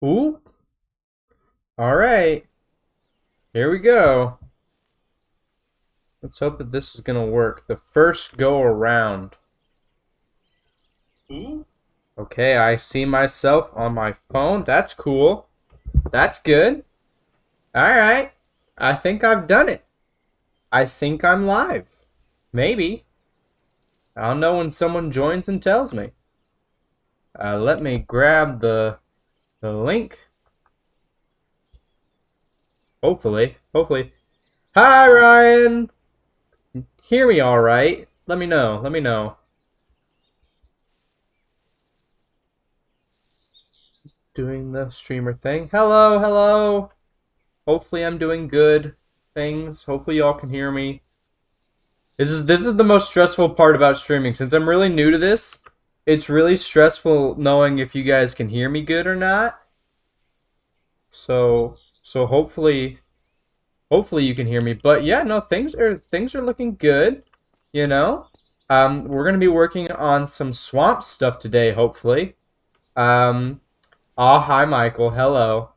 Ooh. All right. Here we go. Let's hope that this is gonna work. The first go around. Ooh. Okay, I see myself on my phone. That's cool. That's good. All right. I think I've done it. I think I'm live. Maybe. I'll know when someone joins and tells me. Let me grab the link. Hopefully. Hi, Ryan. Hear me all right? Let me know. Let me know. Doing the streamer thing. Hello. Hopefully I'm doing good things. Hopefully y'all can hear me. This is the most stressful part about streaming. Since I'm really new to this, it's really stressful knowing if you guys can hear me good or not. So hopefully you can hear me. But yeah, no, things are looking good, you know? We're gonna be working on some swamp stuff today, hopefully. Um, hi Michael. Hello.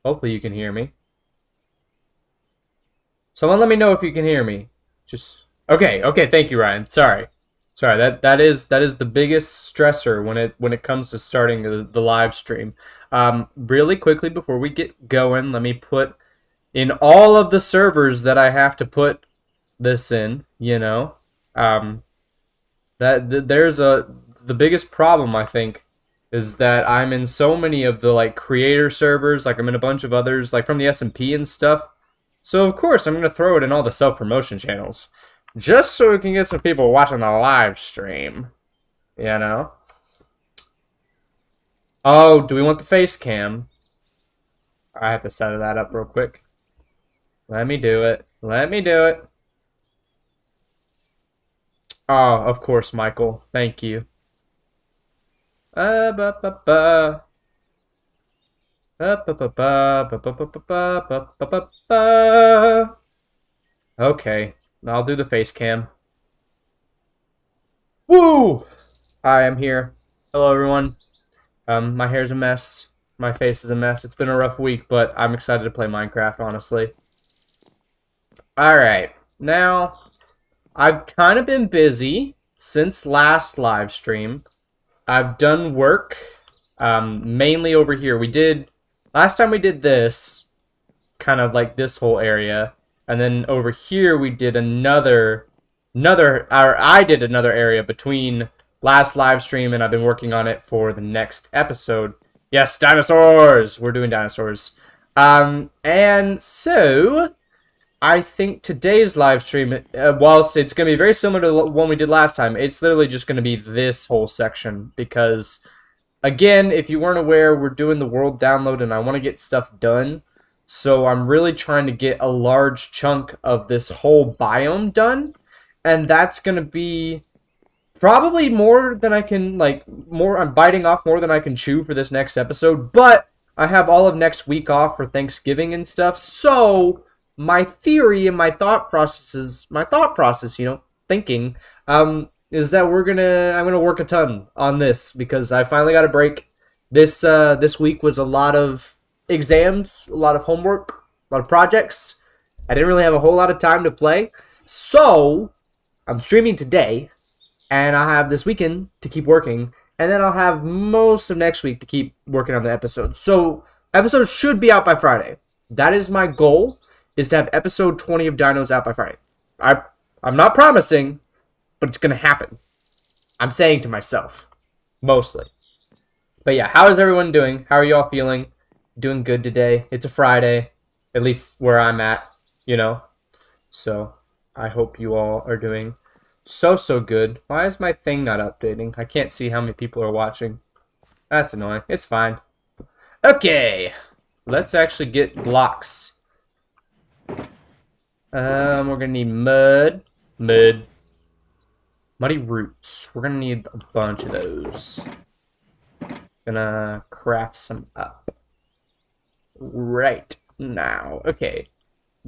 Hopefully you can hear me. Someone let me know if you can hear me. Just okay. Thank you, Ryan. Sorry. That is the biggest stressor when it comes to starting the live stream. Really quickly before we get going, let me put in all of the servers that I have to put this in. Um, there's the biggest problem I think is that I'm in so many of the like creator servers, like I'm in a bunch of others, like from the SMP and stuff. So of course I'm gonna throw it in all the self-promotion channels, just so we can get some people watching the live stream. You know. Oh, do we want the face cam? I have to set that up real quick. Let me do it. Oh, of course, Michael. Thank you. Ba ba ba. Okay, I'll do the face cam. Woo! I am here. Hello, everyone. My hair's a mess. My face is a mess. It's been a rough week, but I'm excited to play Minecraft, honestly. Alright, now, I've kind of been busy since last live stream. I've done work, mainly over here. Last time we did this, kind of like this whole area, and then over here we did I did another area between last live stream, and I've been working on it for the next episode. Yes, dinosaurs! We're doing dinosaurs. And so, I think today's live stream, whilst it's going to be very similar to the one we did last time, it's literally just going to be this whole section, because, again, if you weren't aware, we're doing the world download, and I want to get stuff done. So I'm really trying to get a large chunk of this whole biome done, and that's going to be probably more than I can, I'm biting off more than I can chew for this next episode, but I have all of next week off for Thanksgiving and stuff, so my theory and my thought process, thinking, is that I'm gonna work a ton on this because I finally got a break. This week was a lot of exams, a lot of homework, a lot of projects. I didn't really have a whole lot of time to play, so I'm streaming today, and I'll have this weekend to keep working, and then I'll have most of next week to keep working on the episodes. So episodes should be out by Friday. That is my goal, is to have episode 20 of Dinos out by Friday. I'm not promising, but it's going to happen. I'm saying to myself, mostly. But yeah, how is everyone doing? How are you all feeling? Doing good today. It's a Friday, at least where I'm at, So I hope you all are doing so good. Why is my thing not updating? I can't see how many people are watching. That's annoying. It's fine. Okay, let's actually get blocks. We're gonna need muddy roots. We're gonna need a bunch of those. Gonna craft some up right now. Okay,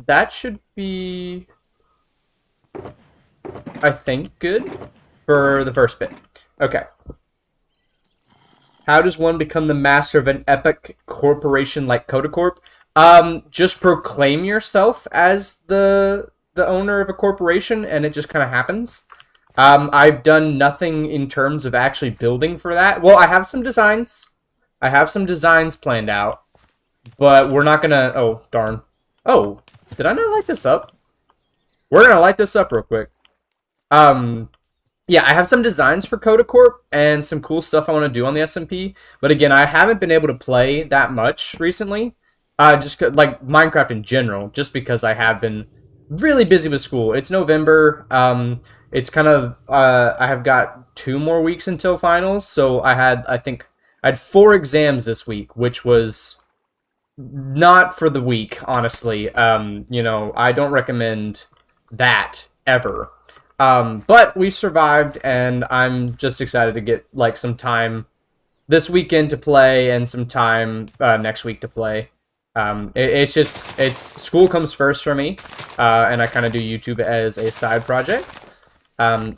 that should be, I think, good for the first bit. Okay. How does one become the master of an epic corporation like Codacorp? Just proclaim yourself as the owner of a corporation, and it just kind of happens. I've done nothing in terms of actually building for that. Well, I have some designs. I have some designs planned out, but we're not gonna... Oh, darn. Oh, did I not light this up? We're gonna light this up real quick. Yeah, I have some designs for Codacorp and some cool stuff I want to do on the SMP. But again, I haven't been able to play that much recently. Just like Minecraft in general, just because I have been really busy with school. It's November. It's kind of I have got 2 more weeks until finals, so I had 4 exams this week, which was not for the weak, honestly. You know, I don't recommend that ever. But we survived, and I'm just excited to get like some time this weekend to play and some time next week to play. It's school comes first for me, and I kind of do YouTube as a side project.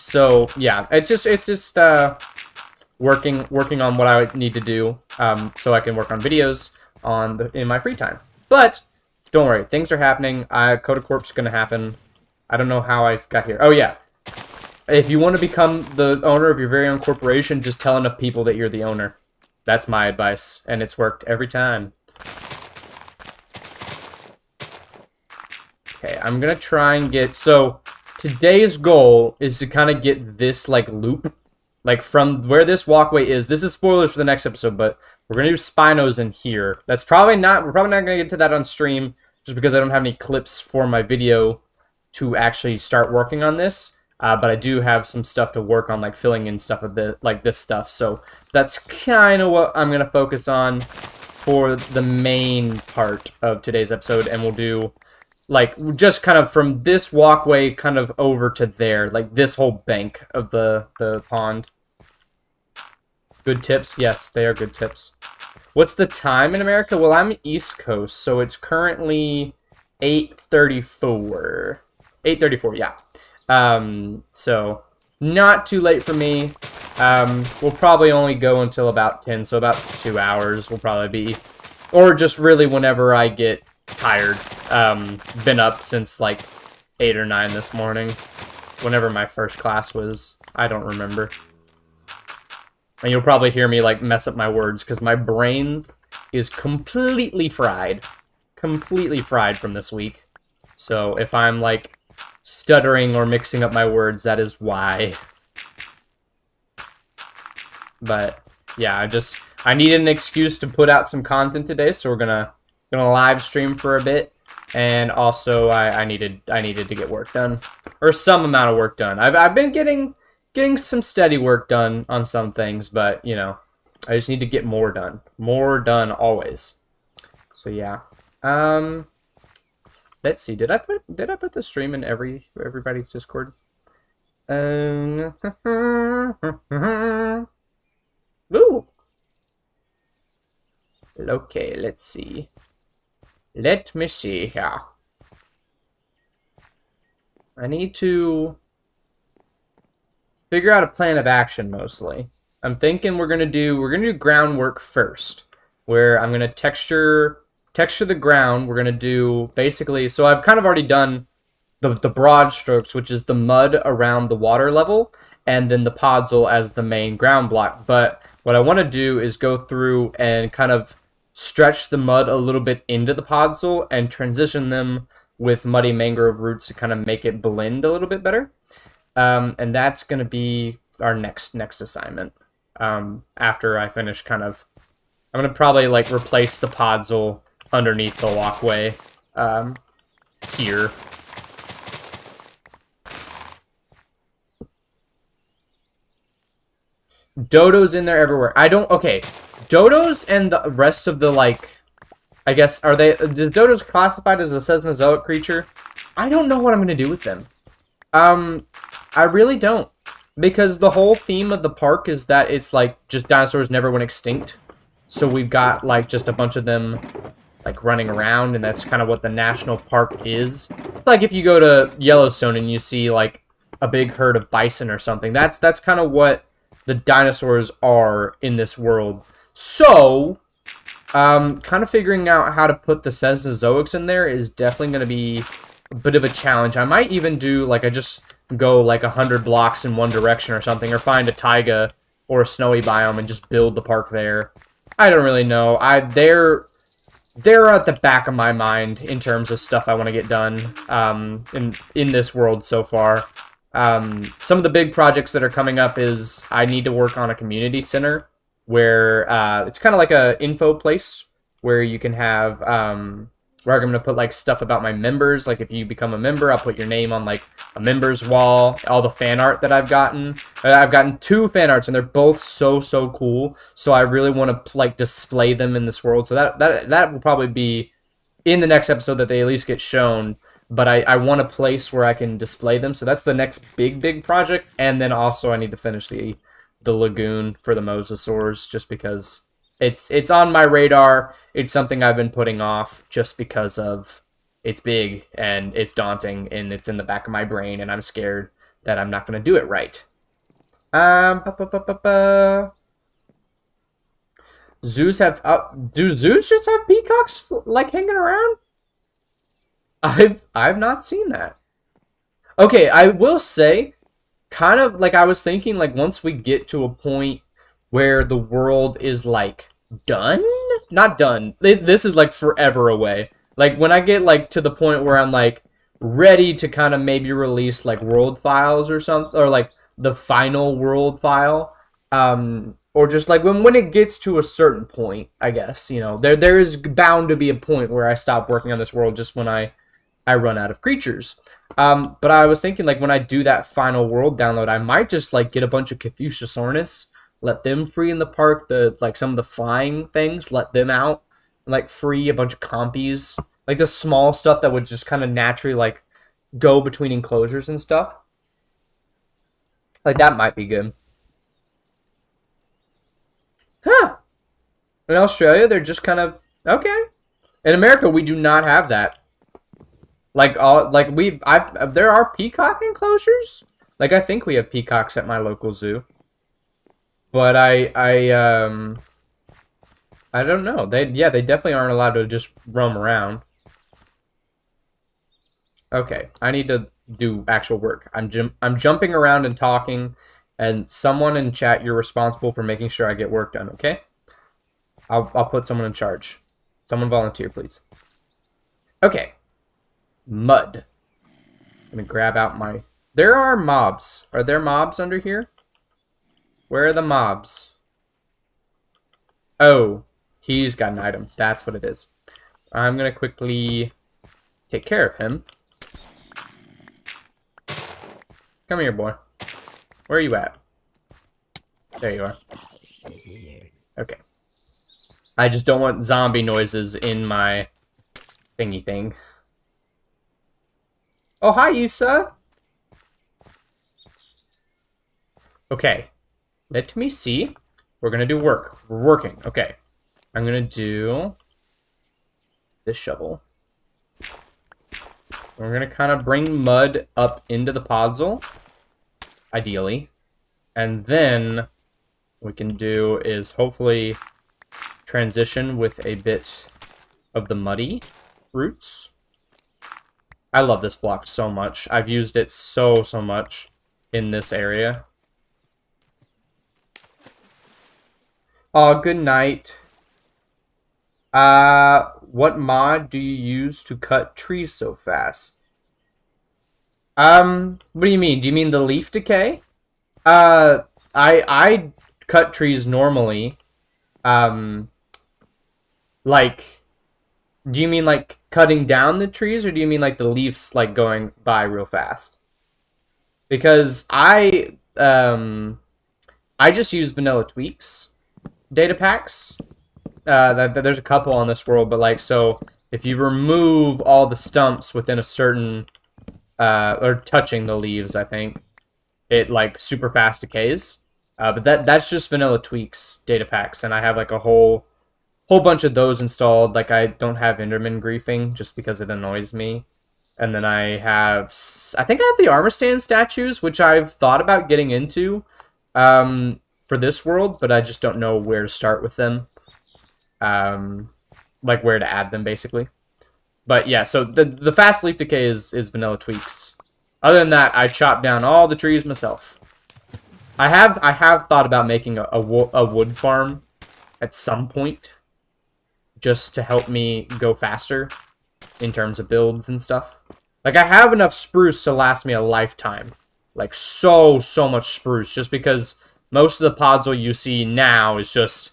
So yeah, it's just working on what I need to do, so I can work on videos in my free time. But don't worry, things are happening. Codacorp's gonna happen. I don't know how I got here. Oh yeah. If you want to become the owner of your very own corporation, just tell enough people that you're the owner. That's my advice, and it's worked every time. Okay, I'm gonna try and get... So, today's goal is to kind of get this, like, loop. Like, from where this walkway is. This is spoilers for the next episode, but we're gonna do Spinos in here. That's probably not... We're probably not gonna get to that on stream, just because I don't have any clips for my video to actually start working on this. But I do have some stuff to work on, like filling in stuff a bit, like this stuff. So that's kind of what I'm going to focus on for the main part of today's episode. And we'll do, like, just kind of from this walkway kind of over to there. Like, this whole bank of the pond. Good tips? Yes, they are good tips. What's the time in America? Well, I'm East Coast, so it's currently 8:34. 8:34, yeah. So not too late for me. We'll probably only go until about 10, so about 2 hours will probably be, or just really whenever I get tired. Been up since like 8 or 9 this morning, whenever my first class was. I don't remember. And you'll probably hear me like mess up my words because my brain is completely fried from this week. So if I'm like stuttering or mixing up my words, that is why. But yeah, I needed an excuse to put out some content today, so we're gonna live stream for a bit, and also I needed to get work done, or some amount of work done. I've been getting some steady work done on some things, but you know, I just need to get more done always. So yeah. Let's see. Did I put the stream in everybody's Discord? Ooh. Okay, let's see. Let me see here. I need to figure out a plan of action mostly. I'm thinking we're gonna do groundwork first, where I'm gonna texture the ground. We're gonna do basically, so I've kind of already done the broad strokes, which is the mud around the water level, and then the podzol as the main ground block. But what I want to do is go through and kind of stretch the mud a little bit into the podzol and transition them with muddy mangrove roots to kind of make it blend a little bit better. And that's gonna be our next assignment. After I finish I'm gonna probably like replace the podzol underneath the walkway here. Dodos in there everywhere. Okay. Dodos and the rest of the, like, I guess, is dodos classified as a Cenozoic creature? I don't know what I'm gonna do with them. I really don't. Because the whole theme of the park is that it's like just dinosaurs never went extinct. So we've got like just a bunch of them like running around, and that's kind of what the national park is. It's like if you go to Yellowstone and you see like a big herd of bison or something. That's kind of what the dinosaurs are in this world. So, kind of figuring out how to put the Cenozoics in there is definitely going to be a bit of a challenge. I might even do, like, I just go, like, 100 blocks in one direction or something, or find a taiga or a snowy biome and just build the park there. I don't really know. They're at the back of my mind in terms of stuff I want to get done in this world so far. Some of the big projects that are coming up is I need to work on a community center where it's kind of like a info place where you can have where I'm going to put like stuff about my members. Like if you become a member, I'll put your name on like a members wall. All the fan art that I've gotten 2 fan arts and they're both so cool. So I really want to like display them in this world. So that will probably be in the next episode that they at least get shown. But I want a place where I can display them. So that's the next big project. And then also I need to finish the lagoon for the mosasaurs just because it's on my radar. It's something I've been putting off just because of it's big and it's daunting and it's in the back of my brain and I'm scared that I'm not going to do it right. Zoos have do zoos just have peacocks like hanging around? I've not seen that. Okay, I will say, kind of like I was thinking, like once we get to a point where the world is like done, not done. This is like forever away. Like when I get like to the point where I'm like ready to kind of maybe release like world files or something, or like the final world file, or just like when it gets to a certain point, I guess there is bound to be a point where I stop working on this world just when I run out of creatures. But I was thinking like when I do that final world download, I might just like get a bunch of Confuciusornis, let them free in the park, like some of the flying things, let them out, like free a bunch of compies, like the small stuff that would just kind of naturally like go between enclosures and stuff. Like that might be good. Huh. In Australia, they're just kind of okay. In America, we do not have that. Like there are peacock enclosures. Like I think we have peacocks at my local zoo. But I don't know. They definitely aren't allowed to just roam around. Okay, I need to do actual work. I'm jumping around and talking, and someone in chat, you're responsible for making sure I get work done. Okay? I'll put someone in charge. Someone volunteer, please. Okay. Mud. I'm gonna grab out my... There are mobs. Are there mobs under here? Where are the mobs? Oh, he's got an item. That's what it is. I'm gonna quickly take care of him. Come here, boy. Where are you at? There you are. Okay. I just don't want zombie noises in my thingy thing. Oh, hi, Issa. Okay. Let me see. We're going to do work. We're working. Okay. I'm going to do this shovel. We're going to kind of bring mud up into the podzol, ideally. And then what we can do is hopefully transition with a bit of the muddy roots. I love this block so much. I've used it so much in this area. Oh, good night. What mod do you use to cut trees so fast? What do you mean? Do you mean the leaf decay? I cut trees normally. Like, do you mean like cutting down the trees, or do you mean like the leaves like going by real fast? Because I just use vanilla tweaks data packs. There's a couple on this world, but like, so if you remove all the stumps within a certain or touching the leaves, I think it like super fast decays. But that's just vanilla tweaks data packs, and I have like a whole bunch of those installed. Like I don't have Enderman griefing just because it annoys me. And then I think I have the armor stand statues, which I've thought about getting into. for this world, but I just don't know where to start with them. Like where to add them, basically. But yeah, so the fast leaf decay is vanilla tweaks. Other than that, I chopped down all the trees myself. I have thought about making a wood farm at some point, just to help me go faster in terms of builds and stuff. Like, I have enough spruce to last me a lifetime. Like, so much spruce, just because most of the podzol you see now is just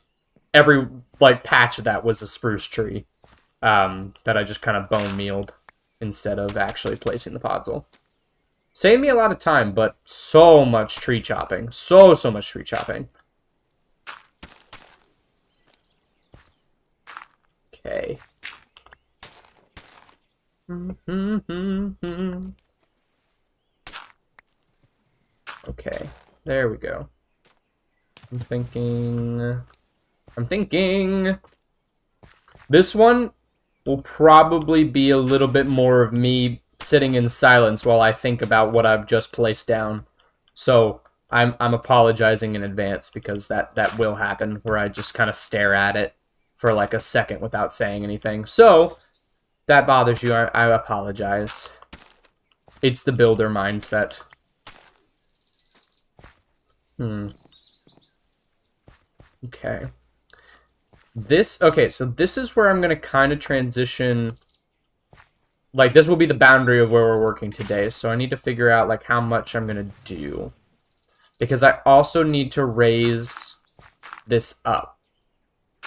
every, like, patch of that was a spruce tree that I just kind of bone mealed instead of actually placing the podzol. Saved me a lot of time, but so much tree chopping. So much tree chopping. Okay. Okay, there we go. I'm thinking... This one will probably be a little bit more of me sitting in silence while I think about what I've just placed down. So, I'm apologizing in advance, because that will happen, where I just kind of stare at it for like a second without saying anything. So, if that bothers you, I apologize. It's the builder mindset. Okay. Okay, so this is where I'm going to kind of transition. Like, this will be the boundary of where we're working today. So I need to figure out, like, how much I'm going to do. Because I also need to raise this up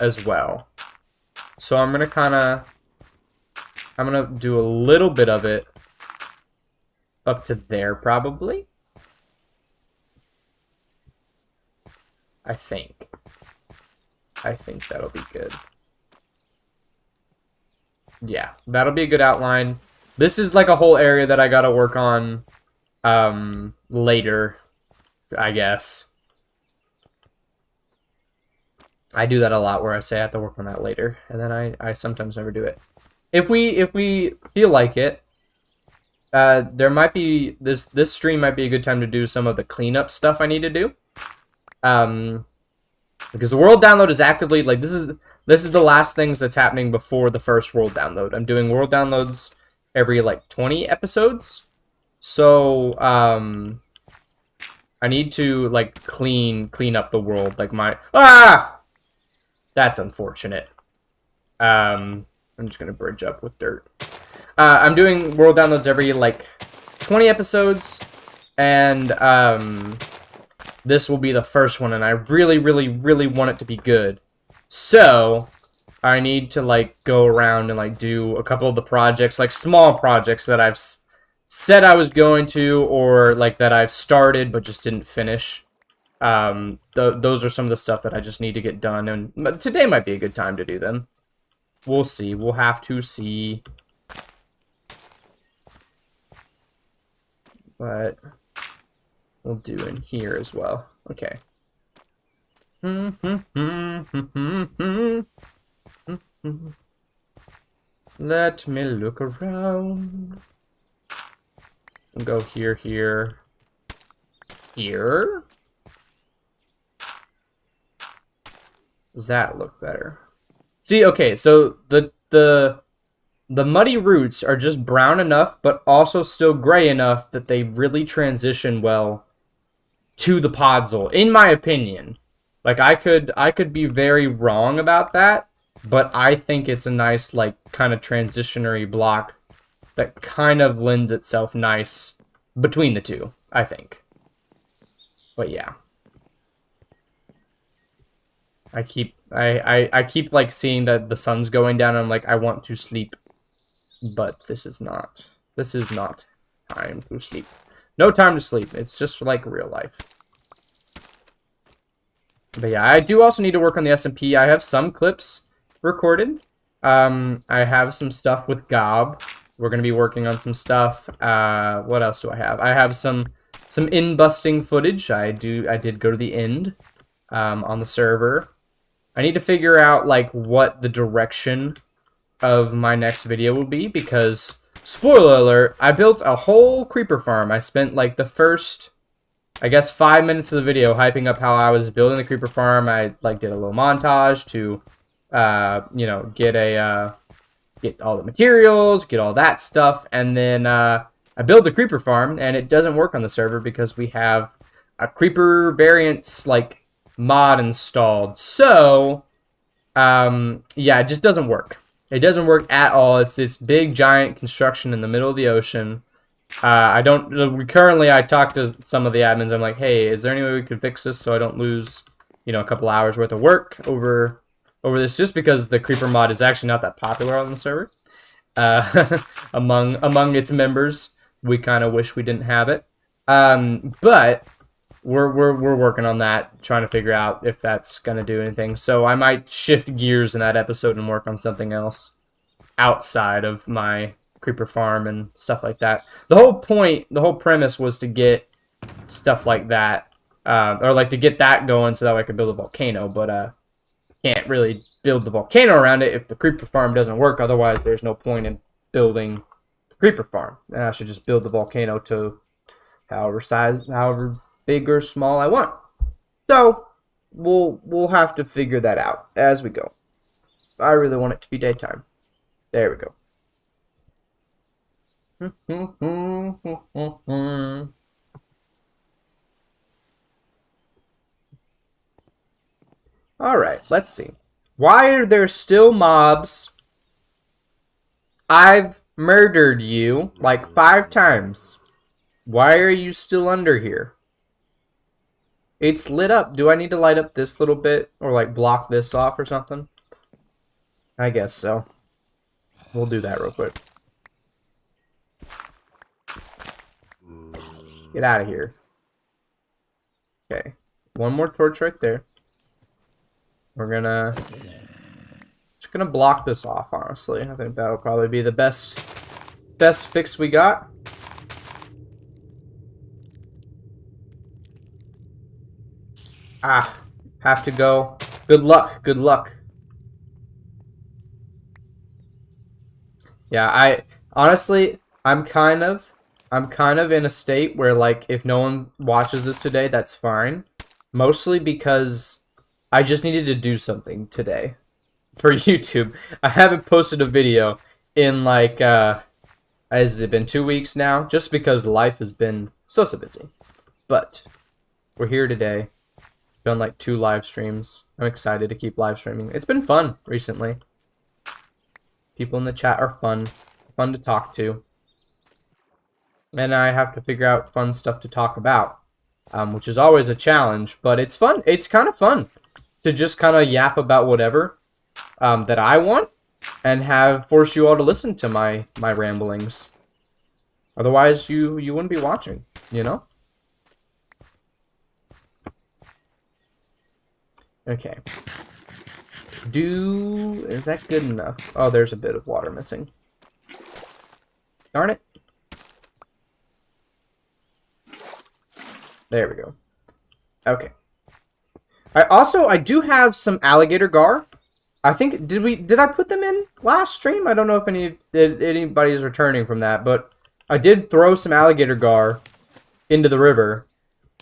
as well. So I'm going to I'm going to do a little bit of it up to there, probably. I think that'll be good. Yeah, that'll be a good outline. This is like a whole area that I gotta work on later, I guess. I do that a lot, where I say I have to work on that later, and then I sometimes never do it. If we feel like it, there might be this stream might be a good time to do some of the cleanup stuff I need to do. Because the world download is actively, like, this is the last things that's happening before the first world download. I'm doing world downloads every, like, 20 episodes. So, I need to, like, clean up the world. Like, that's unfortunate. I'm just gonna bridge up with dirt. I'm doing world downloads every, like, 20 episodes. And, this will be the first one, and I really want it to be good. So, I need to, like, go around and, like, do a couple of the projects, like, small projects that I've said I was going to, or, like, that I've started but just didn't finish. Those are some of the stuff that I just need to get done, and today might be a good time to do them. We'll see. We'll have to see. But we'll do in here as well. Okay. Let me look around. We'll go here, here, here. Does that look better? See, okay, so the muddy roots are just brown enough, but also still gray enough that they really transition well to the podzol, in my opinion. Like, I could be very wrong about that, but I think it's a nice, like, kind of transitionary block that kind of lends itself nice between the two, I think. But yeah. I keep like seeing that the sun's going down, and I'm like, I want to sleep. But this is not time to sleep. No time to sleep. It's just like real life. But yeah, I do also need to work on the SMP. I have some clips recorded. I have some stuff with Gob. We're going to be working on some stuff. What else do I have? I have some in-busting footage. I did go to the end on the server. I need to figure out, like, what the direction of my next video will be, because, spoiler alert, I built a whole creeper farm. I spent, like, the first I guess 5 minutes of the video hyping up how I was building the creeper farm. I like did a little montage to, you know, get all the materials, get all that stuff, and then I build the creeper farm, and it doesn't work on the server because we have a creeper variants like mod installed. So, yeah, it just doesn't work. It doesn't work at all. It's this big giant construction in the middle of the ocean. I talked to some of the admins. I'm like, hey, is there any way we could fix this so I don't lose, you know, a couple hours worth of work over this? Just because the creeper mod is actually not that popular on the server, among its members, we kind of wish we didn't have it. But we're working on that, trying to figure out if that's gonna do anything. So I might shift gears in that episode and work on something else outside of my creeper farm and stuff like that. The whole premise was to get stuff like that, or like to get that going so that way I could build a volcano, but can't really build the volcano around it if the creeper farm doesn't work. Otherwise, there's no point in building the creeper farm. And I should just build the volcano to however big or small I want. So we'll have to figure that out as we go. I really want it to be daytime. There we go. Alright, let's see. Why are there still mobs? I've murdered you like 5 times. Why are you still under here? It's lit up. Do I need to light up this little bit or like block this off or something? I guess so. We'll do that real quick. Get out of here. Okay. One more torch right there. We're just gonna block this off, honestly. I think that'll probably be the best fix we got. Ah, have to go. Good luck, good luck. Yeah, honestly, I'm kind of in a state where, like, if no one watches this today, that's fine. Mostly because I just needed to do something today for YouTube. I haven't posted a video in, like, has it been 2 weeks now? Just because life has been so busy. But we're here today. Done, like, 2 live streams. I'm excited to keep live streaming. It's been fun recently. People in the chat are fun to talk to. And I have to figure out fun stuff to talk about, which is always a challenge, but it's fun. It's kind of fun to just kind of yap about whatever that I want and force you all to listen to my ramblings. Otherwise, you wouldn't be watching, you know? Okay. Is that good enough? Oh, there's a bit of water missing. Darn it. There we go. Okay. I do have some alligator gar. I think did I put them in last stream? I don't know if anybody is returning from that, but I did throw some alligator gar into the river,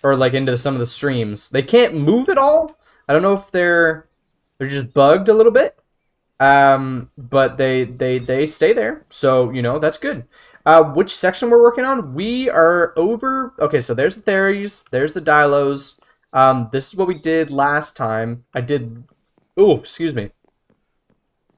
or like into some of the streams. They can't move at all. I don't know if they're just bugged a little bit. But they stay there, so you know that's good. Which section we're working on? We are over. Okay, so there's the Theres, there's the Dilos. This is what we did last time. Oh, excuse me.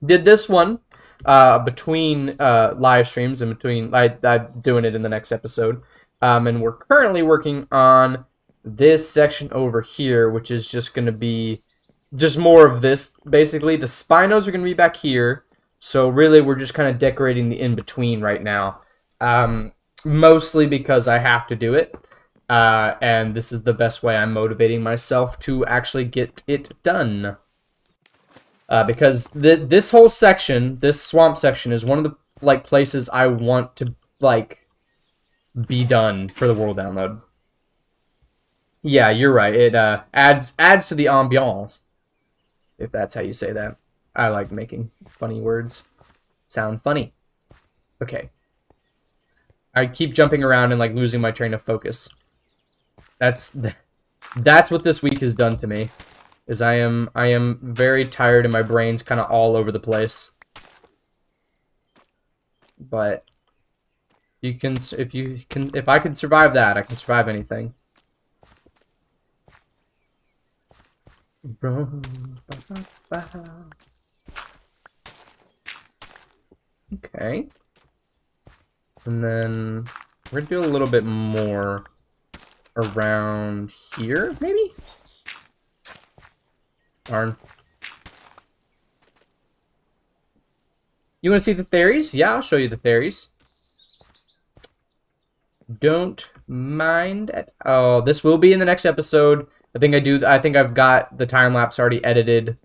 Did this one between live streams and between. I'm doing it in the next episode. And we're currently working on this section over here, which is just going to be just more of this. Basically, the Spinos are going to be back here. So really, we're just kind of decorating the in-between right now. Mostly because I have to do it. And this is the best way I'm motivating myself to actually get it done. Because this whole section, this swamp section, is one of the places I want to be done for the world download. Yeah, you're right. It adds to the ambiance, if that's how you say that. I like making funny words sound funny. Okay. I keep jumping around and losing my train of focus. That's what this week has done to me. Is I am very tired and my brain's kind of all over the place. But if I can survive that, I can survive anything. Okay. And then we're gonna do a little bit more around here, maybe? Darn. You want to see the theories? Yeah, I'll show you the theories. Don't mind it. Oh, this will be in the next episode. I think I've got the time lapse already edited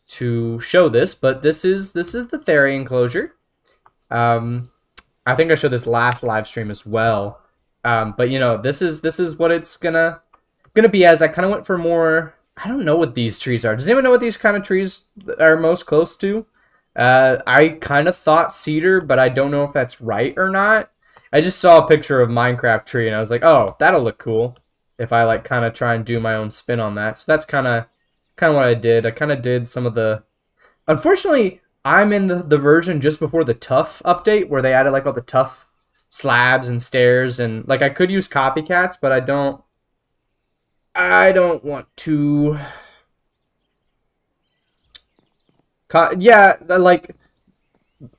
to show this, but this is the theory enclosure. I think I showed this last live stream as well. But you know, this is what it's gonna be as. I kind of went for more. I don't know what these trees are. Does anyone know what these kind of trees are most close to? I kind of thought cedar, but I don't know if that's right or not. I just saw a picture of Minecraft tree, and I was like, oh, that'll look cool if I like kind of try and do my own spin on that. So that's kind of what I did. I kind of did some of the. Unfortunately, I'm in the version just before the tough update where they added like all the tough slabs and stairs, and like I could use copycats, but I don't want to. Yeah, like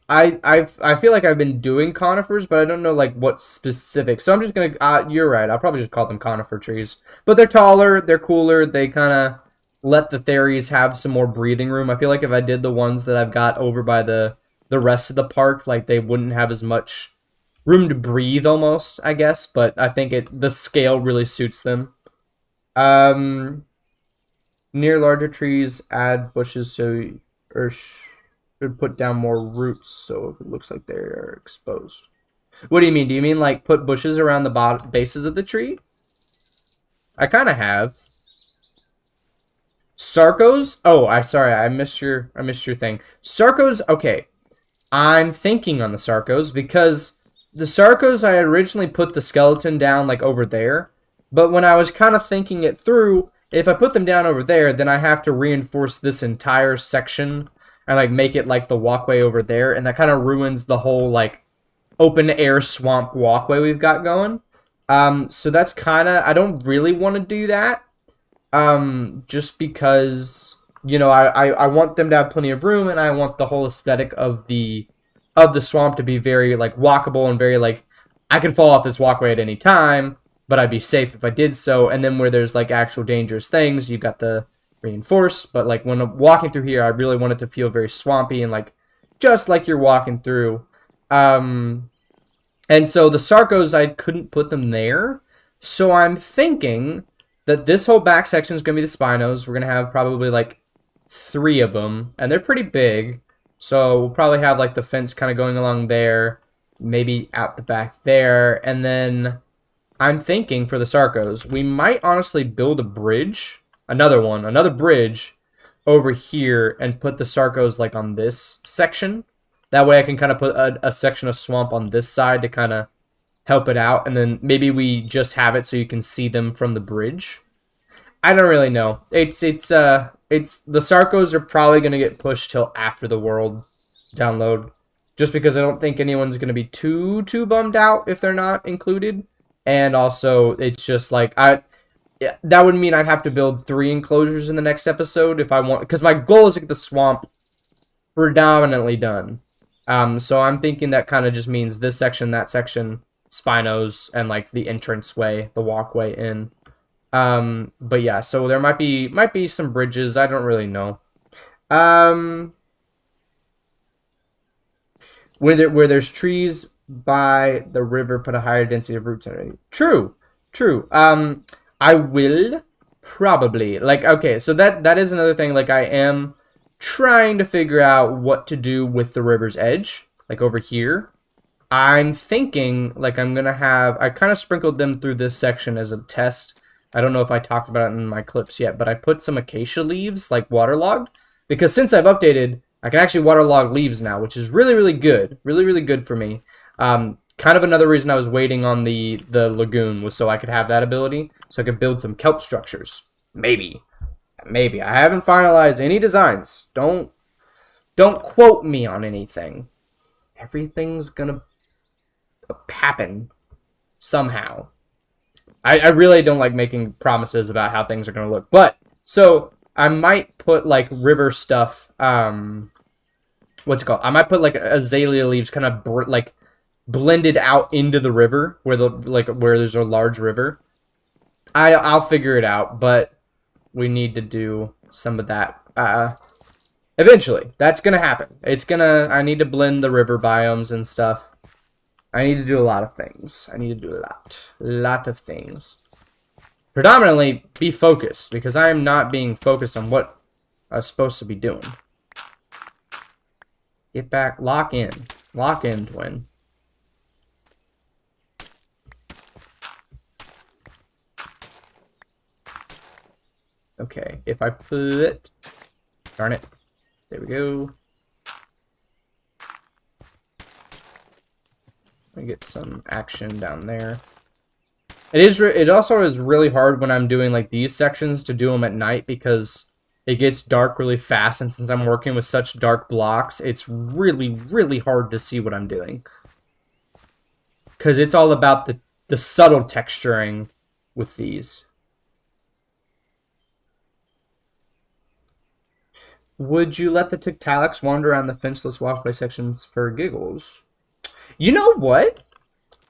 I feel like I've been doing conifers, but I don't know like what specific. So I'm just gonna. You're right. I'll probably just call them conifer trees. But they're taller. They're cooler. They kind of let the theories have some more breathing room. I feel like if I did the ones that I've got over by the rest of the park, like they wouldn't have as much room to breathe almost, I guess. But I think the scale really suits them. Near larger trees, add bushes or should put down more roots so it looks like they're exposed. What do you mean? Do you mean like put bushes around the bases of the tree? I kind of have. Sarcos? Oh, sorry, I missed your thing. Sarcos, okay. I'm thinking on the Sarcos because the Sarcos I originally put the skeleton down like over there, but when I was kind of thinking it through, if I put them down over there, then I have to reinforce this entire section and like make it like the walkway over there, and that kind of ruins the whole like open air swamp walkway we've got going. So that's kind of, I don't really want to do that. Just because, you know, I want them to have plenty of room, and I want the whole aesthetic of the swamp to be very like walkable and very like I could fall off this walkway at any time, but I'd be safe if I did so. And then where there's like actual dangerous things, you've got the reinforced. But like when I'm walking through here, I really want it to feel very swampy and like just like you're walking through. And so the Sarcos, I couldn't put them there. So I'm thinking that this whole back section is going to be the Spinos. We're going to have probably like 3 of them, and they're pretty big. So we'll probably have like the fence kind of going along there, maybe out the back there. And then I'm thinking for the Sarcos, we might honestly build a bridge, another bridge over here, and put the Sarcos like on this section. That way I can kind of put a section of swamp on this side to kind of help it out, and then maybe we just have it so you can see them from the bridge. I don't really know. It's the Sarcos are probably going to get pushed till after the world download, just because I don't think anyone's going to be too bummed out if they're not included. And also, it's just like that would mean I'd have to build 3 enclosures in the next episode if I want, because my goal is to get the swamp predominantly done. So I'm thinking that kind of just means this section, that section, Spinos, and like the entranceway, the walkway in. But yeah, so there might be some bridges. I don't really know. Where there's trees by the river, put a higher density of roots underneath. True. I will probably like. Okay, so that is another thing. Like I am trying to figure out what to do with the river's edge, like over here. I'm thinking like I'm gonna have, I kind of sprinkled them through this section as a test. I don't know if I talked about it in my clips yet, but I put some acacia leaves like waterlogged, because since I've updated, I can actually waterlog leaves now, which is really good, really good for me. kind of another reason I was waiting on the lagoon was so I could have that ability, so I could build some kelp structures. Maybe. I haven't finalized any designs. Don't quote me on anything. Everything's gonna happen somehow. I really don't like making promises about how things are gonna look. But so I might put like river stuff. What's it called? I might put like azalea leaves, kind of like blended out into the river where where there's a large river. I'll figure it out, but we need to do some of that eventually. That's gonna happen. I need to blend the river biomes and stuff. I need to do a lot of things. I need to do a lot of things. Predominantly be focused, because I am not being focused on what I was supposed to be doing. Get back, lock in, twin. Okay, if I put, darn it, there we go. I get some action down there. It also is really hard when I'm doing like these sections to do them at night, because it gets dark really fast, and since I'm working with such dark blocks, it's really hard to see what I'm doing. Because it's all about the subtle texturing with these. Would you let the Tiktaalics wander around the fenceless walkway sections for giggles? You know what?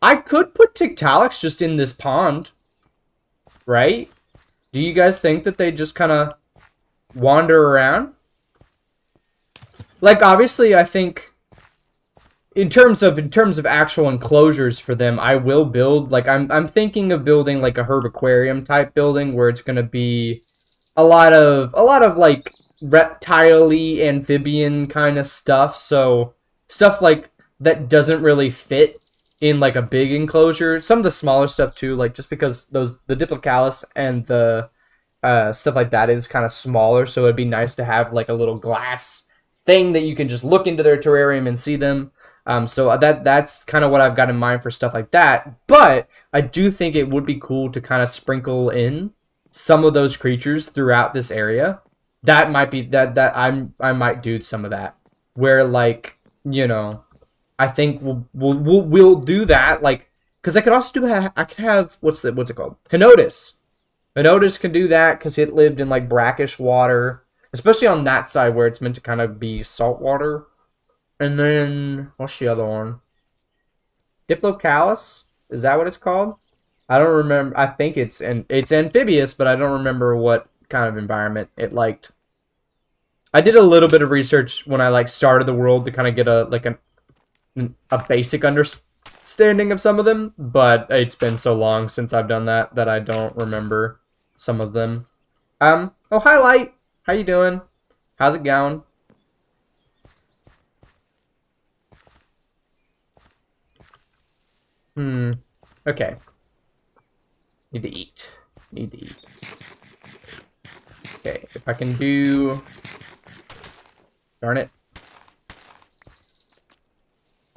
I could put Tiktaalics just in this pond. Right? Do you guys think that they just kind of wander around? Like, obviously, I think in terms of actual enclosures for them, I will build, like, I'm thinking of building like a herbaquarium type building where it's gonna be a lot of like reptile-y, amphibian kind of stuff. So stuff like that doesn't really fit in like a big enclosure. Some of the smaller stuff too, like just because the Diplocalus and the stuff like that is kind of smaller, so it'd be nice to have like a little glass thing that you can just look into their terrarium and see them. So that's kind of what I've got in mind for stuff like that. But I do think it would be cool to kind of sprinkle in some of those creatures throughout this area. That might be I might do some of that, where like, you know, I think we'll do that, like, because I could also do I could have what's it called, Henotis. Henotis can do that because it lived in like brackish water, especially on that side where it's meant to kind of be salt water. And then what's the other one? Diplocalus, is that what it's called? I don't remember. I think it's amphibious, but I don't remember what kind of environment it liked. I did a little bit of research when I like started the world to kind of get a basic understanding of some of them, but it's been so long since I've done that I don't remember some of them. Oh, hi Light, how you doing? How's it going? Okay. Need to eat. Okay, if I can do... Darn it.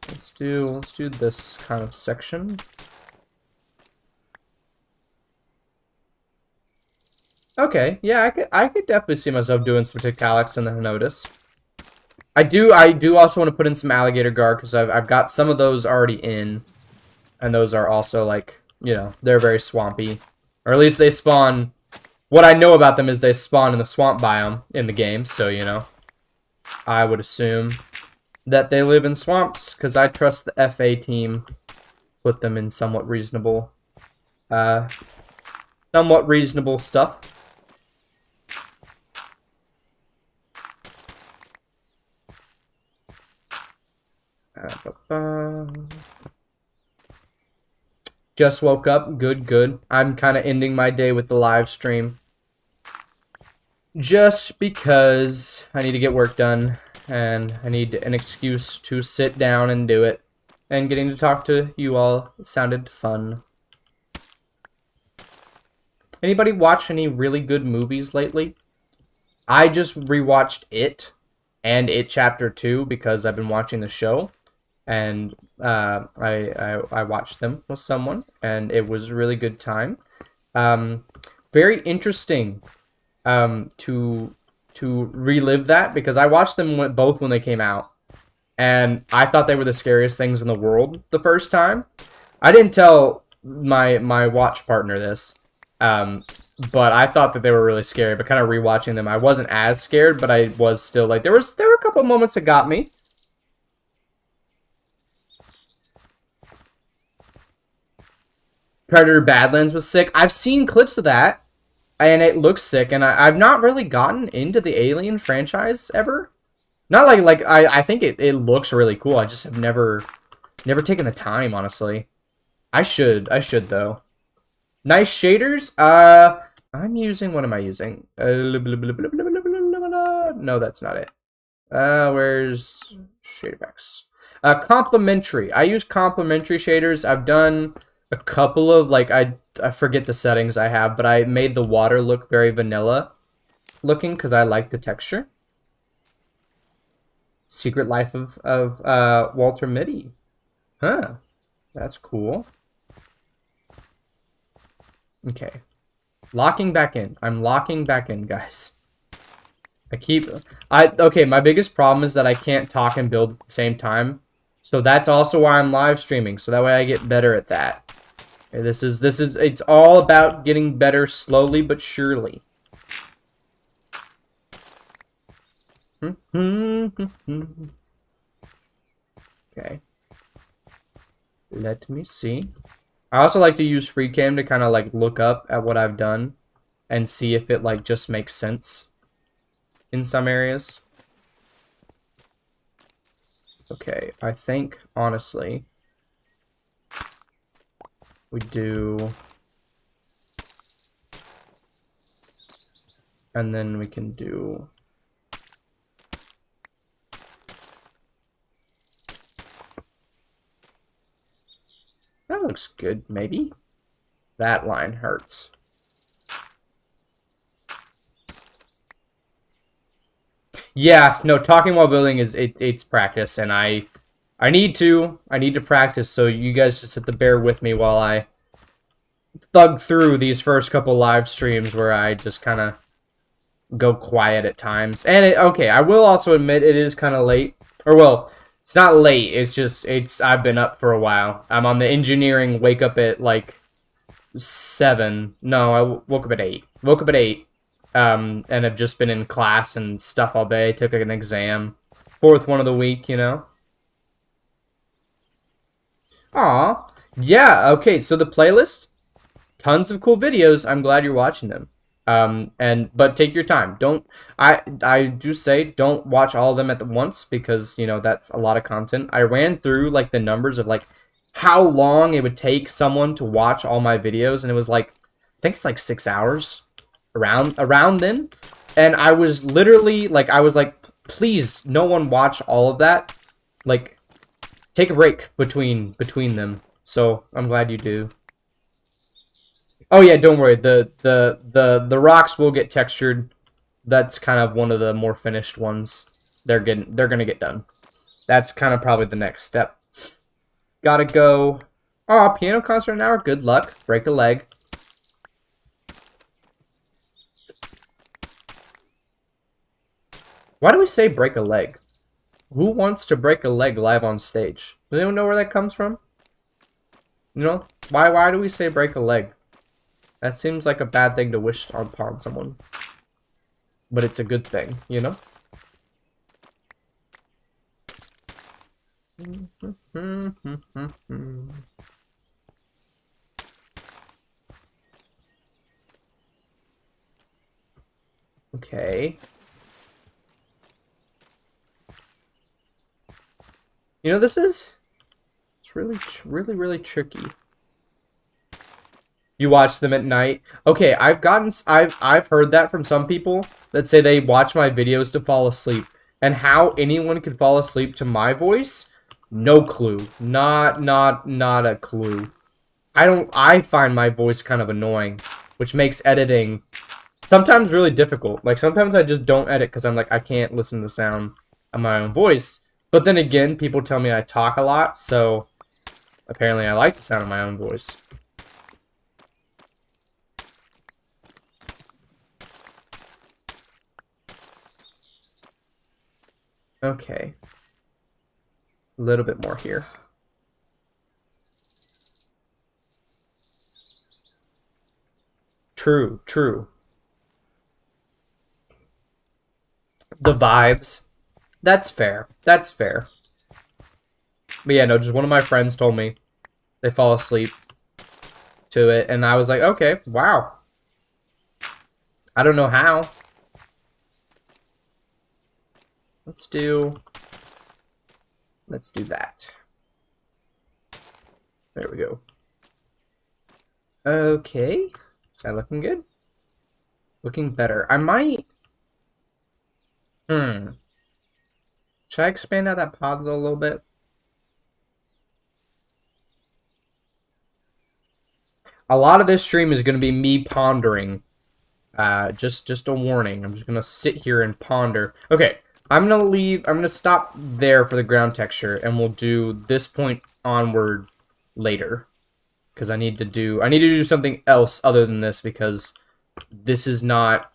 Let's do this kind of section. Okay, yeah, I could definitely see myself doing some Tiktaalics and the Henotis. I do also want to put in some alligator gar, because I've got some of those already in, and those are also like, you know, they're very swampy, or at least they spawn. What I know about them is they spawn in the swamp biome in the game, so you know, I would assume that they live in swamps, because I trust the FA team put them in somewhat reasonable stuff. Just woke up. Good. I'm kind of ending my day with the live stream, just because I need to get work done, and I need an excuse to sit down and do it. And getting to talk to you all sounded fun. Anybody watch any really good movies lately? I just rewatched It and It Chapter 2 because I've been watching the show. and I watched them with someone, and it was a really good time. Very interesting to relive that, because I watched them both when they came out, and I thought they were the scariest things in the world the first time. I didn't tell my watch partner this, but I thought that they were really scary. But kind of rewatching them, I wasn't as scared, but I was still like, there were a couple of moments that got me. Predator Badlands was sick. I've seen clips of that, and it looks sick. And I've not really gotten into the Alien franchise ever. Not like I think it looks really cool. I just have never taken the time, honestly. I should though. Nice shaders. I'm using, what am I using? No, that's not it. Where's shader packs? Complementary. I use complementary shaders. I've done a couple of, like, I forget the settings I have, but I made the water look very vanilla looking because I like the texture. Secret Life of Walter Mitty. Huh. That's cool. Okay. Locking back in. I'm locking back in, guys. Okay, my biggest problem is that I can't talk and build at the same time. So that's also why I'm live streaming, so that way I get better at that. Okay, it's all about getting better slowly but surely. Okay. Let me see. I also like to use Freecam to kind of like look up at what I've done and see if it like just makes sense in some areas. Okay, I think honestly we do, and then we can do that. Looks good, maybe. That line hurts. Yeah, no, talking while building it's practice, and I need to practice, so you guys just have to bear with me while I thug through these first couple live streams where I just kind of go quiet at times. And okay, I will also admit it is kind of late. Or well, it's not late. It's just I've been up for a while. I'm on the engineering wake up at like 7. No, I woke up at 8. Woke up at 8. And I've just been in class and stuff all day. Took an exam. 4th one of the week, you know. Aw. Yeah, okay, so the playlist, tons of cool videos. I'm glad you're watching them. But take your time. I do say don't watch all of them at once, because, you know, that's a lot of content. I ran through like the numbers of like how long it would take someone to watch all my videos, and it was like, I think it's like 6 hours around then. And I was literally like, I was like, please, no one watch all of that. Like, take a break between them. So I'm glad you do. Oh yeah, don't worry. The rocks will get textured. That's kind of one of the more finished ones. They're gonna get done. That's kind of probably the next step. Gotta go. Oh, piano concert an hour. Good luck. Break a leg. Why do we say break a leg? Who wants to break a leg live on stage? Does anyone know where that comes from? You know, why do we say break a leg? That seems like a bad thing to wish upon someone. But it's a good thing, you know? Okay. You know, it's really tricky. You watch them at night. Okay, I've heard that from some people that say they watch my videos to fall asleep. And how anyone could fall asleep to my voice? No clue. Not a clue. I find my voice kind of annoying, which makes editing sometimes really difficult. Like, sometimes I just don't edit because I'm like, I can't listen to the sound of my own voice. But then again, people tell me I talk a lot, so apparently I like the sound of my own voice. Okay. A little bit more here. True, true. The vibes. That's fair. That's fair. But yeah, no, just one of my friends told me they fall asleep to it, and I was like, okay, wow. I don't know how. Let's do that. There we go. Okay. Is that looking good? Looking better. I might... Should I expand out that pods a little bit? A lot of this stream is going to be me pondering. Just a warning. I'm just going to sit here and ponder. Okay, I'm going to stop there for the ground texture, and we'll do this point onward later. Because I need to do something else other than this, because this is not...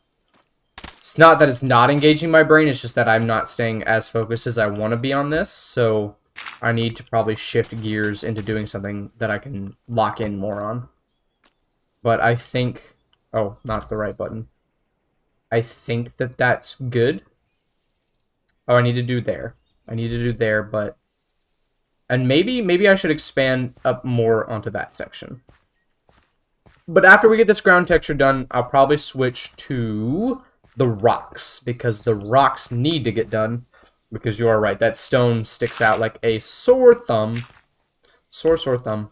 It's not that it's not engaging my brain, it's just that I'm not staying as focused as I want to be on this, so I need to probably shift gears into doing something that I can lock in more on. But I think... Oh, not the right button. I think that that's good. Oh, I need to do there. I need to do there, but... And maybe I should expand up more onto that section. But after we get this ground texture done, I'll probably switch to the rocks, because the rocks need to get done. Because you are right, that stone sticks out like a sore thumb. Sore thumb.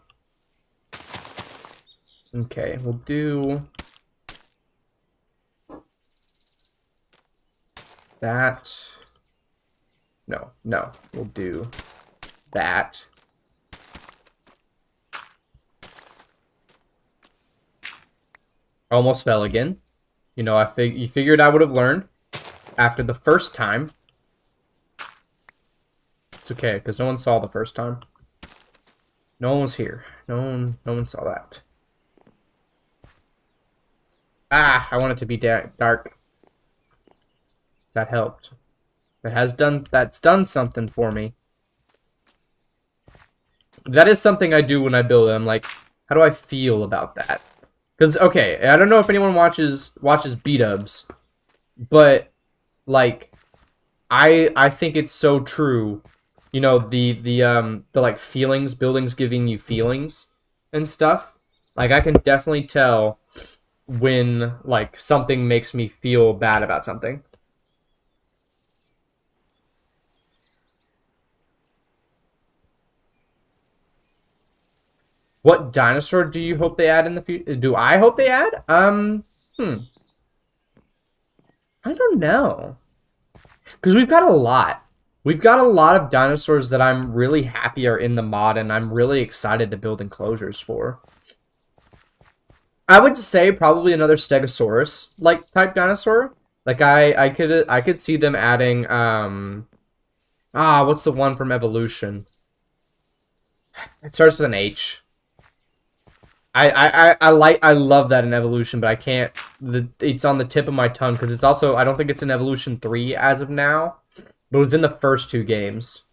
Okay, we'll do that. No, we'll do that. Almost fell again. You know, you figured I would have learned after the first time. It's okay, because no one saw the first time. No one was here. No one saw that. Ah, I want it to be dark. That helped. That's done something for me. That is something I do when I build it. I'm like, how do I feel about that? Because, okay, I don't know if anyone watches B-dubs, but, like, I think it's so true. You know, the like, feelings, buildings giving you feelings and stuff. Like, I can definitely tell when, like, something makes me feel bad about something. What dinosaur do you hope they add in the future? Do I hope they add? I don't know. Because we've got a lot. We've got a lot of dinosaurs that I'm really happy are in the mod, and I'm really excited to build enclosures for. I would say probably another Stegosaurus like type dinosaur. Like I could see them adding what's the one from Evolution? It starts with an H. I love that in Evolution, but I can't. It's on the tip of my tongue because it's also, I don't think it's in Evolution 3 as of now, but it was in the first 2 games.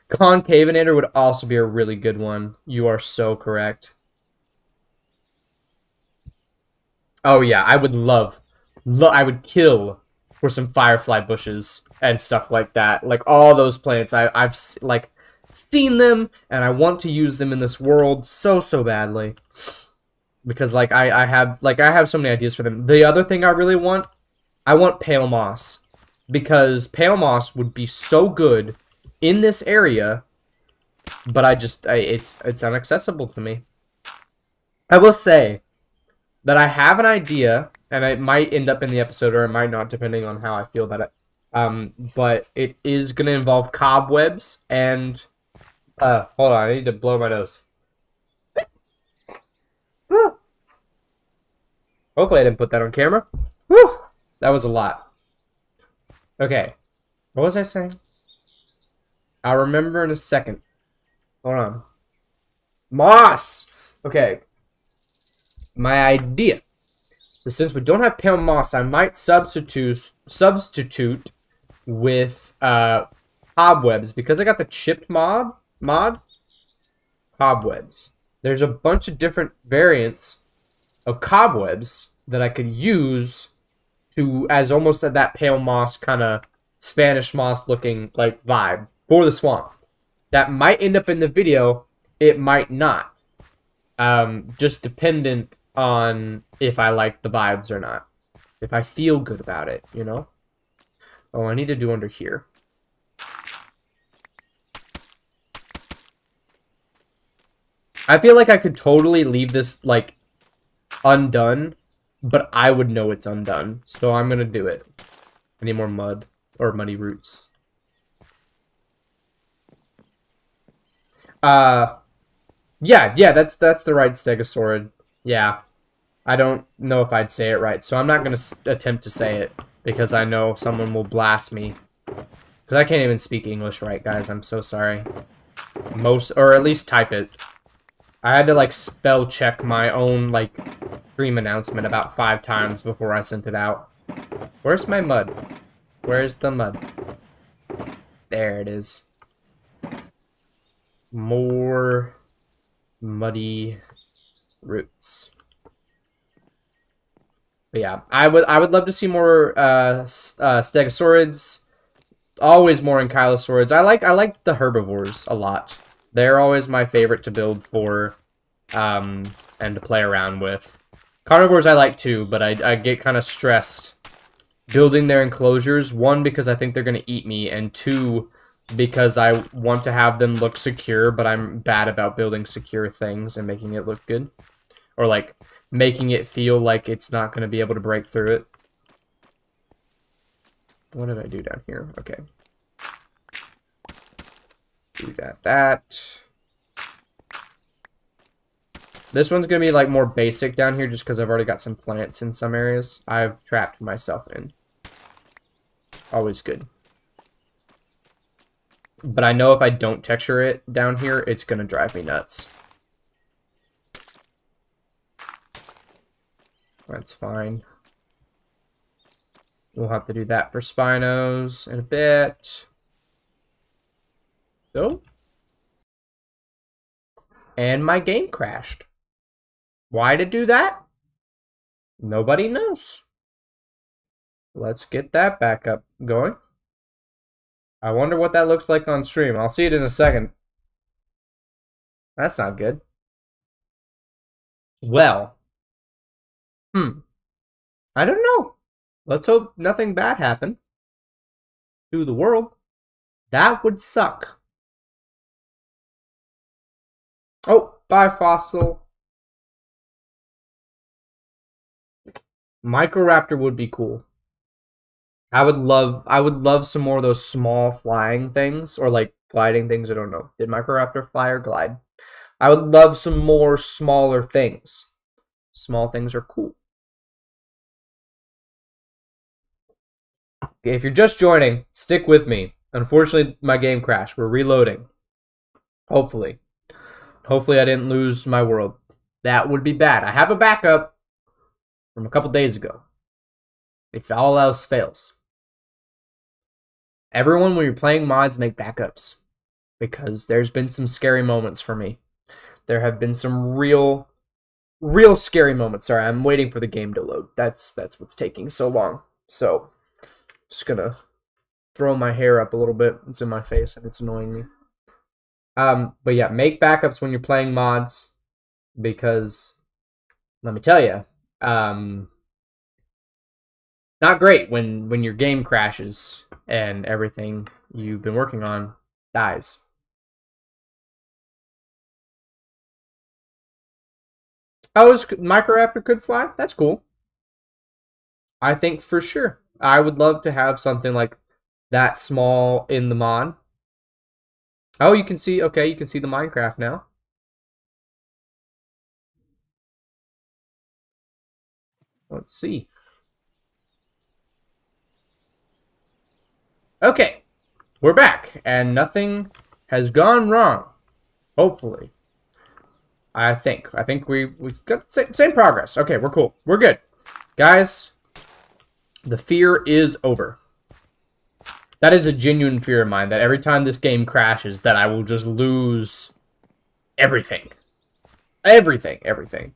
Concavinator would also be a really good one. You are so correct. Oh yeah, I would I would kill for some firefly bushes and stuff like that. Like all those plants, I've like seen them, and I want to use them in this world so badly. Because like I have so many ideas for them. The other thing I really want, I want pale moss. Because pale moss would be so good in this area, but it's inaccessible to me. I will say that I have an idea, and it might end up in the episode or it might not, depending on how I feel about it. But it is going to involve cobwebs and hold on, I need to blow my nose. Woo. Hopefully I didn't put that on camera. Woo! That was a lot. Okay. What was I saying? I'll remember in a second. Hold on. Moss! Okay. My idea. So since we don't have pale moss, I might substitute with cobwebs because I got the chipped mod cobwebs. There's a bunch of different variants of cobwebs that I could use to as almost that pale moss kind of Spanish moss looking like vibe for the swamp. That might end up in the video. It might not. Just dependent on if I like the vibes or not. If I feel good about it, you know? Oh, I need to do under here. I feel like I could totally leave this, like, undone, but I would know it's undone. So I'm gonna do it. I need more mud, or muddy roots. Yeah, that's the right stegosaurid. Yeah. I don't know if I'd say it right, so I'm not going to attempt to say it, because I know someone will blast me. Because I can't even speak English right, guys. I'm so sorry. Or at least type it. I had to, like, spell check my own, like, stream announcement about 5 times before I sent it out. Where's my mud? Where's the mud? There it is. More muddy roots. But yeah, I would love to see more stegosaurids. Always more ankylosaurids. I like the herbivores a lot. They're always my favorite to build for, and to play around with. Carnivores I like too, but I get kind of stressed building their enclosures. One, because I think they're gonna eat me, and two, because I want to have them look secure, but I'm bad about building secure things and making it look good, or like making it feel like it's not going to be able to break through it. What did I do down here? Okay. Do that. This one's going to be like more basic down here just because I've already got some plants in some areas I've trapped myself in. Always good. But I know if I don't texture it down here, it's going to drive me nuts. That's fine. We'll have to do that for Spinos in a bit. So. And my game crashed. Why to do that? Nobody knows. Let's get that back up going. I wonder what that looks like on stream. I'll see it in a second. That's not good. Well. I don't know. Let's hope nothing bad happened to the world. That would suck. Oh, bye, Fossil. Microraptor would be cool. I would love some more of those small flying things, or like gliding things. I don't know. Did Microraptor fly or glide? I would love some more smaller things. Small things are cool. Okay, if you're just joining, stick with me. Unfortunately, my game crashed. We're reloading. Hopefully. Hopefully I didn't lose my world. That would be bad. I have a backup from a couple days ago. If all else fails. Everyone, when you're playing mods, make backups. Because there's been some scary moments for me. There have been some real scary moments. Sorry, I'm waiting for the game to load. That's what's taking so long. So, just gonna throw my hair up a little bit. It's in my face and it's annoying me. But yeah, make backups when you're playing mods, because let me tell you, not great when your game crashes and everything you've been working on dies. Oh, Microraptor could fly? That's cool. I think for sure. I would love to have something like that small in the mod. Oh, you can see, okay, you can see the Minecraft now. Let's see. Okay. we're back, and nothing has gone wrong. Hopefully. I think we got same progress. Okay, we're cool. We're good. Guys, the fear is over. That is a genuine fear of mine, that every time this game crashes, that I will just lose everything. Everything.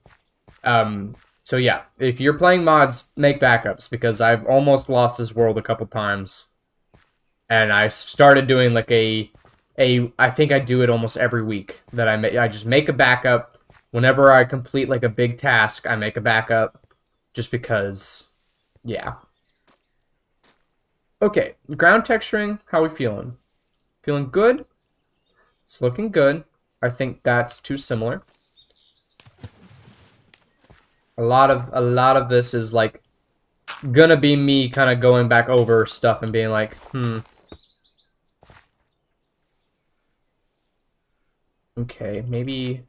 So yeah, if you're playing mods, make backups, because I've almost lost this world a couple times. And I started doing like I think I do it almost every week, that I just make a backup. Whenever I complete like a big task, I make a backup, just because, yeah. Okay, ground texturing, how we feeling? Feeling good? It's looking good. I think that's too similar. A lot of this is like gonna be me kind of going back over stuff and being like, okay, maybe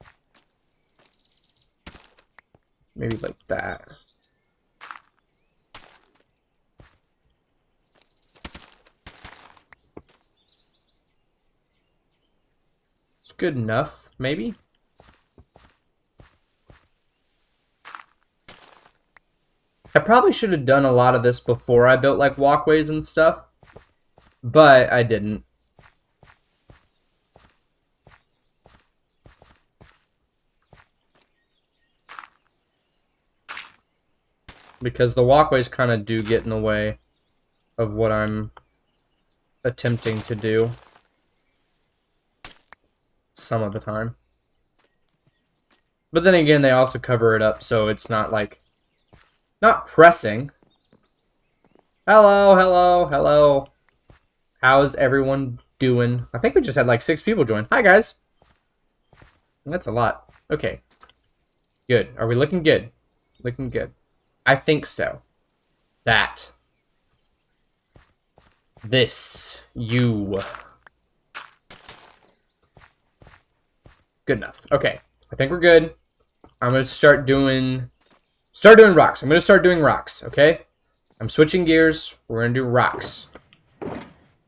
like that. It's good enough, maybe. I probably should have done a lot of this before I built like walkways and stuff, but I didn't. Because the walkways kind of do get in the way of what I'm attempting to do some of the time. But then again, they also cover it up, so it's not like, not pressing. Hello. How's everyone doing? I think we just had like 6 people join. Hi, guys. That's a lot. Okay. Good. Are we looking good? Looking good. I think so. That. This. You. Good enough. Okay. I think we're good. I'm going to start doing rocks. I'm going to start doing rocks, okay? I'm switching gears. We're going to do rocks.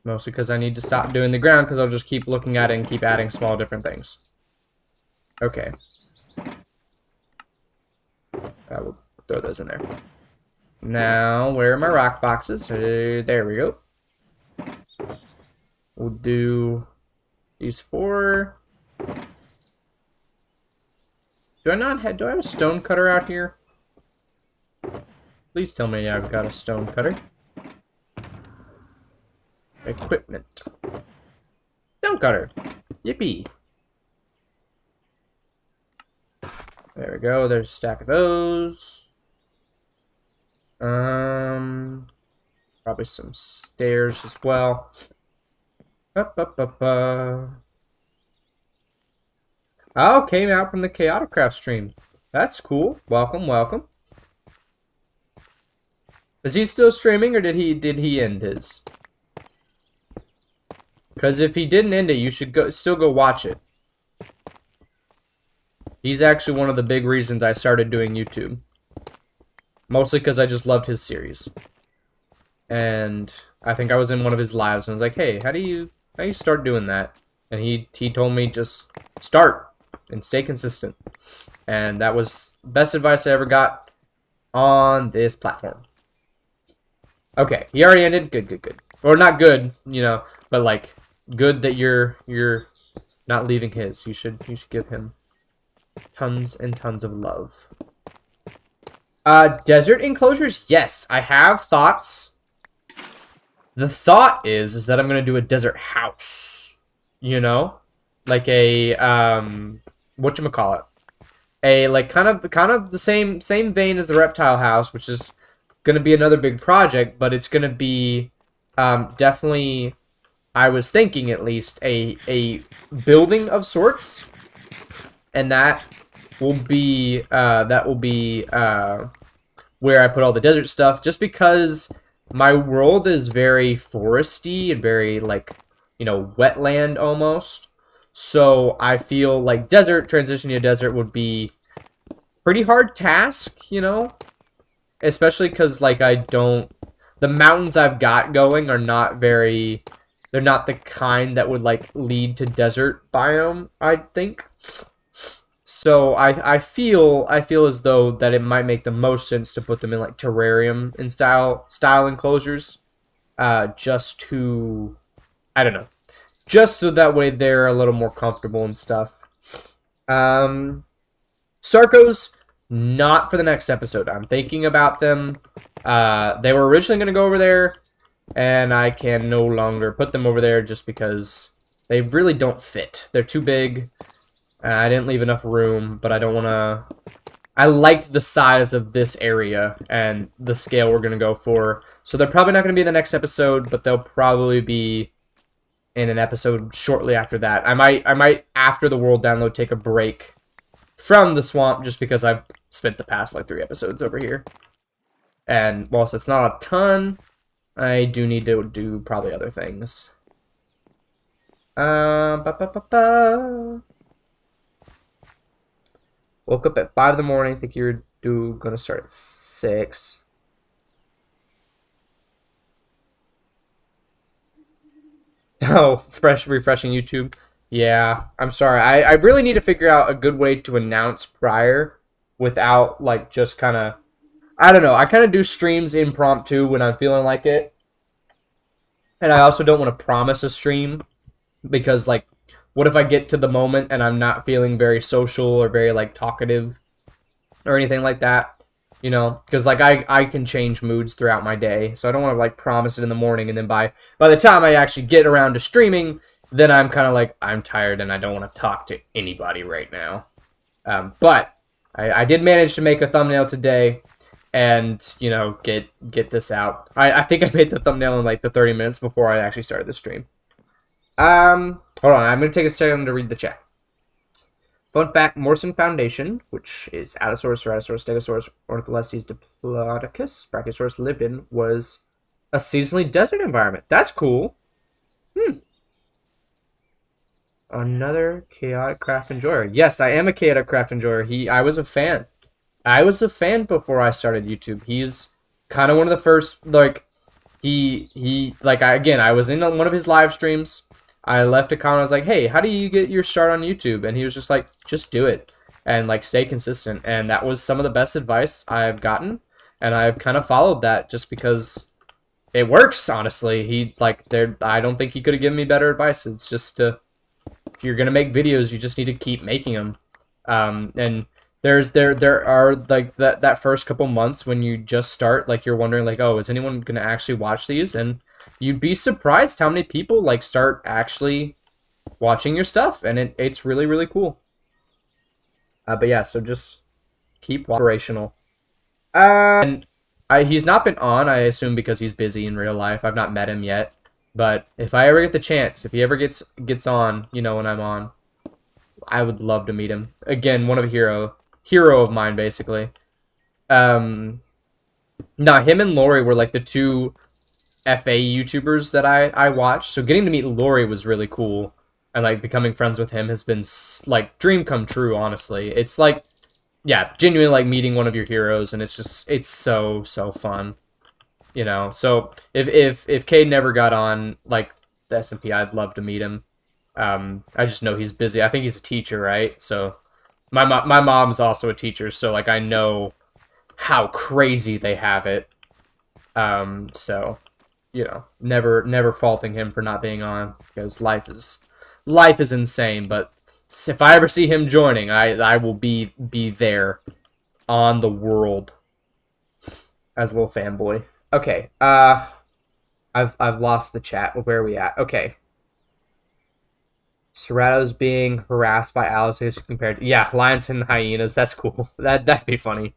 Mostly because I need to stop doing the ground, because I'll just keep looking at it and keep adding small different things. Okay. I will throw those in there. Now, where are my rock boxes? There we go. We'll do these 4. Do I have a stone cutter out here? Please tell me I've got a stone cutter. Equipment. Stone cutter. Yippee. There we go. There's a stack of those. Probably some stairs as well. Oh, came out from the Chaotic Craft stream. That's cool. Welcome. Is he still streaming, or did he end his? Because if he didn't end it, you should still go watch it. He's actually one of the big reasons I started doing YouTube. Mostly because I just loved his series. And I think I was in one of his lives and I was like, hey, how do you start doing that? And he told me just start and stay consistent. And that was the best advice I ever got on this platform. Okay, he already ended. Good. Or not good, you know, but like good that you're not leaving his. You should give him tons and tons of love. Desert enclosures? Yes, I have thoughts. The thought is that I'm gonna do a desert house. You know? Like a whatchamacallit. A like kind of the same vein as the reptile house, which is gonna be another big project, but it's gonna be definitely, I was thinking at least, a building of sorts. And that will be where I put all the desert stuff, just because my world is very foresty and very, like, you know, wetland almost. So I feel like transitioning to desert would be pretty hard task, you know? Especially because, like, the mountains I've got going are not very They're not the kind that would like lead to desert biome, I think. So I feel as though that it might make the most sense to put them in like terrarium and style enclosures, just to, I don't know, just so that way they're a little more comfortable and stuff. Sarcos, not for the next episode. I'm thinking about them. They were originally going to go over there, and I can no longer put them over there just because they really don't fit. They're too big. I didn't leave enough room, but I don't want to... I liked the size of this area and the scale we're going to go for. So they're probably not going to be in the next episode, but they'll probably be in an episode shortly after that. I might after the world download, take a break from the swamp just because I've spent the past like 3 episodes over here. And whilst it's not a ton, I do need to do probably other things. Woke up at 5 in the morning. Think you're gonna start at 6. Oh, refreshing YouTube. Yeah, I'm sorry. I really need to figure out a good way to announce prior without like just kind of, I don't know. I kind of do streams impromptu when I'm feeling like it, and I also don't want to promise a stream because like, what if I get to the moment and I'm not feeling very social or very, like, talkative or anything like that? You know? Because, like, I can change moods throughout my day. So I don't want to, like, promise it in the morning. And then by the time I actually get around to streaming, then I'm kind of like, I'm tired and I don't want to talk to anybody right now. But I did manage to make a thumbnail today and, you know, get this out. I think I made the thumbnail in, like, the 30 minutes before I actually started the stream. Hold on, I'm going to take a second to read the chat. Fun fact, Morrison Foundation, which is Allosaurus, Ceratosaurus, Stegosaurus, Ornitholestes, Diplodocus, Brachiosaurus lived in, was a seasonally desert environment. That's cool. Another chaotic craft enjoyer. Yes, I am a chaotic craft enjoyer. I was a fan. I was a fan before I started YouTube. He's kind of one of the first, like, I was in one of his live streams. I left a comment. I was like, hey, how do you get your start on YouTube? And he was just like, just do it and like stay consistent. And that was some of the best advice I've gotten. And I've kind of followed that just because it works, honestly. I don't think he could have given me better advice. It's just if you're going to make videos, you just need to keep making them. And there are like that first couple months when you just start, like you're wondering like, oh, is anyone going to actually watch these? And you'd be surprised how many people like start actually watching your stuff, and it's really, really cool. But yeah, so just keep operational. And he's not been on, I assume, because he's busy in real life. I've not met him yet, but if I ever get the chance, if he ever gets on, you know, when I'm on, I would love to meet him again. One of a hero of mine, basically. Him and Lori were like the 2 FA YouTubers that I watched, so getting to meet Lori was really cool, and like becoming friends with him has been like dream come true, honestly. It's like, yeah, genuinely like meeting one of your heroes, and it's so fun, you know. So if Cade never got on like the SMP, I'd love to meet him. I just know he's busy. I think he's a teacher, right? So my mom's also a teacher, so like I know how crazy they have it. So, you know, never faulting him for not being on, because life is insane. But if I ever see him joining, I will be there on the world as a little fanboy. Okay, I've lost the chat. Where are we at? Okay. Cerato's being harassed by alligators compared to, yeah, lions and hyenas. That's cool. That'd be funny.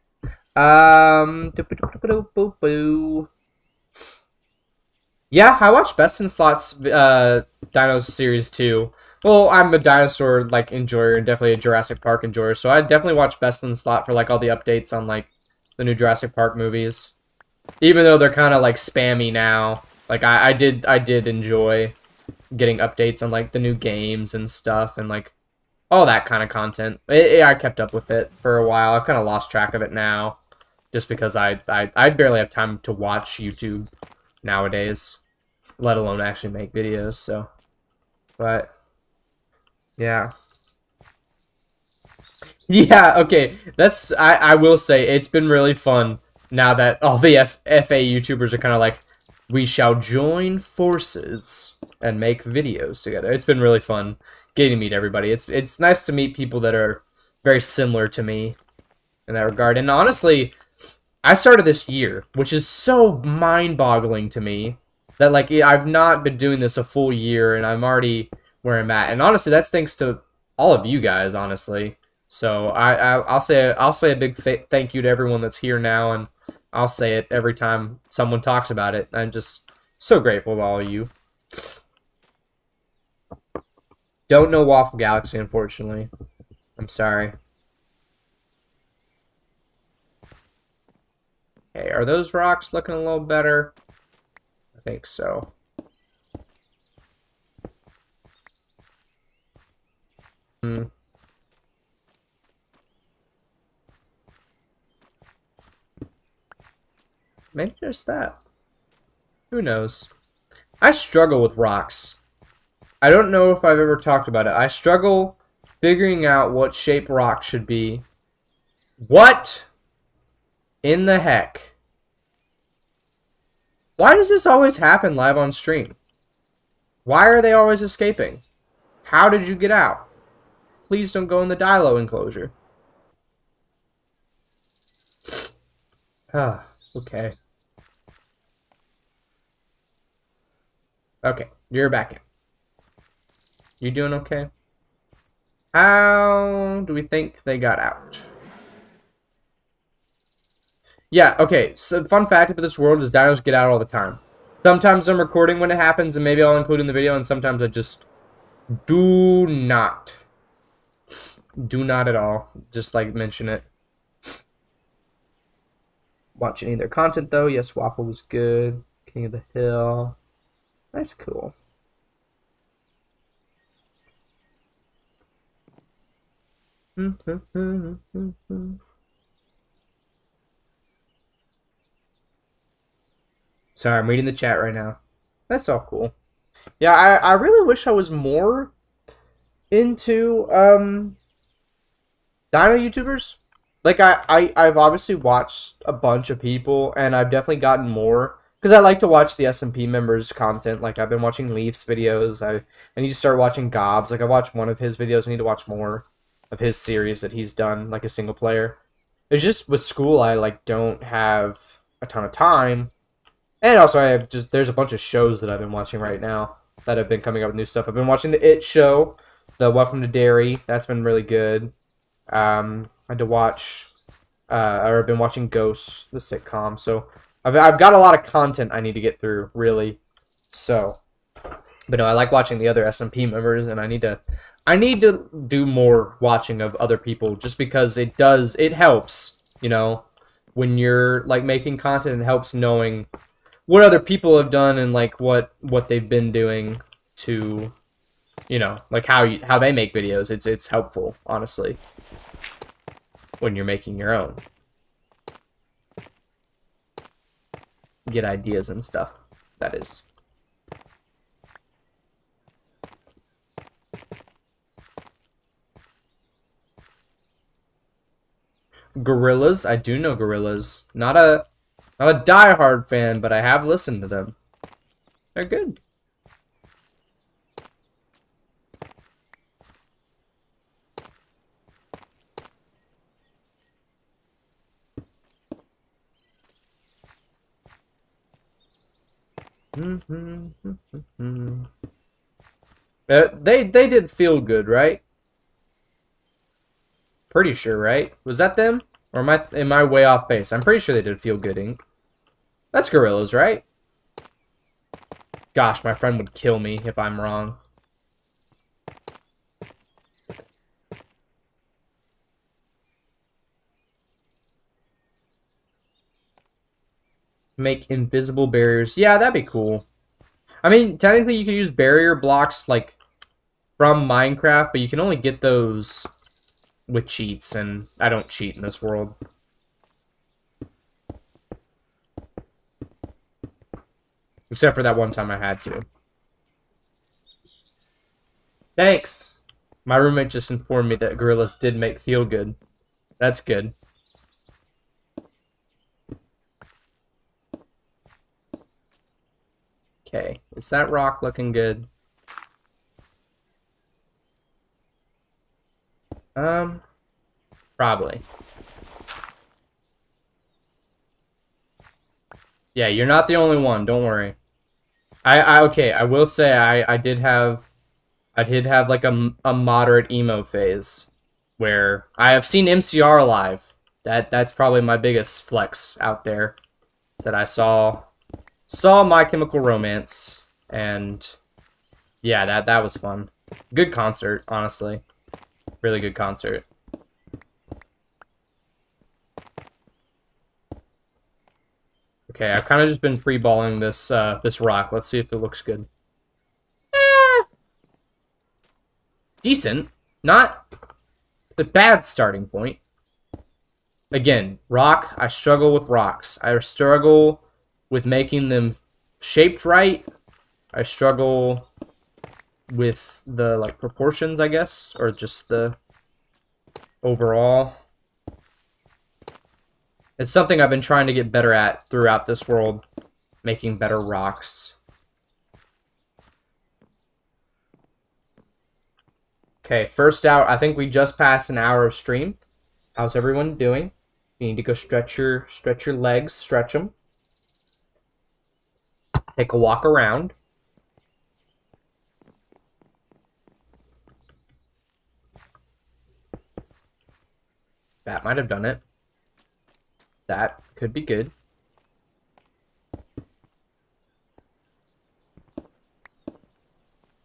Yeah, I watched Best in Slots Dinos Series 2. Well, I'm a dinosaur like enjoyer and definitely a Jurassic Park enjoyer, so I definitely watch Best in Slot for like all the updates on like the new Jurassic Park movies. Even though they're kind of like spammy now, like I did enjoy getting updates on like the new games and stuff and like all that kind of content. I kept up with it for a while. I've kind of lost track of it now, just because I barely have time to watch YouTube nowadays. let alone actually make videos. So, but yeah. Yeah, okay. That's I will say it's been really fun now that all the FA YouTubers are kind of like, we shall join forces and make videos together. It's been really fun getting to meet everybody. It's nice to meet people that are very similar to me in that regard. And honestly, I started this year, which is so mind-boggling to me that like I've not been doing this a full year and I'm already where I'm at. And honestly, that's thanks to all of you guys, honestly. So I'll say a big thank you to everyone that's here now, and I'll say it every time someone talks about it. I'm just so grateful to all of you. Don't know Waffle Galaxy, unfortunately. I'm sorry. Hey, are those rocks looking a little better? I think so. Hmm. Maybe just that. Who knows? I struggle with rocks. I don't know if I've ever talked about it. I struggle figuring out what shape rock should be. What in the heck? Why does this always happen live on stream? Why are they always escaping? How did you get out? Please don't go in the Dilo enclosure. Ah, okay. Okay, you're back in. You doing okay? How do we think they got out? Yeah, okay, so fun fact about this world is dinos get out all the time. Sometimes I'm recording when it happens, and maybe I'll include it in the video, and sometimes I just do not. Do not at all. Just, like, mention it. Watch any of their content, though. Yes, Waffle was good. King of the Hill. That's cool. Sorry, I'm reading the chat right now. That's all cool. Yeah, I really wish I was more into dino YouTubers. Like I've obviously watched a bunch of people, and I've definitely gotten more because I like to watch the SMP members' content. Like I've been watching Leaf's videos. I need to start watching Gob's. Like I watched one of his videos. I need to watch more of his series that he's done, like a single player. It's just with school, I like don't have a ton of time, and also I have just there's a bunch of shows that I've been watching right now that have been coming up with new stuff. I've been watching the It Show, the Welcome to Derry. That's been really good. I had to watch, or I've been watching Ghosts, the sitcom. So I've got a lot of content I need to get through, really. So, but no, I like watching the other SMP members, and I need to do more watching of other people, just because it helps, when you're like making content. It helps knowing what other people have done and like what they've been doing to, like how they make videos. It's helpful, honestly, when you're making your own. Get ideas and stuff, that is. Gorillas, I do know Gorillas. Not a diehard fan, but I have listened to them. They're good. They did Feel Good, right? Pretty sure, right? Was that them? Or am I way off base? I'm pretty sure they did Feel Good Inc. That's Gorillas, right? Gosh, my friend would kill me if I'm wrong. Make invisible barriers. Yeah, that'd be cool. I mean, technically you could use barrier blocks, like, from Minecraft, but you can only get those with cheats, and I don't cheat in this world. Except for that one time I had to. Thanks! My roommate just informed me that gorillas did make feel good. That's good. Okay, is that rock looking good? Probably. Yeah, you're not the only one, don't worry. Okay, I will say I did have like a moderate emo phase where I have seen MCR live. That's probably my biggest flex out there. Is that I saw My Chemical Romance, and yeah, that was fun. Good concert, honestly. Really good concert. Okay, I've kind of just been free-balling this this rock. Let's see if it looks good. Decent. Not a bad starting point. Again, rock, I struggle with rocks. I struggle with making them shaped right. I struggle with the like proportions, I guess, or just the overall. It's something I've been trying to get better at throughout this world, making better rocks. Okay, first out, I think we just passed an hour of stream. How's everyone doing? You need to go stretch your legs, stretch them. Take a walk around. That might have done it. That could be good.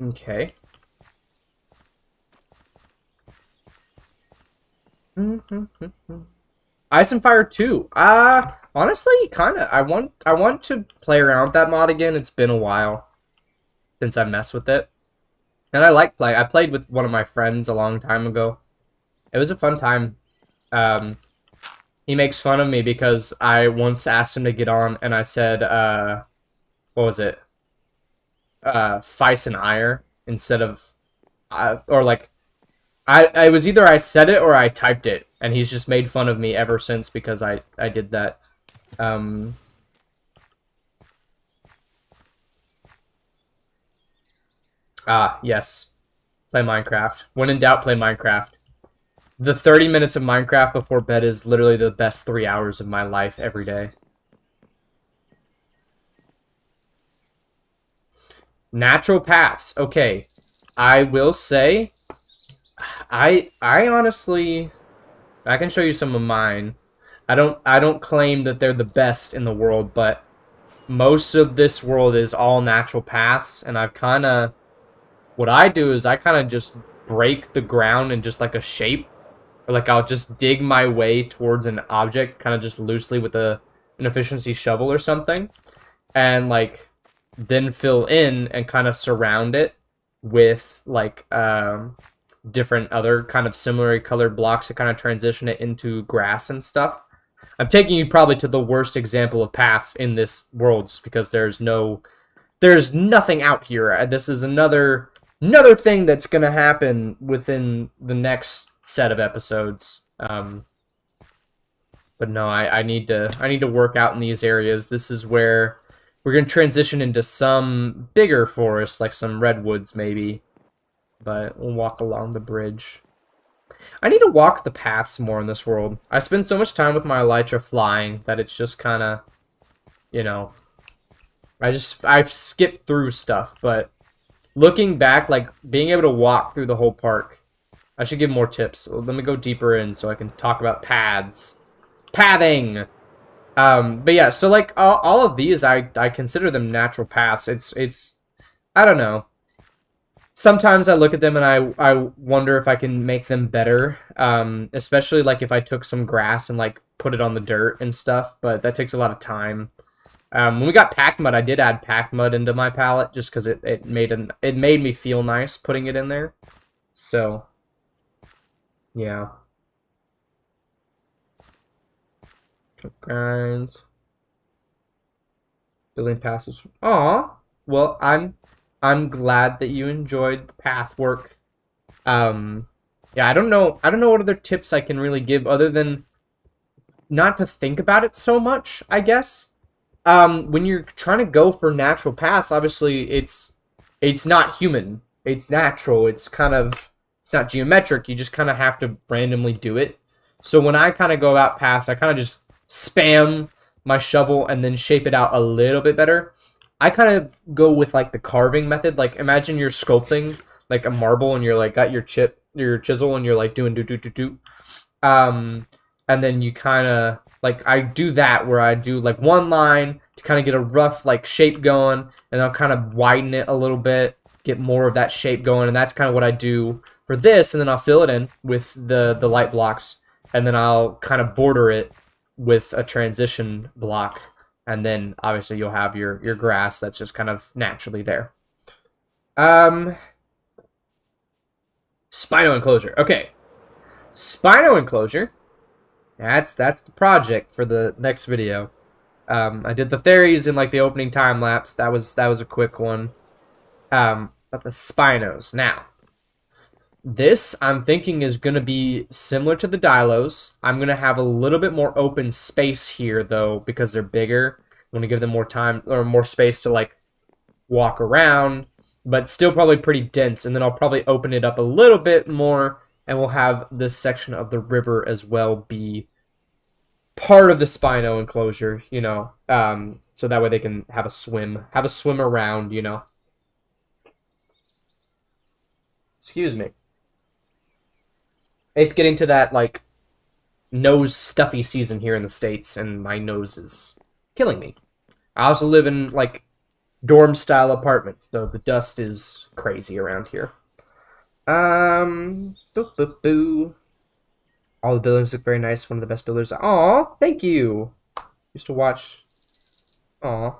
Okay. Ice and Fire 2. Honestly, kind of. I want to play around with that mod again. It's been a while since I messed with it. And I like play. I played with one of my friends a long time ago. It was a fun time. He makes fun of me because I once asked him to get on, and I said, what was it? Feis and Ire instead of, or like, I was either I said it or I typed it, and he's just made fun of me ever since because I did that. Yes. Play Minecraft. When in doubt, play Minecraft. The 30 minutes of Minecraft before bed is literally the best 3 hours of my life every day. Natural paths. Okay. I will say, I honestly, I can show you some of mine. I don't claim that they're the best in the world, but most of this world is all natural paths, and I've kind of, what I do is I kind of just break the ground in just like a shape, or like I'll just dig my way towards an object, kind of just loosely with an efficiency shovel or something, and like then fill in and kind of surround it with like different other kind of similarly colored blocks to kind of transition it into grass and stuff. I'm taking you probably to the worst example of paths in this world just because there's nothing out here. This is another thing that's going to happen within the next set of episodes. But no, I need to work out in these areas. This is where we're going to transition into some bigger forests, like some redwoods maybe. But we'll walk along the bridge. I need to walk the paths more in this world. I spend so much time with my elytra flying that it's just kind of, you know, I've skipped through stuff, but looking back, like being able to walk through the whole park, I should give more tips. Well, let me go deeper in so I can talk about paths. Pathing! But yeah, so like all of these, I consider them natural paths. It's I don't know. Sometimes I look at them and I wonder if I can make them better, especially like if I took some grass and like put it on the dirt and stuff, but that takes a lot of time. When we got packed mud, I did add packed mud into my palette just because it made me feel nice putting it in there. So, yeah. Grinds. Building paths was... Aw! Well, I'm glad that you enjoyed the path work. Yeah, I don't know what other tips I can really give other than not to think about it so much, I guess. When you're trying to go for natural paths, obviously it's not human. It's natural. It's not geometric. You just kind of have to randomly do it. So when I kind of go about paths, I kind of just spam my shovel and then shape it out a little bit better. I kind of go with like the carving method. Like imagine you're sculpting like a marble and you're like got your chisel and you're like doing do. And then you kind of like I do that where I do like one line to kind of get a rough like shape going, and I'll kind of widen it a little bit, get more of that shape going, and that's kind of what I do for this. And then I'll fill it in with the light blocks, and then I'll kind of border it with a transition block, and then obviously you'll have your grass that's just kind of naturally there. Spino enclosure. Okay, Spino enclosure. That's the project for the next video. I did the theories in like the opening time lapse. That was a quick one. But the Spinos. Now, this I'm thinking is going to be similar to the Dilos. I'm going to have a little bit more open space here though because they're bigger. I want to give them more time or more space to like walk around, but still probably pretty dense. And then I'll probably open it up a little bit more, and we'll have this section of the river as well be part of the Spino enclosure, you know, so that way they can have a swim around, you know. Excuse me. It's getting to that, like, nose stuffy season here in the States, and my nose is killing me. I also live in, like, dorm-style apartments, though the dust is crazy around here. All the buildings look very nice. One of the best builders. Aw, thank you. Used to watch. Aw.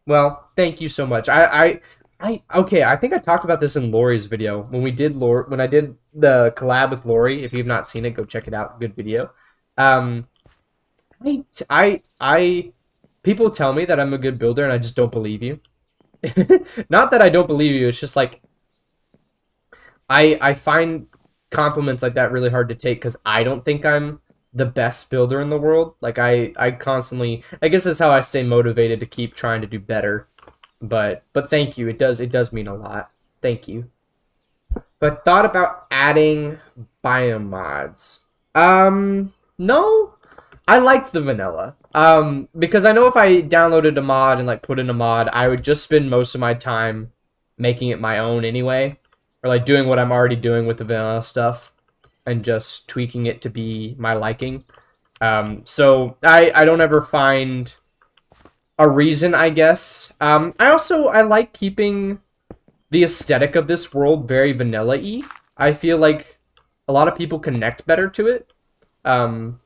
Well, thank you so much. Okay, I think I talked about this in Lori's video when I did the collab with Lori. If you've not seen it, go check it out. Good video. People tell me that I'm a good builder, and I just don't believe you. Not that I don't believe you. It's just like I find compliments like that really hard to take because I don't think I'm the best builder in the world. Like I constantly, I guess that's how I stay motivated to keep trying to do better. But thank you. It does mean a lot. Thank you. But I thought about adding biomods. No. I like the vanilla. Because I know if I downloaded a mod and like put in a mod, I would just spend most of my time making it my own anyway. Or like doing what I'm already doing with the vanilla stuff and just tweaking it to be my liking. So I don't ever find a reason, I guess. I like keeping the aesthetic of this world very vanilla-y. I feel like a lot of people connect better to it. And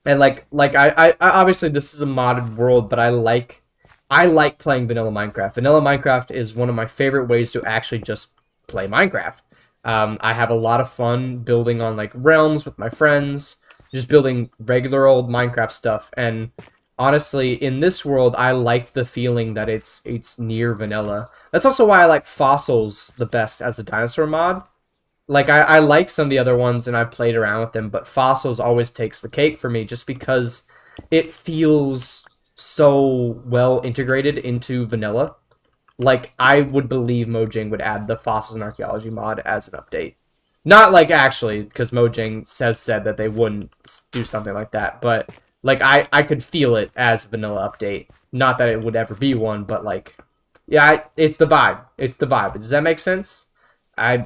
like I obviously this is a modded world, but I like playing vanilla Minecraft. Vanilla Minecraft is one of my favorite ways to actually just play Minecraft. I have a lot of fun building on like realms with my friends, just building regular old Minecraft stuff. And honestly, in this world, I like the feeling that it's near vanilla. That's also why I like Fossils the best as a dinosaur mod. Like, I like some of the other ones, and I've played around with them, but Fossils always takes the cake for me, just because it feels so well integrated into vanilla. Like, I would believe Mojang would add the Fossils and Archaeology mod as an update. Not, like, actually, because Mojang has said that they wouldn't do something like that, but, like, I could feel it as a vanilla update. Not that it would ever be one, but, like, yeah, it's the vibe. It's the vibe. Does that make sense? I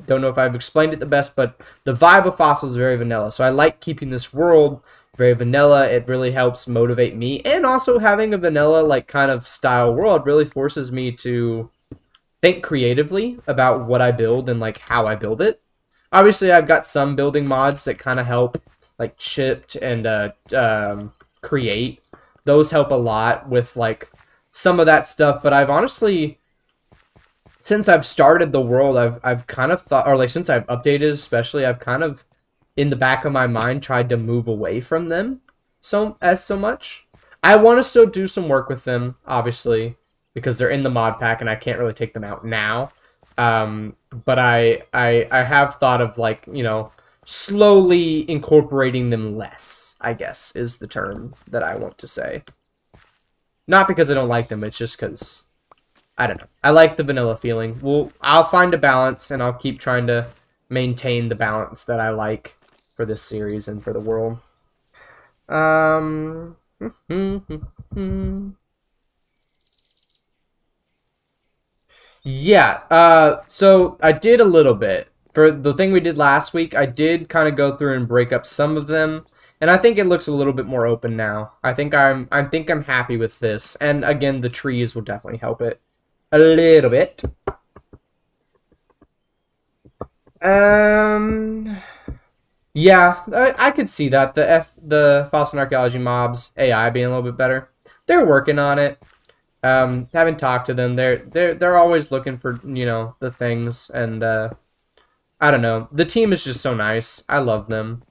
don't know if I've explained it the best, but the vibe of Fossils is very vanilla. So I like keeping this world very vanilla. It really helps motivate me, and also having a vanilla like kind of style world really forces me to think creatively about what I build and like how I build it. Obviously, I've got some building mods that kind of help, like Chipped and Create. Those help a lot with like some of that stuff, but I've honestly, since I've started the world, I've kind of thought, or like since I've updated especially, I've kind of, in the back of my mind, tried to move away from them. so much. I want to still do some work with them, obviously, because they're in the mod pack and I can't really take them out now. But I have thought of, like, you know, slowly incorporating them less, I guess, is the term that I want to say. Not because I don't like them, it's just because, I don't know. I like the vanilla feeling. I'll find a balance, and I'll keep trying to maintain the balance that I like for this series and for the world. Yeah, so I did a little bit. For the thing we did last week, I did kind of go through and break up some of them, and I think it looks a little bit more open now. I think I'm happy with this. And again, the trees will definitely help it a little bit. Yeah, I could see that the fossil and archaeology mobs AI being a little bit better. They're working on it. Haven't talked to them. They're always looking for, you know, the things, and I don't know. The team is just so nice. I love them,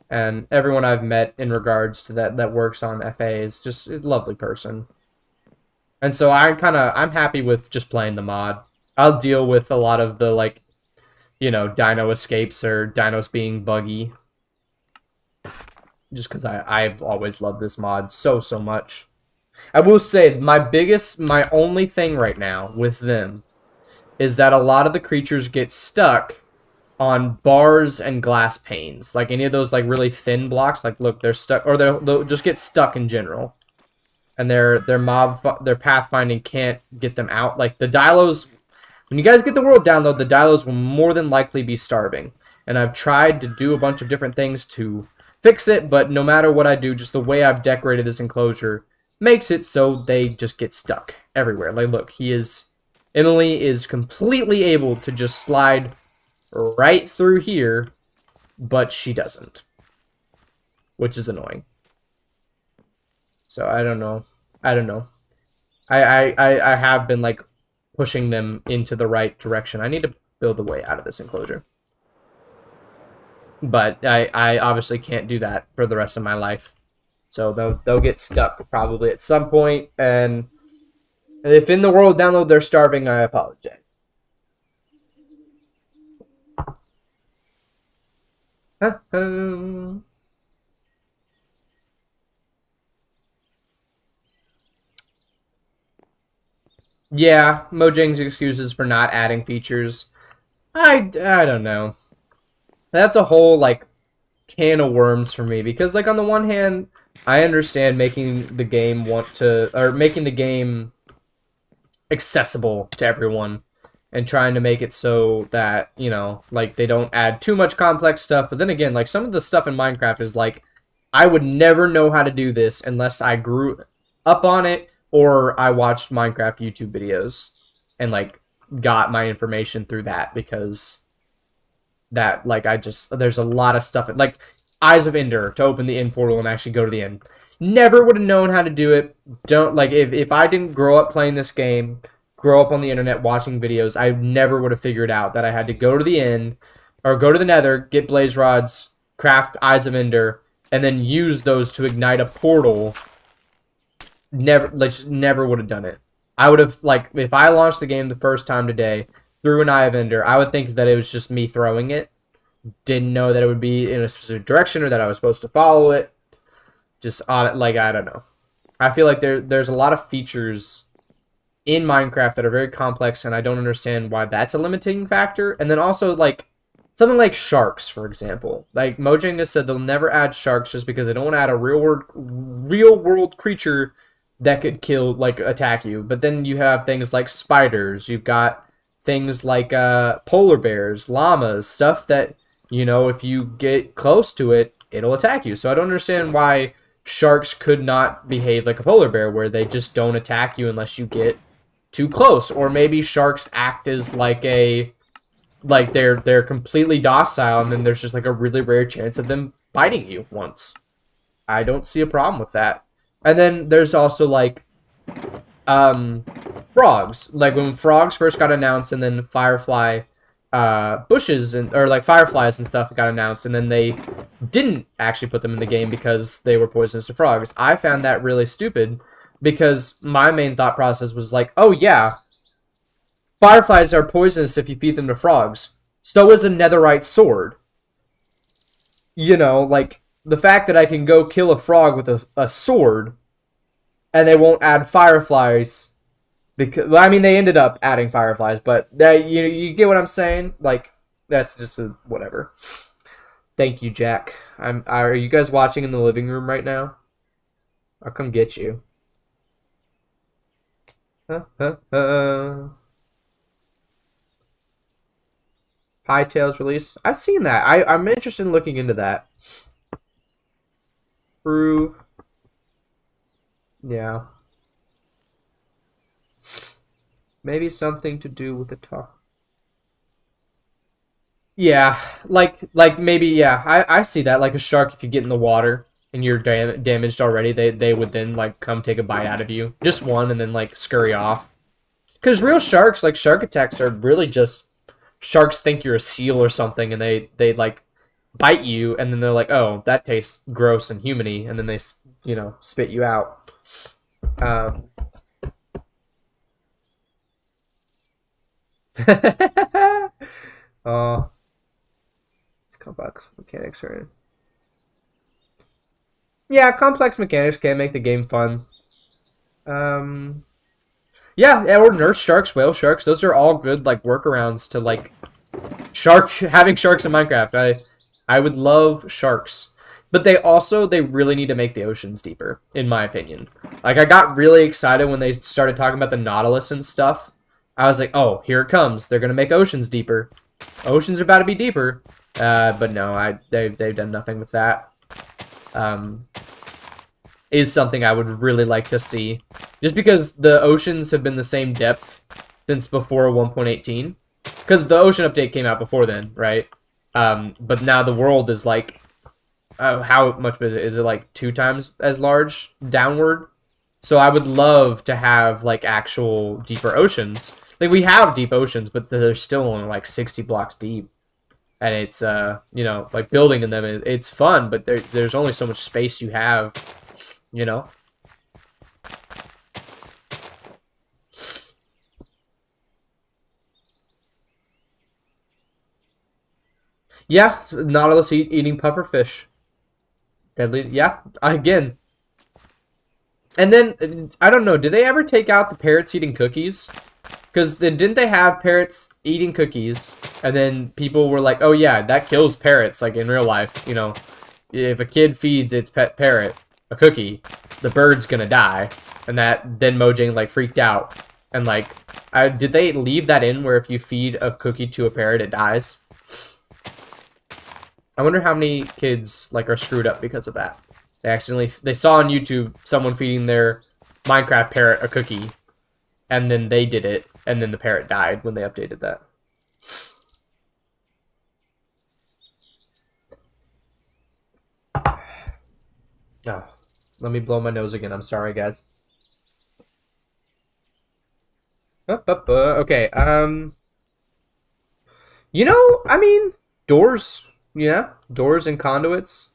and everyone I've met in regards to that works on FA is just a lovely person. And so I'm happy with just playing the mod. I'll deal with a lot of the, like, you know, dino escapes or dinos being buggy, just because I've always loved this mod so much. I will say my only thing right now with them is that a lot of the creatures get stuck on bars and glass panes, like any of those, like, really thin blocks. Like, look, they're stuck, or they'll just get stuck in general, and their pathfinding can't get them out. Like the Dilos, when you guys get the world download, the Dilos will more than likely be starving, and I've tried to do a bunch of different things to fix it, but no matter what I do, just the way I've decorated this enclosure makes it so they just get stuck everywhere. Like, look, Emily is completely able to just slide right through here, but she doesn't, which is annoying. So I don't know. I have been, like, pushing them into the right direction. I need to build a way out of this enclosure, but I obviously can't do that for the rest of my life. So they'll get stuck probably at some point, and if in the world download they're starving, I apologize. Yeah, Mojang's excuses for not adding features. I don't know. That's a whole, like, can of worms for me, because, like, on the one hand, I understand making the game making the game accessible to everyone and trying to make it so that, you know, like, they don't add too much complex stuff. But then again, like, some of the stuff in Minecraft is like, I would never know how to do this unless I grew up on it or I watched Minecraft YouTube videos and, like, got my information through that, because that, like, there's a lot of stuff, like Eyes of Ender to open the end portal and actually go to the end. Never would have known how to do it. If I didn't grow up playing this game, grow up on the internet watching videos, I never would have figured out that I had to go to the end, or go to the nether, get blaze rods, craft Eyes of Ender, and then use those to ignite a portal. Never would have done it. I would have, like, if I launched the game the first time today through an Eye of Ender, I would think that it was just me throwing it. Didn't know that it would be in a specific direction or that I was supposed to follow it. Just on it, like, I don't know. I feel like there's a lot of features in Minecraft that are very complex, and I don't understand why that's a limiting factor. And then also, like, something like sharks, for example. Like, Mojang has said they'll never add sharks just because they don't want to add a real world creature that could attack you. But then you have things like spiders. You've got things like polar bears, llamas, stuff that, you know, if you get close to it, it'll attack you. So I don't understand why sharks could not behave like a polar bear, where they just don't attack you unless you get too close. Or maybe sharks act as they're completely docile, and then there's just, like, a really rare chance of them biting you once. I don't see a problem with that. And then there's also, like, frogs. Like, when frogs first got announced, and then Firefly bushes or like fireflies and stuff got announced, and then they didn't actually put them in the game because they were poisonous to frogs. I found that really stupid because my main thought process was like, oh yeah, fireflies are poisonous if you feed them to frogs. So is a netherite sword. You know, like the fact that I can go kill a frog with a sword and they won't add fireflies because, well, I mean, they ended up adding fireflies, but that you get what I'm saying? Like, that's just a whatever. Thank you, Jack. Are you guys watching in the living room right now? I'll come get you. Hightails release. I've seen that. I'm interested in looking into that. Prove. Yeah. Maybe something to do with the talk. Yeah, like maybe yeah. I see that like a shark. If you get in the water and you're damaged already, they would then like come take a bite out of you, just one, and then like scurry off. Because real sharks, like shark attacks, are really just sharks think you're a seal or something, and they like bite you, and then they're like, oh, that tastes gross and humany, and then they spit you out. Oh, it's complex mechanics, right? Yeah, complex mechanics can make the game fun. Um, yeah, or nurse sharks, whale sharks. Those are all good like workarounds to like having sharks in Minecraft. I would love sharks. But they really need to make the oceans deeper, in my opinion. Like I got really excited when they started talking about the Nautilus and stuff. I was like, "Oh, here it comes. They're going to make oceans deeper. Oceans are about to be deeper." But no, they've done nothing with that. Is something I would really like to see. Just because the oceans have been the same depth since before 1.18. Because the ocean update came out before then, right? But now the world is like, how much is it? Is it like 2 times as large downward? So I would love to have like actual deeper oceans. Like we have deep oceans, but they're still only like 60 blocks deep. And it's, like building in them, it's fun, but there's only so much space you have, you know? Yeah, so Nautilus eating pufferfish. Deadly, yeah, again. And then, I don't know, did they ever take out the parrots eating cookies? Because then didn't they have parrots eating cookies? And then people were like, oh yeah, that kills parrots, like in real life, you know. If a kid feeds its pet parrot a cookie, the bird's gonna die. And then Mojang, like, freaked out. And, like, did they leave that in where if you feed a cookie to a parrot, it dies? I wonder how many kids, like, are screwed up because of that. They saw on YouTube someone feeding their Minecraft parrot a cookie, and then they did it, and then the parrot died when they updated that. Oh, let me blow my nose again. I'm sorry, guys. Okay, I mean, doors, yeah, doors and conduits,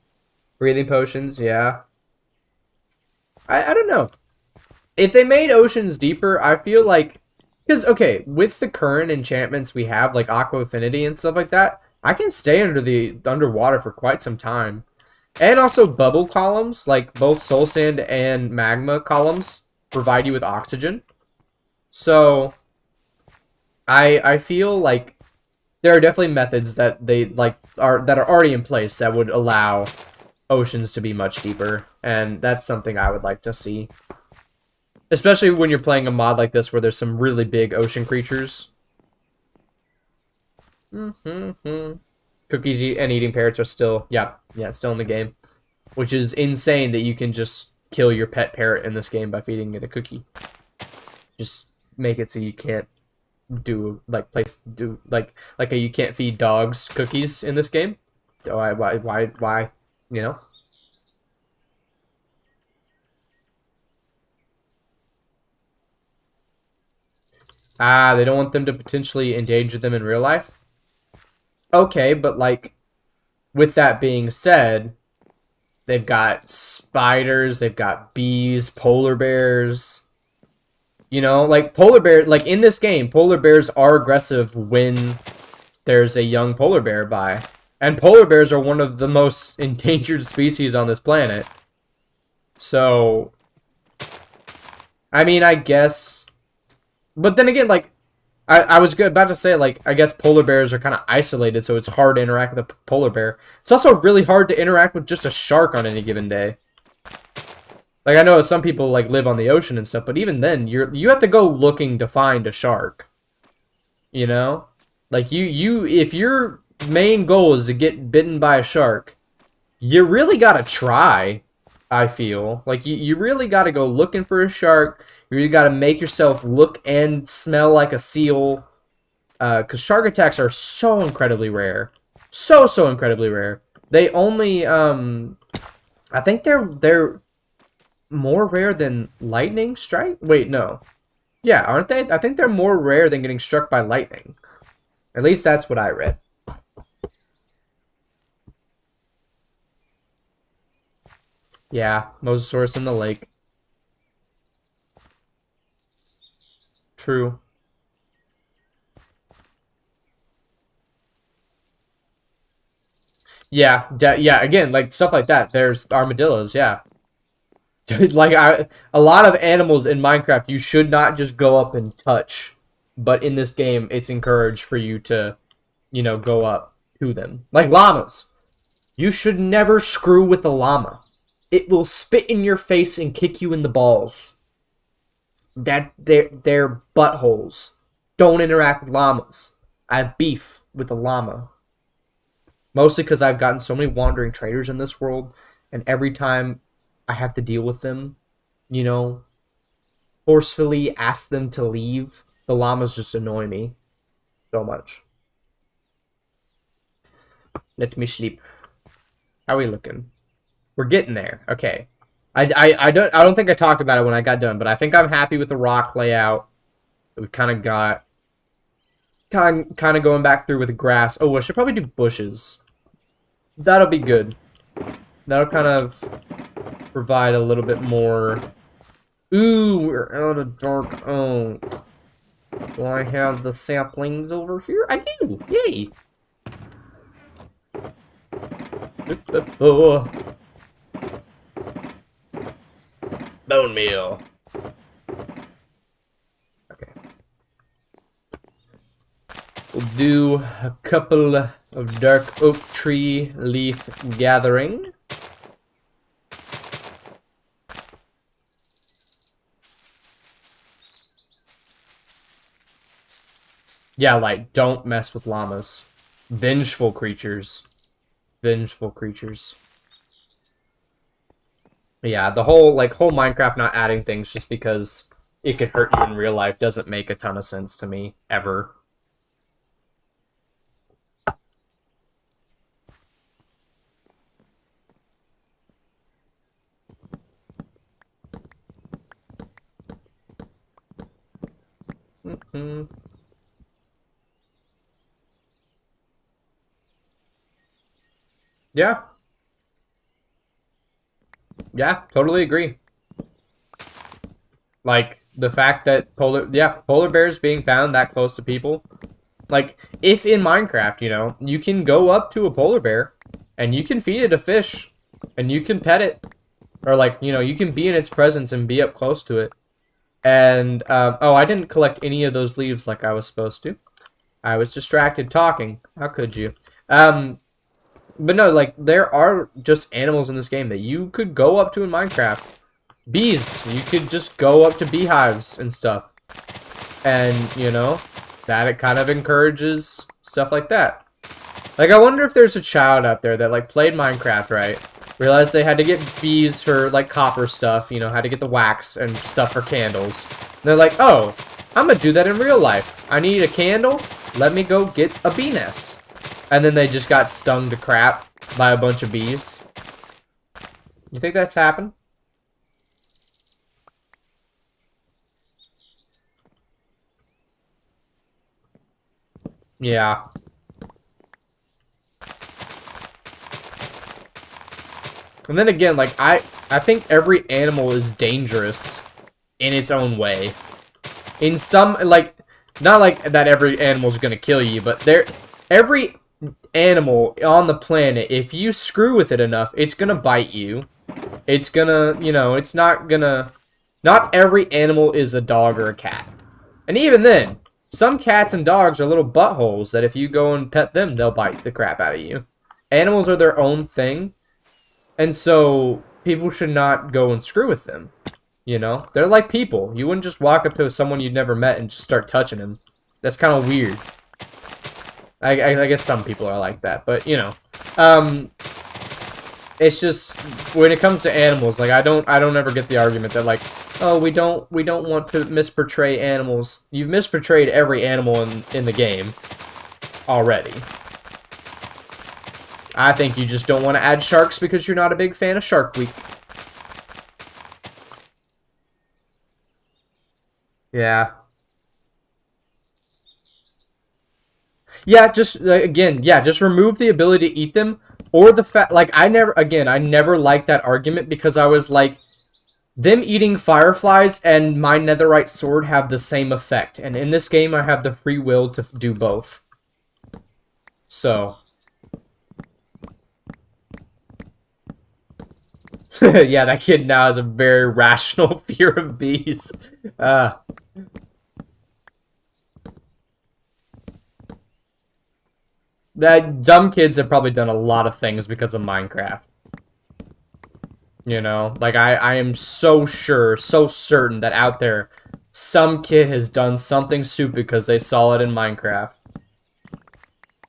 breathing potions, yeah. I don't know. If they made oceans deeper, I feel like, because, okay, with the current enchantments we have, like Aqua Affinity and stuff like that, I can stay underwater for quite some time. And also bubble columns, like both soul sand and magma columns, provide you with oxygen. So I feel like there are definitely methods that are already in place that would allow oceans to be much deeper, and that's something I would like to see. Especially when you're playing a mod like this where there's some really big ocean creatures. Cookies and eating parrots are still, still in the game. Which is insane that you can just kill your pet parrot in this game by feeding it a cookie. Just make it so you can't you can't feed dogs cookies in this game. Why, you know? They don't want them to potentially endanger them in real life. Okay, but like, with that being said, they've got spiders, they've got bees, polar bears. You know, like polar bear, like in this game, polar bears are aggressive when there's a young polar bear by. And polar bears are one of the most endangered species on this planet. So, I mean, I guess. But then again, like, I was about to say, like, I guess polar bears are kind of isolated, so it's hard to interact with a polar bear. It's also really hard to interact with just a shark on any given day. Like, I know some people, like, live on the ocean and stuff, but even then, you have to go looking to find a shark. You know? Like, if your main goal is to get bitten by a shark, you really gotta try, I feel. Like, you really gotta go looking for a shark. You really gotta make yourself look and smell like a seal. Because shark attacks are so incredibly rare. So incredibly rare. They only, I think they're more rare than lightning strike? Wait, no. Yeah, aren't they? I think they're more rare than getting struck by lightning. At least that's what I read. Yeah, Mosasaurus in the lake. True. Yeah, yeah. Again, like stuff like that. There's armadillos. Yeah, like a lot of animals in Minecraft, you should not just go up and touch. But in this game, it's encouraged for you to, go up to them. Like llamas. You should never screw with a llama. It will spit in your face and kick you in the balls. That they're buttholes. Don't interact with llamas. I have beef with the llama. Mostly because I've gotten so many wandering traders in this world, and every time I have to deal with them, you know, forcefully ask them to leave, the llamas just annoy me so much. Let me sleep. How are we looking? We're getting there. Okay. I don't think I talked about it when I got done, but I think I'm happy with the rock layout that we kind of got. Kind of going back through with the grass. Oh, I should probably do bushes. That'll be good. That'll kind of provide a little bit more. Ooh, we're out of dark oak. Do I have the saplings over here? I do! Yay! Oh. Bone meal. Okay. We'll do a couple of dark oak tree leaf gathering. Yeah, like, don't mess with llamas. Vengeful creatures. Vengeful creatures. Yeah, the whole Minecraft not adding things just because it could hurt you in real life doesn't make a ton of sense to me, ever. Mm-hmm. Yeah. Yeah, totally agree. Like, the fact that polar bears being found that close to people. Like, if in Minecraft, you can go up to a polar bear and you can feed it a fish and you can pet it. Or, like, you can be in its presence and be up close to it. And, oh, I didn't collect any of those leaves like I was supposed to. I was distracted talking. How could you? But no, like, there are just animals in this game that you could go up to in Minecraft. Bees. You could just go up to beehives and stuff. And, that it kind of encourages stuff like that. Like, I wonder if there's a child out there that, like, played Minecraft, right? Realized they had to get bees for, like, copper stuff, had to get the wax and stuff for candles. And they're like, oh, I'm gonna do that in real life. I need a candle, let me go get a bee nest. And then they just got stung to crap by a bunch of bees. You think that's happened? Yeah. And then again, like, I think every animal is dangerous in its own way. In some, like, not like that every animal is going to kill you, but every animal on the planet, if you screw with it enough, it's going to bite you. It's going to, you know, it's not going to... Not every animal is a dog or a cat. And even then, some cats and dogs are little buttholes that if you go and pet them, they'll bite the crap out of you. Animals are their own thing, and so people should not go and screw with them. You know? They're like people. You wouldn't just walk up to someone you'd never met and just start touching them. That's kind of weird. I guess some people are like that, but, you know. It's just, when it comes to animals, like, I don't ever get the argument that, like, oh, we don't want to misportray animals. You've misportrayed every animal in the game already. I think you just don't want to add sharks because you're not a big fan of Shark Week. Yeah. Yeah, just, again, yeah, just remove the ability to eat them, or the fact, like, I never liked that argument because I was like, them eating fireflies and my netherite sword have the same effect, and in this game I have the free will to do both. So. Yeah, that kid now has a very rational fear of bees. That dumb kids have probably done a lot of things because of Minecraft. You know, like I am so sure, so certain that out there, some kid has done something stupid because they saw it in Minecraft.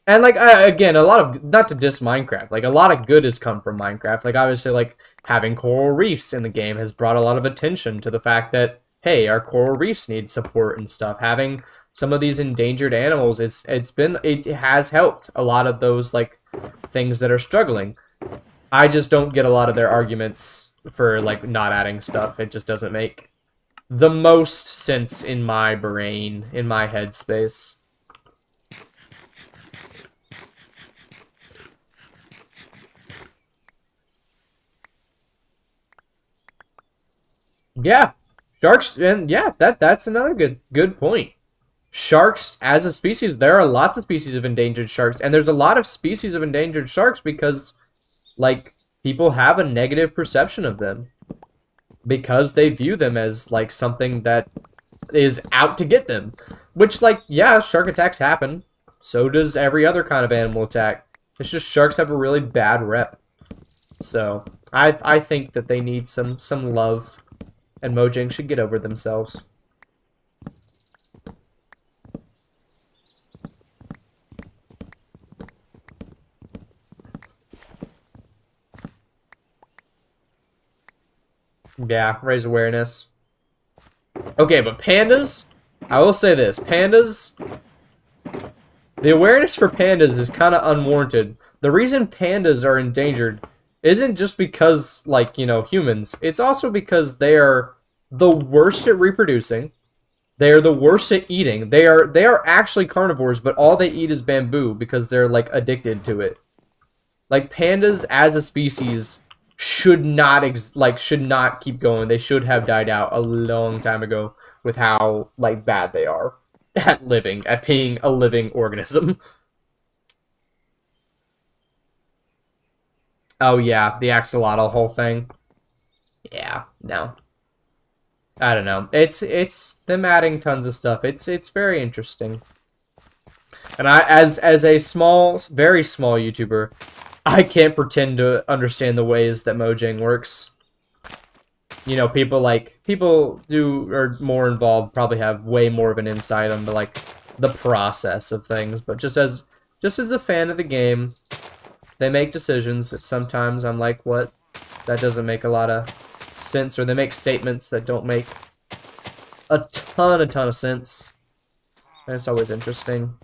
And like, again, a lot of, not to diss Minecraft, like a lot of good has come from Minecraft. Like obviously, like having coral reefs in the game has brought a lot of attention to the fact that, hey, our coral reefs need support and stuff. Having some of these endangered animals, it has helped a lot of those like things that are struggling. I just don't get a lot of their arguments for like not adding stuff. It just doesn't make the most sense in my brain, in my headspace. Yeah, sharks, and yeah, that's another good point. Sharks as a species, there are lots of species of endangered sharks, and there's a lot of species of endangered sharks because, like, people have a negative perception of them because they view them as like something that is out to get them. Which, like, yeah, shark attacks happen. So does every other kind of animal attack. It's just sharks have a really bad rep. So I think that they need some love, and Mojang should get over themselves. Yeah, raise awareness. Okay, but pandas, I will say this, pandas, the awareness for pandas is kind of unwarranted. The reason pandas are endangered isn't just because, like, you know, humans. It's also because they are the worst at reproducing. They are the worst at eating. They are actually carnivores, but all they eat is bamboo because they're, like, addicted to it. Like, pandas as a species should not keep going. They should have died out a long time ago with how, like, bad they are at living, at being a living organism. Oh yeah, the axolotl whole thing. Yeah, no. I don't know. It's them adding tons of stuff. It's very interesting. And I, as a small, very small YouTuber, I can't pretend to understand the ways that Mojang works. You know, people who are more involved probably have way more of an insight on the process of things. But just as a fan of the game, they make decisions that sometimes I'm like, what? That doesn't make a lot of sense, or they make statements that don't make a ton of sense. And it's always interesting.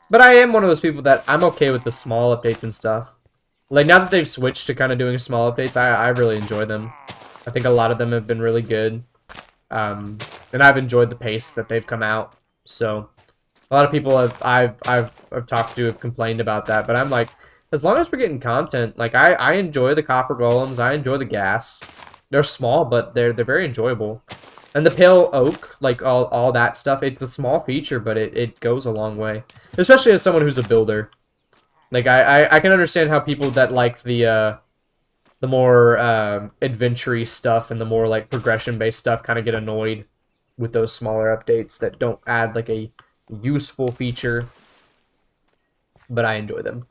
But I am one of those people that I'm okay with the small updates and stuff. Like, now that they've switched to kind of doing small updates, I really enjoy them. I think a lot of them have been really good. And I've enjoyed the pace that they've come out. So, a lot of people I've talked to have complained about that. But I'm like, As long as we're getting content, like I enjoy the copper golems, I enjoy the gas. They're small, but they're very enjoyable. And the pale oak, like all that stuff, it's a small feature, but it goes a long way. Especially as someone who's a builder. Like I can understand how people that like the more adventure-y stuff and the more like progression-based stuff kind of get annoyed with those smaller updates that don't add like a useful feature. But I enjoy them.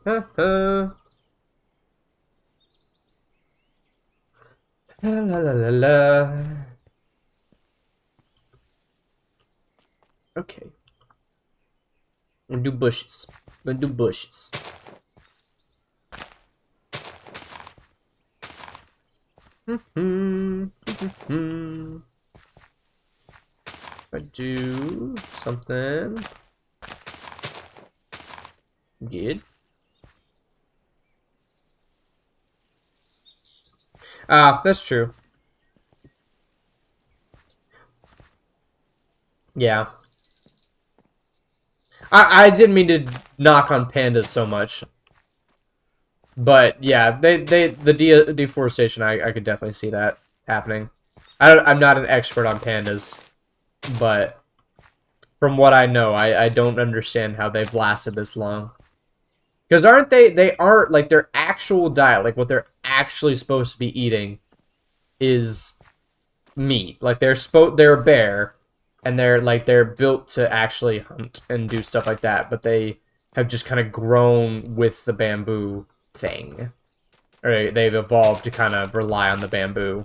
La la la la la. Okay. I'm gonna do bushes. I'm gonna do bushes. I do something good. Ah, that's true. Yeah. I didn't mean to knock on pandas so much. But yeah, the deforestation, I could definitely see that happening. I'm not an expert on pandas, but from what I know, I don't understand how they've lasted this long. Because they aren't, like, their actual diet, like, what they're actually supposed to be eating is meat. Like, they're a bear, and they're built to actually hunt and do stuff like that, but they have just kind of grown with the bamboo thing. Or they've evolved to kind of rely on the bamboo.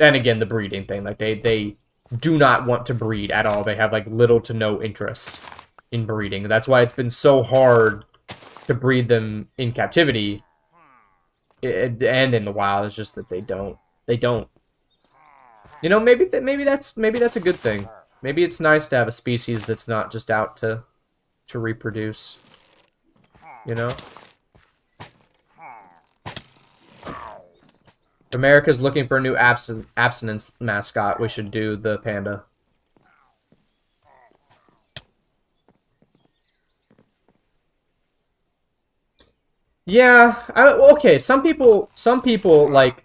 And again, the breeding thing. Like, they do not want to breed at all. They have, like, little to no interest in breeding. That's why it's been so hard to breed them in captivity and in the wild. It's just that they don't. You know, maybe that's a good thing. Maybe it's nice to have a species that's not just out to reproduce. You know? If America's looking for a new abstinence mascot, we should do the panda. Yeah, okay, some people like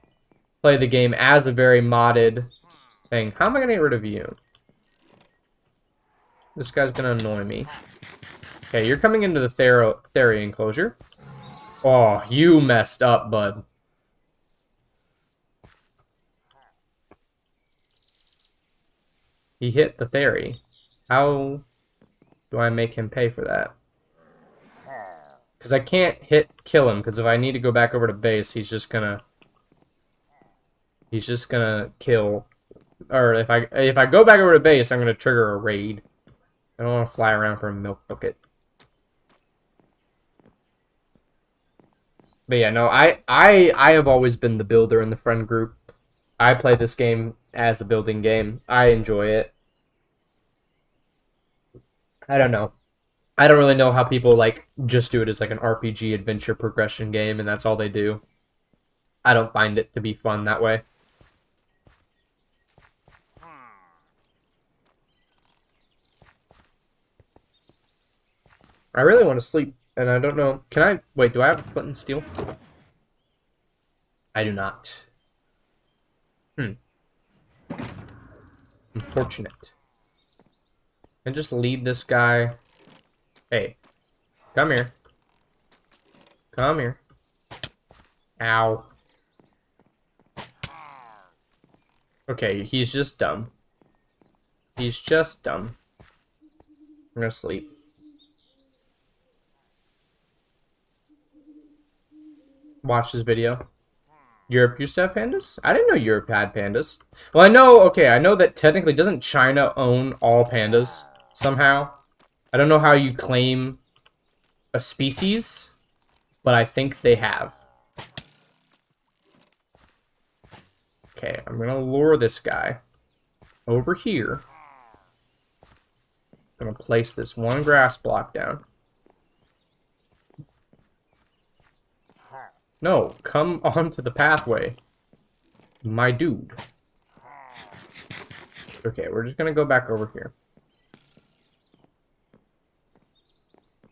play the game as a very modded thing. How am I gonna get rid of you? This guy's gonna annoy me. Okay, you're coming into the Theria enclosure. Oh, you messed up, bud. He hit the Theria. How do I make him pay for that? Because I can't kill him, because if I need to go back over to base, he's just gonna kill. Or if I go back over to base, I'm gonna trigger a raid. I don't want to fly around for a milk bucket. But yeah, no, I have always been the builder in the friend group. I play this game as a building game. I enjoy it. I don't know. I don't really know how people, like, just do it as, like, an RPG adventure progression game, and that's all they do. I don't find it to be fun that way. I really want to sleep, and I don't know. Can I... Wait, do I have a foot in steel? I do not. Unfortunate. And just lead this guy... Hey, come here. Come here. Ow. Okay, he's just dumb. He's just dumb. I'm gonna sleep. Watch this video. Europe used to have pandas? I didn't know Europe had pandas. Well, I know, okay, I know that technically, doesn't China own all pandas somehow? I don't know how you claim a species, but I think they have. Okay, I'm gonna lure this guy over here. I'm gonna place this one grass block down. No, come onto the pathway, my dude. Okay, we're just gonna go back over here.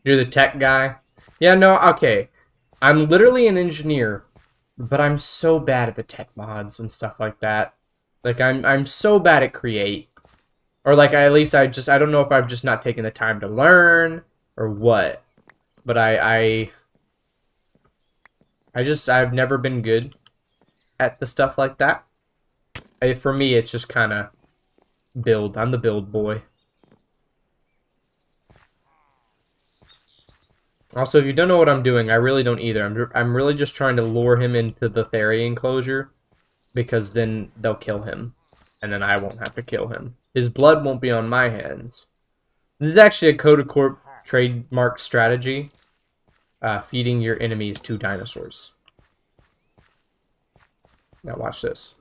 You're the tech guy? Yeah, no, okay. I'm literally an engineer, but I'm so bad at the tech mods and stuff like that. Like, I'm so bad at create. Or, like, at least I don't know if I've just not taken the time to learn or what. But I've never been good at the stuff like that. For me, it's just kind of build. I'm the build boy. Also, if you don't know what I'm doing, I really don't either. I'm really just trying to lure him into the Theri enclosure, because then they'll kill him, and then I won't have to kill him. His blood won't be on my hands. This is actually a Coda Corp trademark strategy, feeding your enemies to dinosaurs. Now watch this.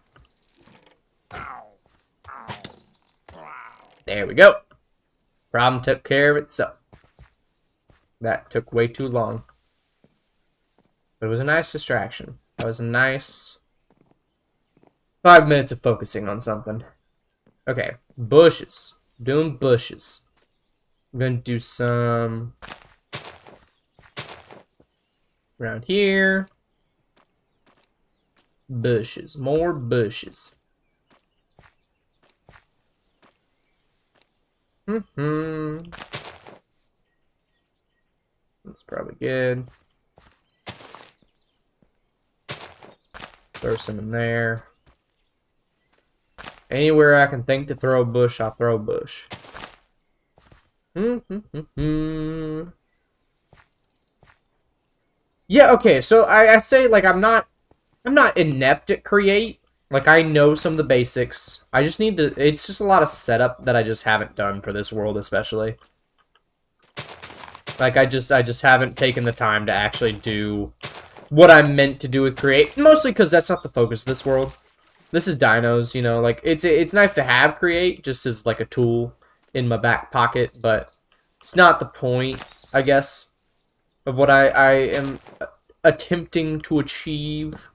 There we go. Problem took care of itself. That took way too long. But it was a nice distraction. That was a nice 5 minutes of focusing on something. Okay, bushes. Doing bushes. I'm gonna do some around here. Bushes. More bushes. That's probably good. Throw some in there. Anywhere I can think to throw a bush, I'll throw a bush. Yeah, okay, so I say, like, I'm not inept at create. Like, I know some of the basics. I just need to, it's just a lot of setup that I just haven't done for this world, especially. Like, I just haven't taken the time to actually do what I'm meant to do with create. Mostly because that's not the focus of this world. This is dinos, you know, like, it's nice to have create, just as, like, a tool in my back pocket, but it's not the point, I guess, of what I am attempting to achieve.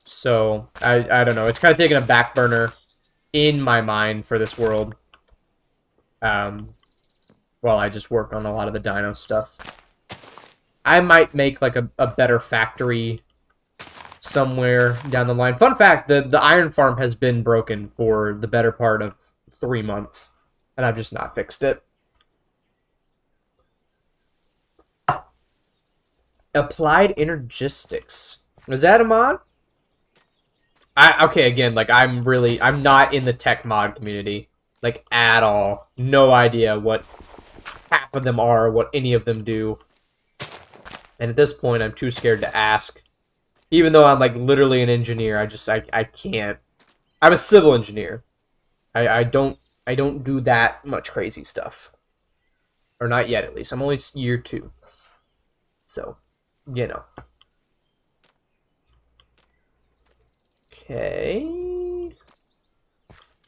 So, I don't know, it's kind of taking a back burner in my mind for this world. While I just work on a lot of the dino stuff. I might make, like, a better factory somewhere down the line. Fun fact, the iron farm has been broken for the better part of 3 months, and I've just not fixed it. Applied Energistics. Is that a mod? Okay, again, like, I'm not in the tech mod community, like, at all. No idea what half of them are, what any of them do. And at this point, I'm too scared to ask. Even though I'm, like, literally an engineer, I can't. I'm a civil engineer. I don't do that much crazy stuff. Or not yet, at least. I'm only year 2. So, you know. Okay.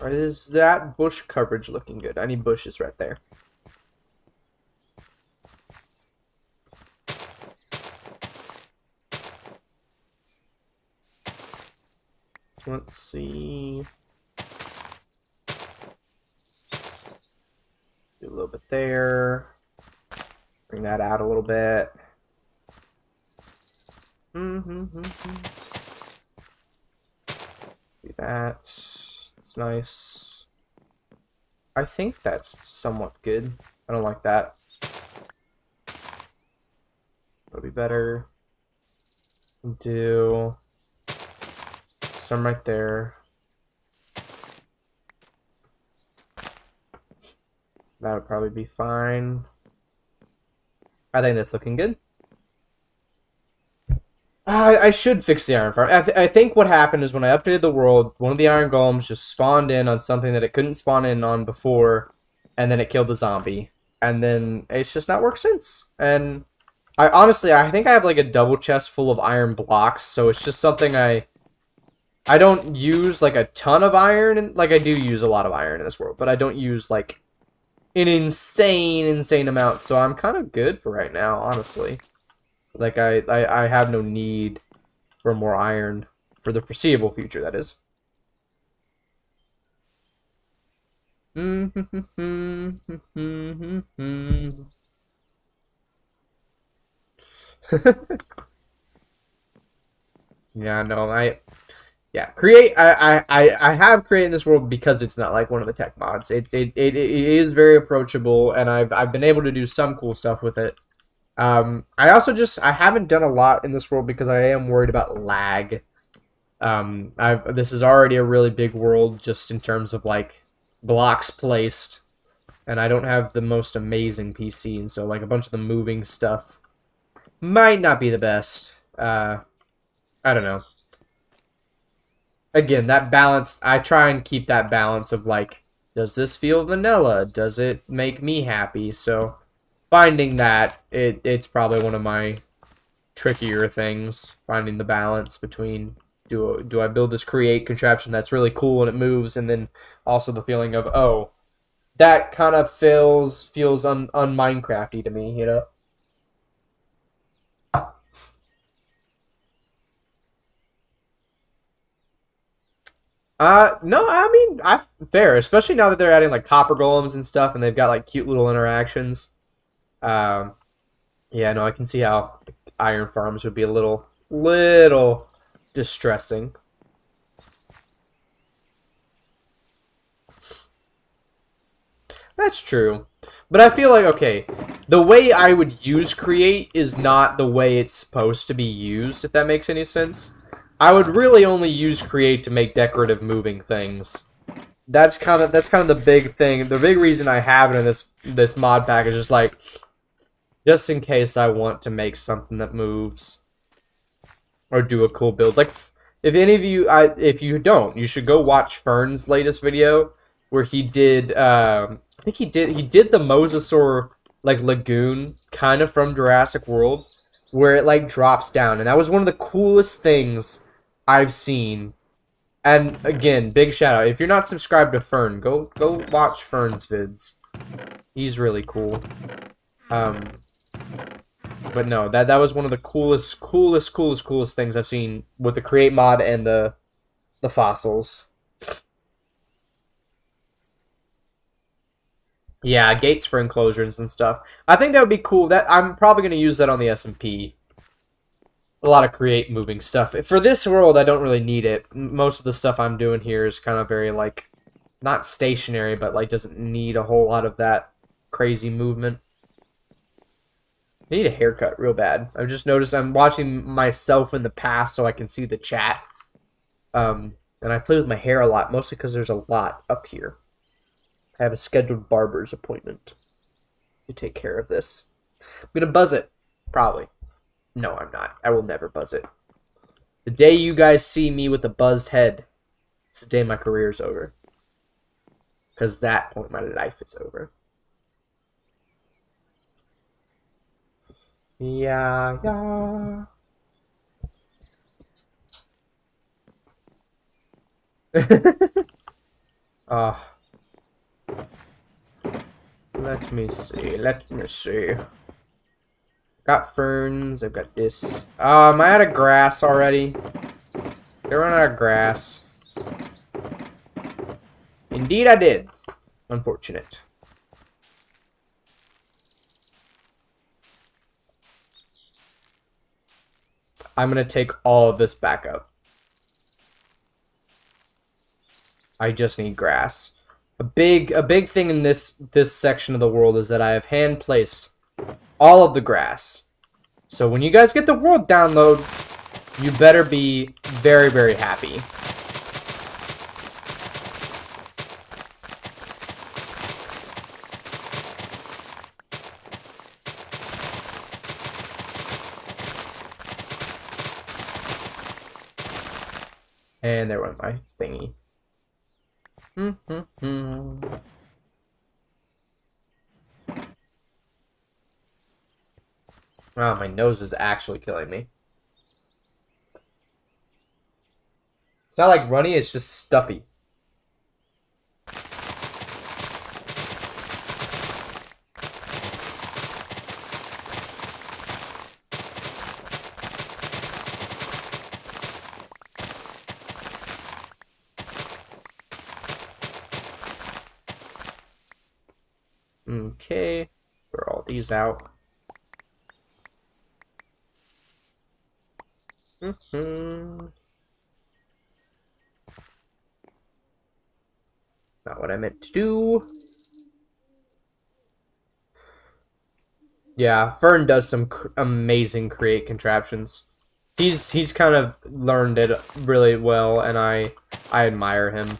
Is that bush coverage looking good? I need bushes right there. Let's see. Do a little bit there. Bring that out a little bit. Do that. That's nice. I think that's somewhat good. I don't like that. That'll be better. Do some right there. That would probably be fine. I think that's looking good. I should fix the iron farm. I think what happened is when I updated the world, one of the iron golems just spawned in on something that it couldn't spawn in on before, and then it killed the zombie. And then it's just not worked since. And I think I have, like, a double chest full of iron blocks, so it's just something I don't use, like, a ton of iron, and, like, I do use a lot of iron in this world, but I don't use, like, an insane amount, so I'm kind of good for right now, honestly. Like, I have no need for more iron for the foreseeable future, that is. Yeah, no, yeah, create. I have created this world because it's not like one of the tech mods. It is very approachable, and I've been able to do some cool stuff with it. I also I haven't done a lot in this world because I am worried about lag. This is already a really big world just in terms of like blocks placed, and I don't have the most amazing PC, and so like a bunch of the moving stuff might not be the best. I don't know. Again, that balance, I try and keep that balance of like, does this feel vanilla? Does it make me happy? So finding that, it's probably one of my trickier things, finding the balance between do I build this create contraption that's really cool and it moves, and then also the feeling of, oh, that kind of feels un-Minecrafty to me, you know? No, I mean, fair, especially now that they're adding like copper golems and stuff, and they've got like cute little interactions. Um, yeah, no, I can see how iron farms would be a little distressing. That's true. But I feel like, okay, the way I would use create is not the way it's supposed to be used, if that makes any sense. I would really only use create to make decorative moving things. That's kind of the big thing. The big reason I have it in this mod pack is just like, just in case I want to make something that moves or do a cool build. Like, if any of you, if you don't, you should go watch Fern's latest video where he did. I think he did the Mosasaur like lagoon kind of from Jurassic World, where it like drops down, and that was one of the coolest things I've seen. And again, big shout out. If you're not subscribed to Fern, go watch Fern's vids. He's really cool. Um, but no, that was one of the coolest things I've seen with the create mod and the fossils. Yeah, gates for enclosures and stuff. I think that would be cool. That I'm probably going to use that on the SMP. A lot of create moving stuff. For this world, I don't really need it. Most of the stuff I'm doing here is kind of very like not stationary, but like doesn't need a whole lot of that crazy movement. I need a haircut real bad. I've just noticed I'm watching myself in the past so I can see the chat. And I play with my hair a lot, mostly because there's a lot up here. I have a scheduled barber's appointment to take care of this. I'm going to buzz it. Probably. No, I'm not. I will never buzz it. The day you guys see me with a buzzed head, it's the day my career is over. Because that point, my life is over. Yeah, yeah. Ah. Let me see. Let me see. Got ferns. I've got this. Am I out of grass already? Did I run out of grass? Indeed, I did. Unfortunate. I'm gonna take all of this back up. I just need grass. A big thing in this section of the world is that I have hand placed all of the grass. So when you guys get the world download, you better be very, very happy. And there went my thingy. Oh, my nose is actually killing me. It's not like runny, it's just stuffy. Okay, throw all these out. Not what I meant to do. Yeah, Fern does some amazing create contraptions. He's kind of learned it really well, and I admire him.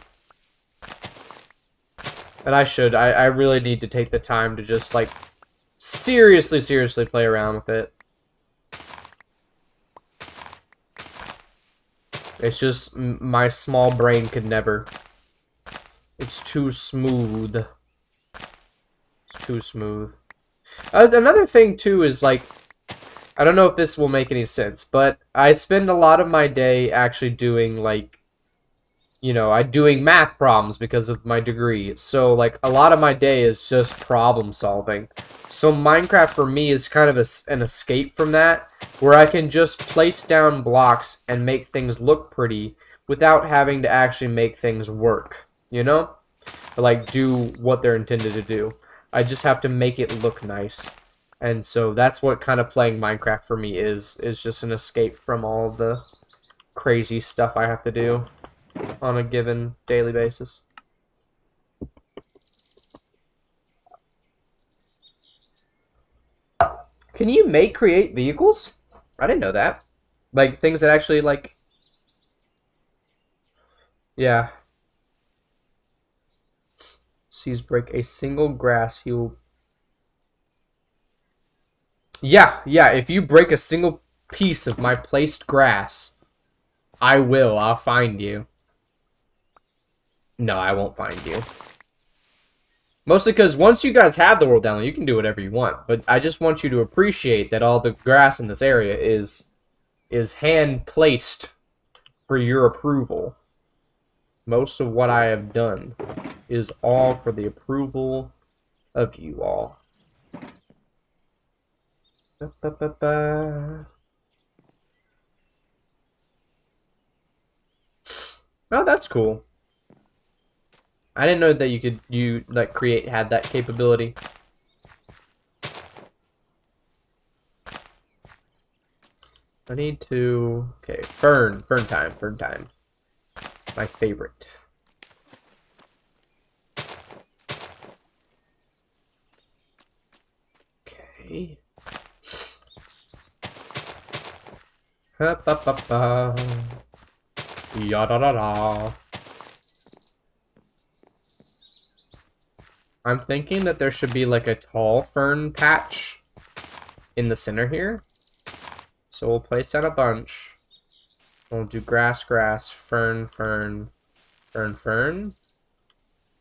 And I should. I really need to take the time to just, like, seriously play around with it. It's just my small brain could never. It's too smooth. It's too smooth. Another thing, too, is, like, I don't know if this will make any sense, but I spend a lot of my day actually doing, like, you know, I'm doing math problems because of my degree. So, like, a lot of my day is just problem solving. So Minecraft for me is kind of an escape from that, where I can just place down blocks and make things look pretty without having to actually make things work, you know? Or, like, do what they're intended to do. I just have to make it look nice. And so that's what kind of playing Minecraft for me is just an escape from all the crazy stuff I have to do on a given daily basis. Can you create vehicles? I didn't know that. Like, things that actually, like... Yeah. Seas break a single grass, he will... Yeah, if you break a single piece of my placed grass, I'll find you. No, I won't find you. Mostly because once you guys have the world download, you can do whatever you want. But I just want you to appreciate that all the grass in this area is hand-placed for your approval. Most of what I have done is all for the approval of you all. Oh, that's cool. I didn't know that you had that capability. I need to... Okay, fern time. My favorite. Okay. Ya-da-da-da. I'm thinking that there should be like a tall fern patch in the center here. So we'll place down a bunch. We'll do grass, fern, fern.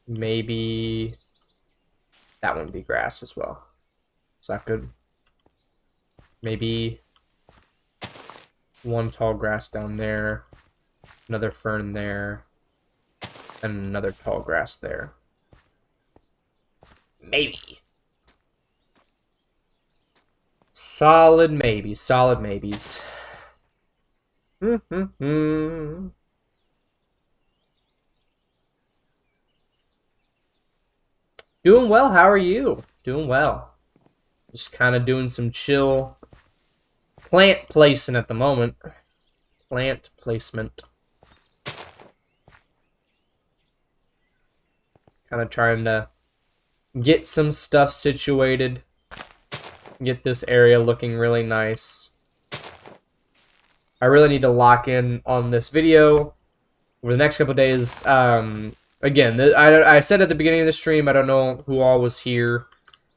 Maybe that one be grass as well. Is that good? Maybe one tall grass down there, another fern there, and another tall grass there. Maybe. Solid maybes. Doing well, how are you? Doing well. Just kind of doing some chill plant placing at the moment. Plant placement. Kind of trying to get some stuff situated. Get this area looking really nice. I really need to lock in on this video over the next couple of days. Again, I said at the beginning of the stream, I don't know who all was here.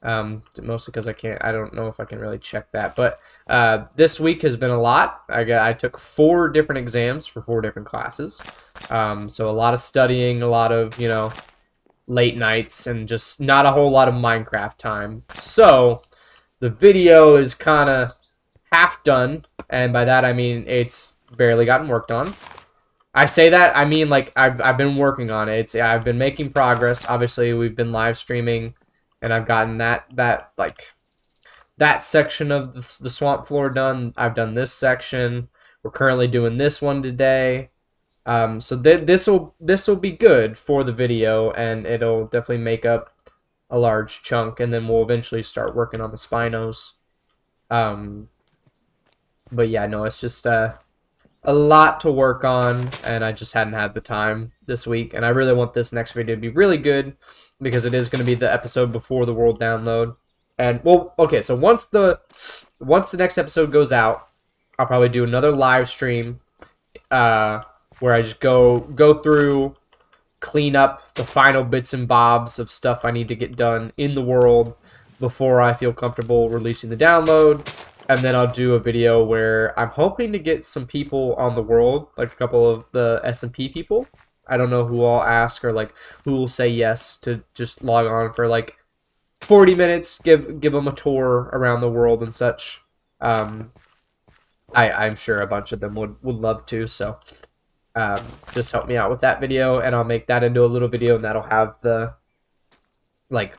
Mostly because I don't know if I can really check that. But this week has been a lot. I took 4 different exams for 4 different classes. So a lot of studying, a lot of, you know, late nights, and just not a whole lot of Minecraft time. So the video is kind of half done, and by that I mean it's barely gotten worked on. I say that, I mean, like, I've been working on it. I've been making progress. Obviously, we've been live streaming, and I've gotten that section of the swamp floor done. I've done this section. We're currently doing this one today. So this will be good for the video, and it'll definitely make up a large chunk, and then we'll eventually start working on the Spinos. But yeah, no, it's just a lot to work on, and I just hadn't had the time this week. And I really want this next video to be really good because it is going to be the episode before the world download. And well, okay, so once the next episode goes out, I'll probably do another live stream where I just go through, clean up the final bits and bobs of stuff I need to get done in the world before I feel comfortable releasing the download. And then I'll do a video where I'm hoping to get some people on the world, like a couple of the SMP people. I don't know who I'll ask or like who will say yes to just log on for like 40 minutes, give them a tour around the world and such. I'm sure a bunch of them would love to, so just help me out with that video, and I'll make that into a little video, and that'll have the like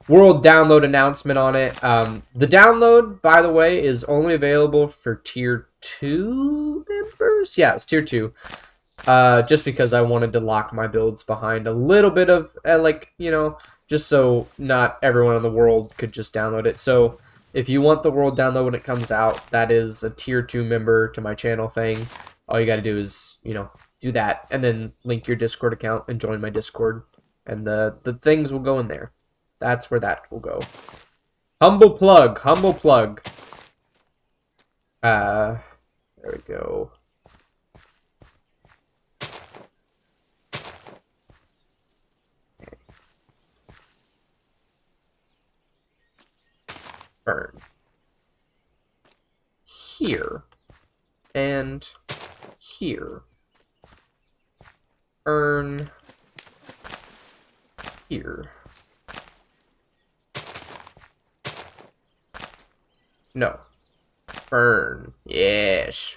world download announcement on it. The download, by the way, is only available for tier 2 members. Yeah, it's tier 2. Just because I wanted to lock my builds behind a little bit of like, you know, just so not everyone in the world could just download it. So if you want the world download when it comes out, that is a tier 2 member to my channel thing. All you got to do is, you know, do that and then link your Discord account and join my Discord, and the things will go in there. That's where that will go. Humble plug, humble plug. There we go. Burn. Here. And here. Earn. Here. No. Burn. Yes.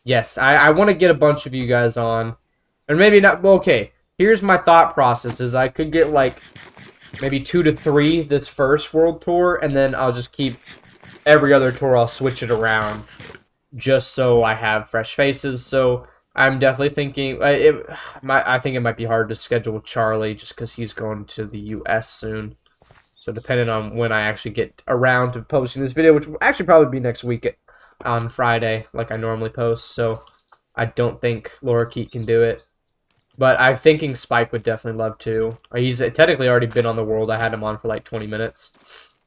Yes, I want to get a bunch of you guys on. And maybe not. Well, okay. Here's my thought process is I could get like maybe 2 to 3 this first world tour, and then I'll just keep every other tour, I'll switch it around just so I have fresh faces. So I'm definitely thinking I think it might be hard to schedule with Charlie just because he's going to the US soon. So depending on when I actually get around to posting this video, which will actually probably be next week on Friday, like I normally post. So I don't think Laura Keat can do it. But I'm thinking Spike would definitely love to. He's technically already been on the world. I had him on for like 20 minutes.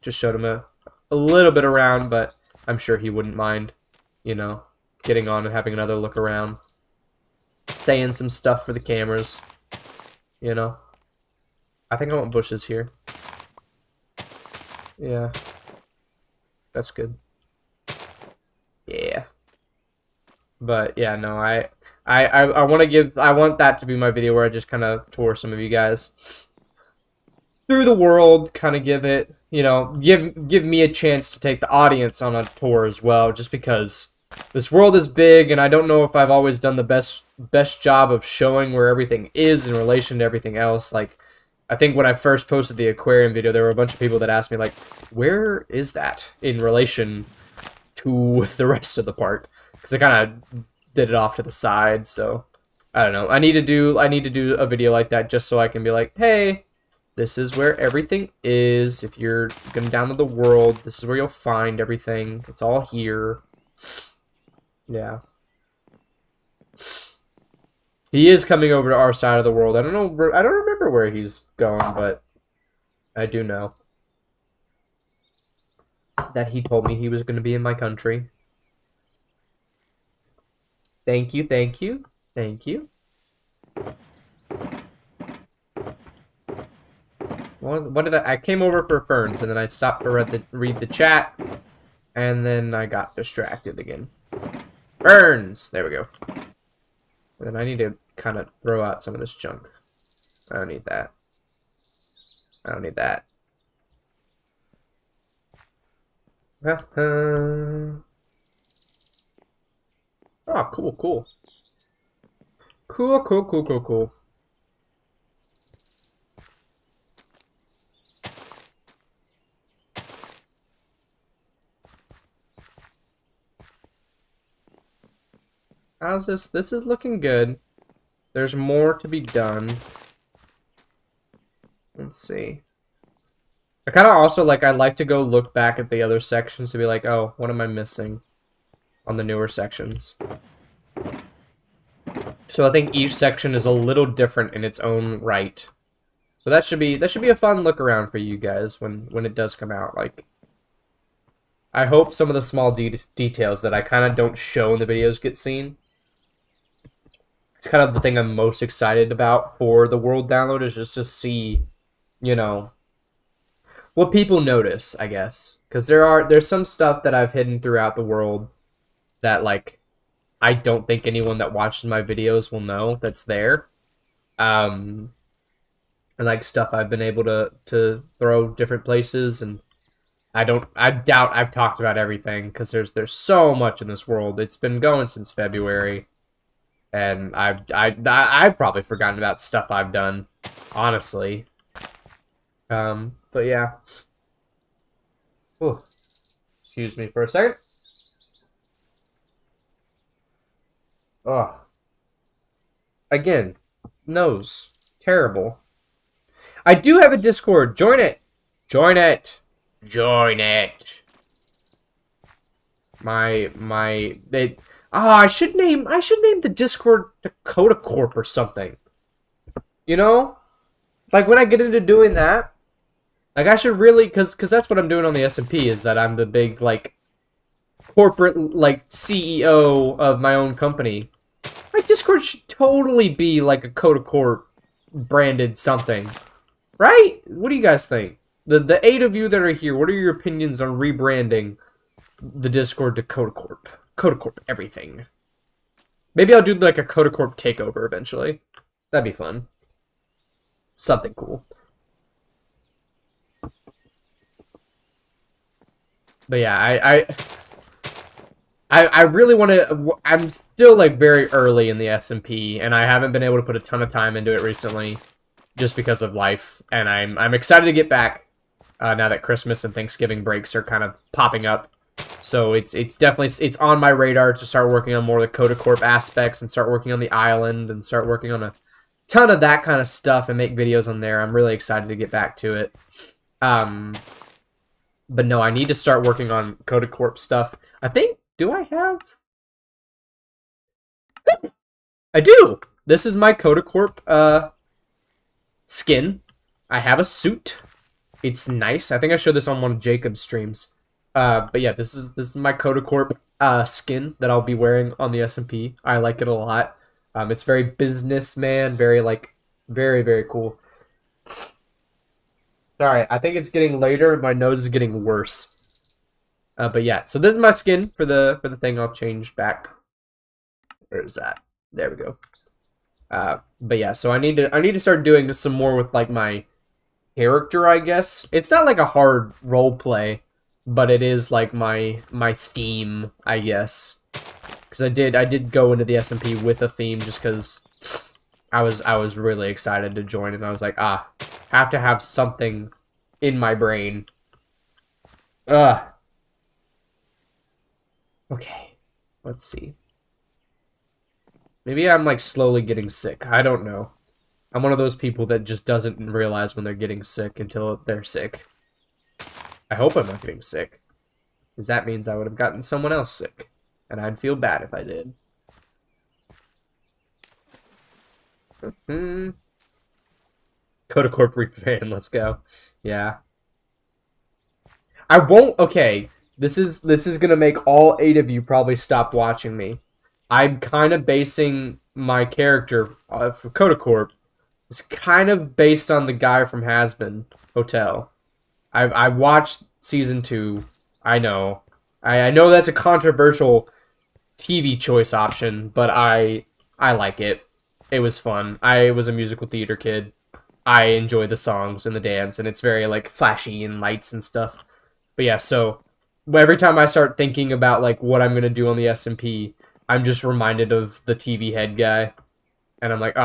Just showed him a little bit around, but I'm sure he wouldn't mind, you know, getting on and having another look around. Saying some stuff for the cameras, you know. I think I want bushes here. Yeah. That's good. Yeah. But yeah, no, I want that to be my video where I just kind of tour some of you guys through the world, kind of give it, you know, give me a chance to take the audience on a tour as well, just because this world is big and I don't know if I've always done the best job of showing where everything is in relation to everything else. Like, I think when I first posted the aquarium video, there were a bunch of people that asked me like, where is that in relation to the rest of the park? Because I kind of did it off to the side, so I don't know. I need to do a video like that just so I can be like, hey, this is where everything is. If you're gonna download the world, this is where you'll find everything. It's all here. Yeah. He is coming over to our side of the world. I don't know. I don't remember where he's going, but I do know that he told me he was going to be in my country. Thank you, thank you, thank you. What did I came over for ferns, and then I stopped to read the chat, and then I got distracted again. Ferns! There we go. And then I need to kind of throw out some of this junk. I don't need that. I don't need that. Oh, cool, cool. Cool, cool, cool, cool, cool. How's this? This is looking good. There's more to be done. Let's see. I kind of also, like, I like to go look back at the other sections to be like, oh, what am I missing on the newer sections? So I think each section is a little different in its own right. So that should be a fun look around for you guys when it does come out. Like, I hope some of the small details that I kind of don't show in the videos get seen. It's kind of the thing I'm most excited about for the world download, is just to see, you know, what people notice, I guess. Because there's some stuff that I've hidden throughout the world that, like, I don't think anyone that watches my videos will know that's there. And like stuff I've been able to throw different places, and I doubt I've talked about everything, because there's so much in this world. It's been going since February, and I've probably forgotten about stuff I've done, honestly. But yeah. Ooh. Excuse me for a second. Oh. Again, nose. Terrible. I do have a Discord. Join it. Join it. Join it. I should name the Discord Dakota Corp or something. You know? Like, when I get into doing that, like, I should really, because that's what I'm doing on the SMP, is that I'm the big, like, corporate, like, CEO of my own company. My Discord should totally be, like, a Coda Corp branded something. Right? What do you guys think? The 8 of you that are here, what are your opinions on rebranding the Discord to Coda Corp? Coda Corp everything. Maybe I'll do, like, a Coda Corp takeover eventually. That'd be fun. Something cool. But yeah, I really want to. I'm still, like, very early in the SMP, and I haven't been able to put a ton of time into it recently, just because of life. And I'm excited to get back now that Christmas and Thanksgiving breaks are kind of popping up. So it's definitely on my radar to start working on more of the Coda Corp aspects, and start working on the island, and start working on a ton of that kind of stuff, and make videos on there. I'm really excited to get back to it. But no, I need to start working on Coda Corp stuff. I think, do I have? I do! This is my Coda Corp skin. I have a suit. It's nice. I think I showed this on one of Jacob's streams. But yeah, this is my Coda Corp skin that I'll be wearing on the SMP. I like it a lot. It's very businessman, very, like, very, very cool. Sorry, I think it's getting later. My nose is getting worse. But yeah, so this is my skin for the thing. I'll change back. Where is that? There we go. But yeah, so I need to start doing some more with, like, my character, I guess. It's not like a hard role play, but it is like my theme, I guess. Because I did go into the SMP with a theme, just because I was really excited to join, and I was like, have to have something in my brain. Okay, let's see. Maybe I'm, like, slowly getting sick. I don't know. I'm one of those people that just doesn't realize when they're getting sick until they're sick. I hope I'm not getting sick, because that means I would have gotten someone else sick, and I'd feel bad if I did. Coda Corp rebrand, let's go. Yeah. I won't. Okay, this is gonna make all 8 of you probably stop watching me. I'm kind of basing my character for Coda Corp. It's kind of based on the guy from Has-Been Hotel. I watched season 2. I know. I know that's a controversial TV choice option, but I like it. It was fun. I was a musical theater kid. I enjoy the songs and the dance, and it's very, like, flashy and lights and stuff. But yeah, so every time I start thinking about, like, what I'm gonna do on the SMP, I'm just reminded of the TV head guy, and I'm like,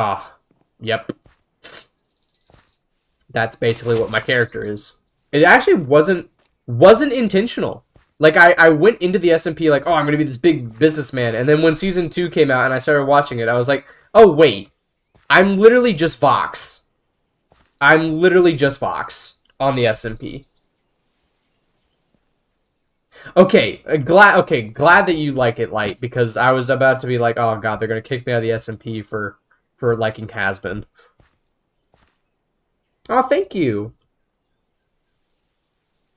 yep. That's basically what my character is. It actually wasn't intentional. Like, I went into the SMP like, I'm gonna be this big businessman, and then when season 2 came out and I started watching it, I was like, oh wait, I'm literally just Vox. I'm literally just Vox on the SMP. Okay, glad that you like it light, because I was about to be like, oh god, they're gonna kick me out of the SMP for liking Has-Been. Oh, thank you.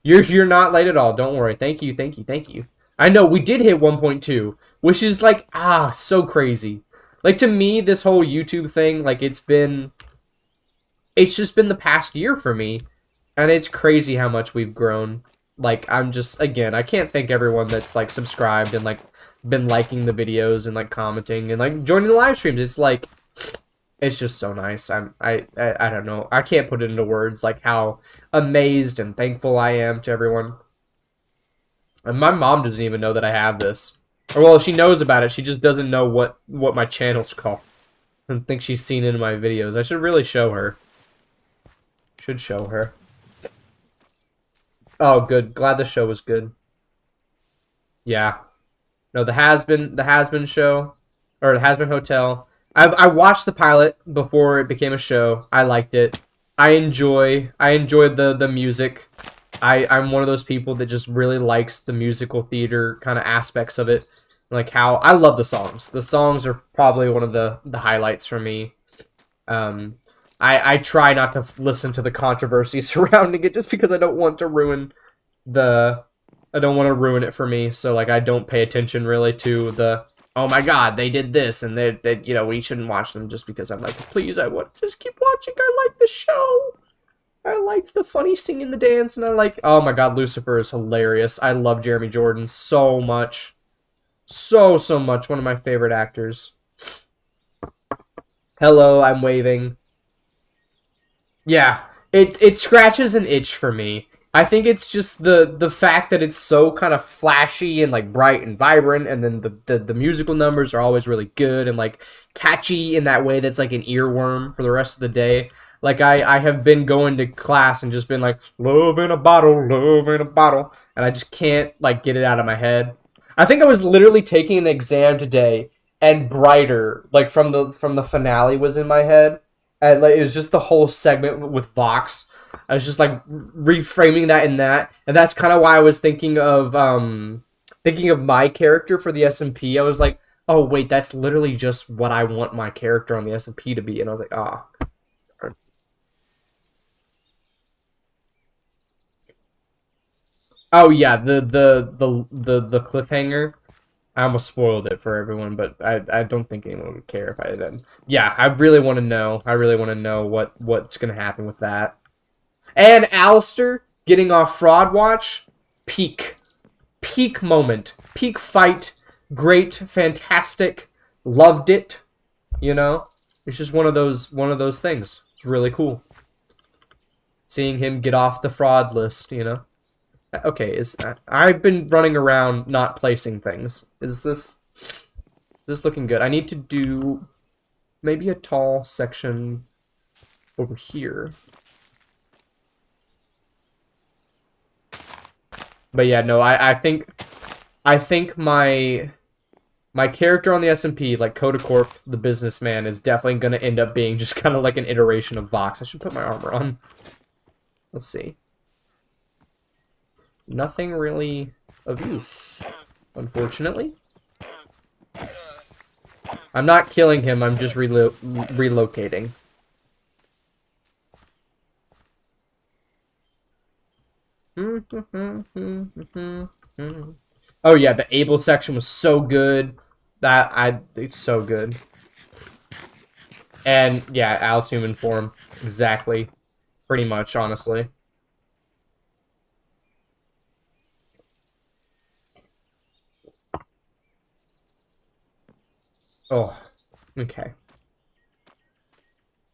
You're not late at all. Don't worry. Thank you, thank you, thank you. I know we did hit 1.2, which is like so crazy. Like to me, this whole YouTube thing, like it's just been the past year for me, and it's crazy how much we've grown. Like I'm just again, I can't thank everyone that's like subscribed and like been liking the videos and like commenting and like joining the live streams. It's like it's just so nice. I don't know. I can't put it into words like how amazed and thankful I am to everyone. And my mom doesn't even know that I have this. Or well, she knows about it. She just doesn't know what my channel's called. I don't think she's seen it in my videos. I should really show her. Should show her. Oh, good. Glad the show was good. Yeah. No, the Has-Been show, or the Has-Been Hotel. I watched the pilot before it became a show. I liked it. I enjoyed the music. I'm one of those people that just really likes the musical theater kind of aspects of it. Like how I love the songs. The songs are probably one of the highlights for me. I try not to listen to the controversy surrounding it just because I don't want to ruin it for me. So like I don't pay attention really to the oh my god, they did this and they you know, we shouldn't watch them just because I'm like, please, I want to just keep watching. I like the show. I like the funny singing, the dance, and I like oh my god, Lucifer is hilarious. I love Jeremy Jordan so much. So much. One of my favorite actors. Hello, I'm waving. Yeah, it scratches an itch for me. I think it's just the fact that it's so kind of flashy and like bright and vibrant, and then the musical numbers are always really good and like catchy in that way that's like an earworm for the rest of the day. Like I have been going to class and just been like love in a bottle, and I just can't like get it out of my head. I think I was literally taking an exam today, and Brighter like from the finale was in my head. And like, it was just the whole segment with Vox. I was just like reframing that in that, and that's kind of why I was thinking of my character for the SMP. I was like, oh wait, that's literally just what I want my character on the SMP to be, and I was like, ah. Oh yeah, the cliffhanger. I almost spoiled it for everyone, but I don't think anyone would care if I did. Yeah, I really want to know. I really want to know what's gonna happen with that. And Alistair getting off Fraud Watch, peak moment, peak fight, great, fantastic, loved it. You know, it's just one of those things. It's really cool seeing him get off the fraud list. You know. Okay, I've been running around not placing things. Is this looking good? I need to do maybe a tall section over here. But yeah, no, I think my character on the SMP, like Codacorp, the businessman, is definitely gonna end up being just kind of like an iteration of Vox. I should put my armor on. Let's see. Nothing really of use, unfortunately. I'm not killing him, I'm just relocating. Oh yeah, the Able section was so good. It's so good. And yeah, Al's human form. Exactly. Pretty much, honestly. Oh, okay.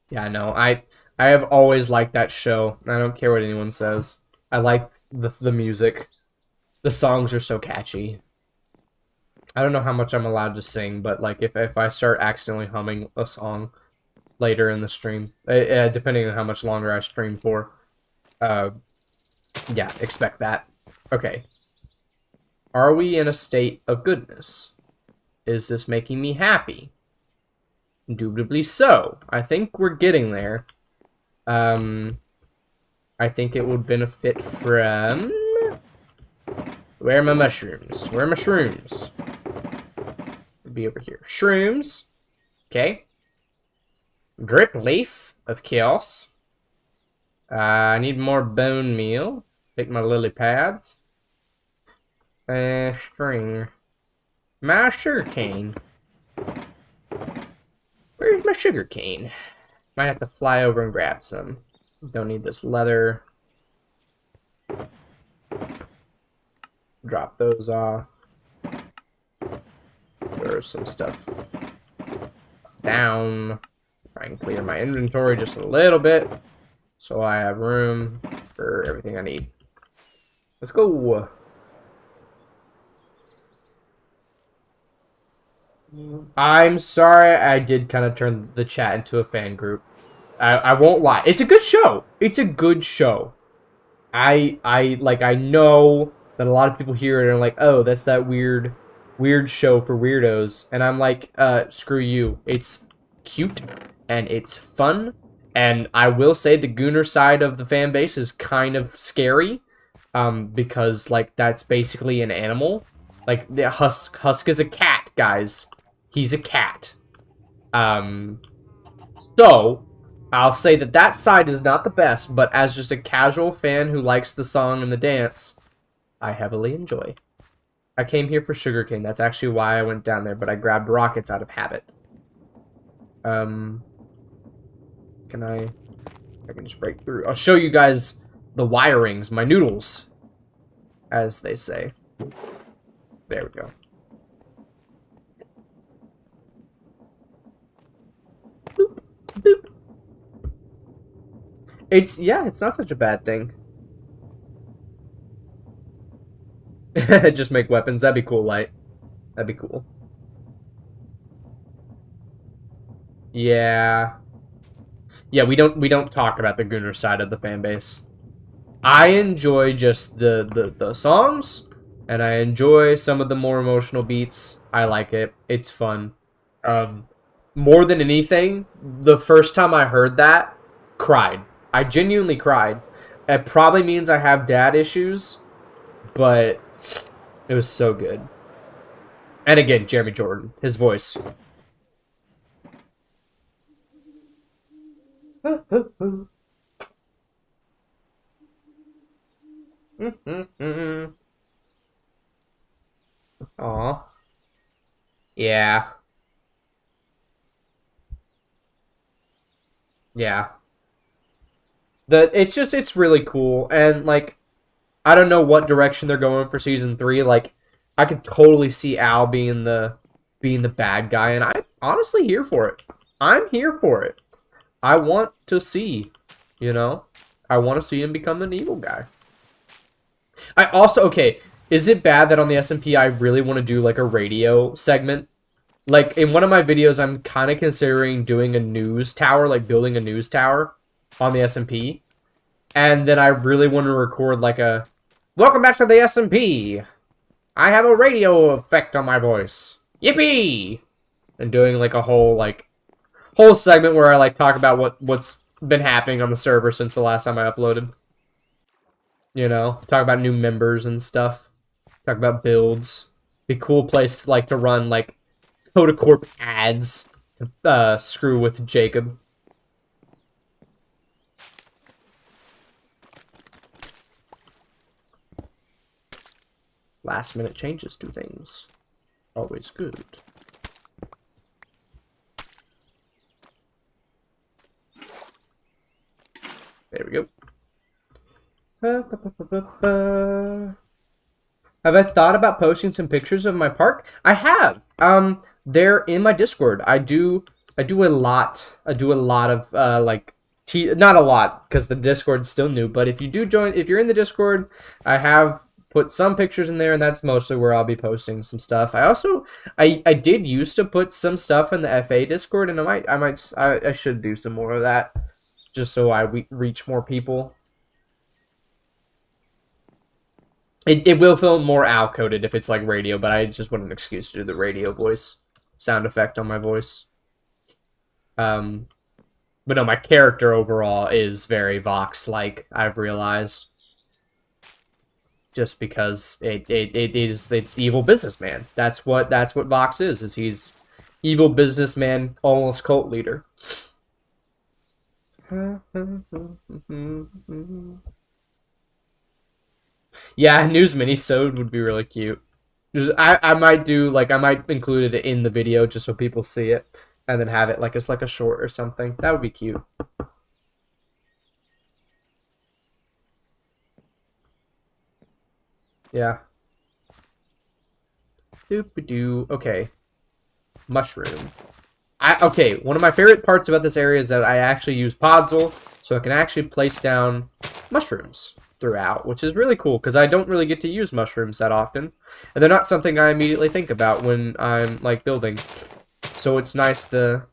Yeah, no, I have always liked that show. I don't care what anyone says. I like the music. The songs are so catchy. I don't know how much I'm allowed to sing, but like if I start accidentally humming a song later in the stream, depending on how much longer I stream for, yeah, expect that. Okay. Are we in a state of goodness? Is this making me happy? Indubitably so. I think we're getting there. I think it would benefit from Where are my mushrooms? Where are my shrooms? It'll be over here. Shrooms. Okay. Drip leaf of chaos. I need more bone meal. Take my lily pads. String. My sugar cane. Where's my sugar cane? Might have to fly over and grab some. Don't need this leather. Drop those off. There's some stuff down. Try and clear my inventory just a little bit so I have room for everything I need. Let's go. I'm sorry I did kind of turn the chat into a fan group. I won't lie. It's a good show. It's a good show. I know that a lot of people hear it and are like, oh, that's that weird show for weirdos. And I'm like, screw you. It's cute and it's fun. And I will say the Gooner side of the fan base is kind of scary. Because like that's basically an animal. Like the Husk is a cat, guys. He's a cat. So I'll say that side is not the best, but as just a casual fan who likes the song and the dance, I heavily enjoy. I came here for sugarcane. That's actually why I went down there, but I grabbed rockets out of habit. Can I can just break through. I'll show you guys the wirings, my noodles, as they say. There we go. Boop, boop. It's not such a bad thing. Just make weapons. That'd be cool, Light. That'd be cool. Yeah. Yeah, we don't talk about the Gooner side of the fan base. I enjoy just the songs, and I enjoy some of the more emotional beats. I like it. It's fun. More than anything, the first time I heard that, cried. I genuinely cried. It probably means I have dad issues, but it was so good. And again, Jeremy Jordan, his voice. Aw. Yeah. Yeah. It's really cool, and like I don't know what direction they're going for season 3. Like I could totally see Al being the bad guy, and I'm honestly here for it. I'm here for it. I want to see, you know, I want to see him become an evil guy. I also, okay, is it bad that on the SMP I really want to do like a radio segment? Like in one of my videos, I'm kind of considering doing a news tower, like building a news tower on the SMP. And then I really want to record like a, welcome back to the SMP. I have a radio effect on my voice. Yippee! And doing like a whole segment where I like talk about what's been happening on the server since the last time I uploaded. You know, talk about new members and stuff. Talk about builds. Be a cool place like to run like Codacorp ads to screw with Jacob. Last minute changes to things. Always good. There we go. Have I thought about posting some pictures of my park? I have. They're in my Discord. I do a lot. I do a lot of not a lot because the Discord's still new. But if you do join, if you're in the Discord, I have put some pictures in there, and that's mostly where I'll be posting some stuff. I also I did used to put some stuff in the FA Discord, and I should do some more of that just so I reach more people. It will feel more owl-coded if it's like radio, but I just want an excuse to do the radio voice sound effect on my voice. But no, my character overall is very Vox-like, I've realized. just because it's evil businessman. That's what Vox is he's evil businessman, almost cult leader. Yeah, news mini-sode would be really cute. I might do I might include it in the video just so people see it, and then have it like it's like a short or something. That would be cute. Yeah. Doop-a-doo. Okay. Mushroom. Okay, one of my favorite parts about this area is that I actually use Podzol, so I can actually place down mushrooms throughout, which is really cool, because I don't really get to use mushrooms that often, and they're not something I immediately think about when I'm, like, building. So it's nice to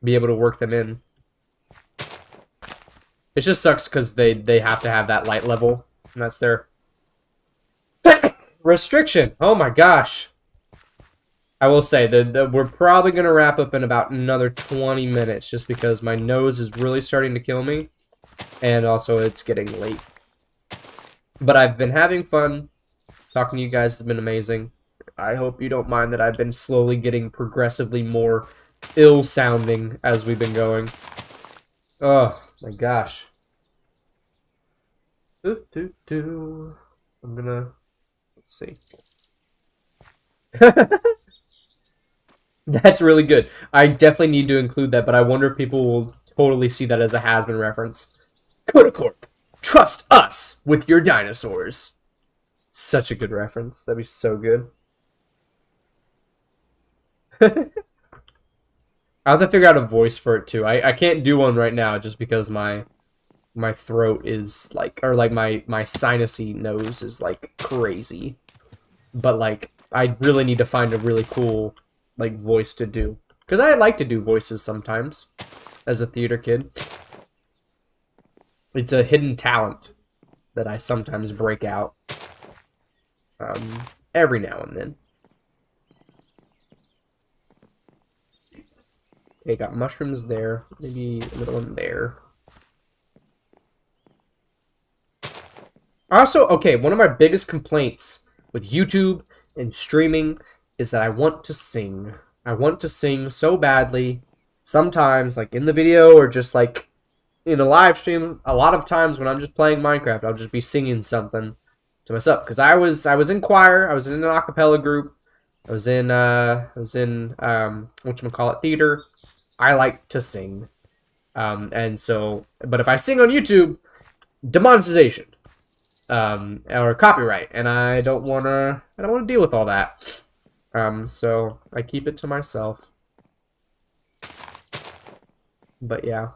be able to work them in. It just sucks because they have to have that light level, and that's their restriction. Oh my gosh. I will say that we're probably going to wrap up in about another 20 minutes just because my nose is really starting to kill me, and also it's getting late. But I've been having fun. Talking to you guys has been amazing. I hope you don't mind that I've been slowly getting progressively more ill-sounding as we've been going. Oh, my gosh. I'm gonna... Let's see. That's really good. I definitely need to include that, but I wonder if people will totally see that as a has-been reference. Kodacorp, trust us with your dinosaurs. Such a good reference. That'd be so good. I have to figure out a voice for it too. I can't do one right now just because my throat is like, or like my sinusy nose is like crazy. But like I really need to find a really cool like voice to do, because I like to do voices sometimes as a theater kid. It's a hidden talent that I sometimes break out every now and then. Okay, got mushrooms there, maybe a little one there. Also, okay, one of my biggest complaints with YouTube and streaming is that I want to sing. I want to sing so badly. Sometimes, like in the video or just like in a live stream, a lot of times when I'm just playing Minecraft, I'll just be singing something to myself. Because I was in choir, I was in an a cappella group, I was in whatchamacallit, theater. I like to sing. And so, but if I sing on YouTube, demonetization. Or copyright, and I don't wanna deal with all that. So I keep it to myself. But yeah.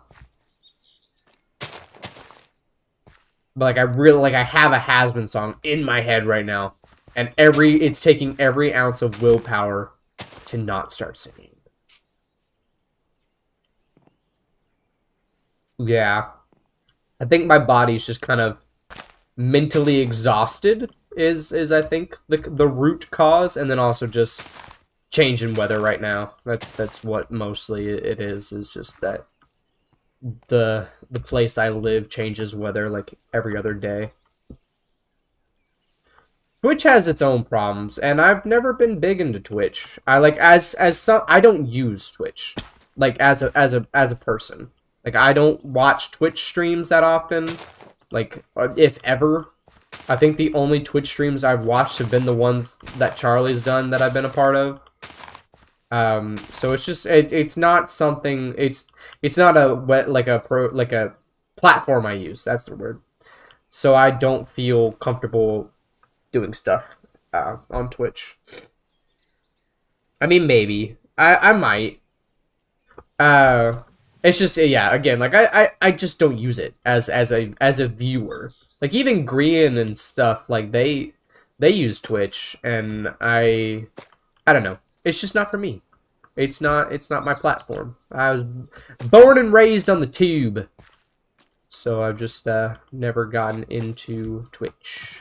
But like I really I have a has-been song in my head right now, and it's taking every ounce of willpower to not start singing. Yeah. I think my body's just kind of mentally exhausted is I think the root cause, and then also just change in weather right now. That's what mostly it is just that the place I live changes weather like every other day. Twitch has its own problems, and I've never been big into Twitch. I like as some I don't use Twitch like as a person. Like I don't watch Twitch streams that often. Like, if ever. I think the only Twitch streams I've watched have been the ones that Charlie's done that I've been a part of. So it's just, it's not something, it's not a platform I use, that's the word. So I don't feel comfortable doing stuff, on Twitch. I mean, maybe. I might. It's just, yeah, again, like I just don't use it as a viewer. Like even Grian and stuff, like they use Twitch, and I don't know. It's just not for me. It's not my platform. I was born and raised on the tube. So I've just never gotten into Twitch.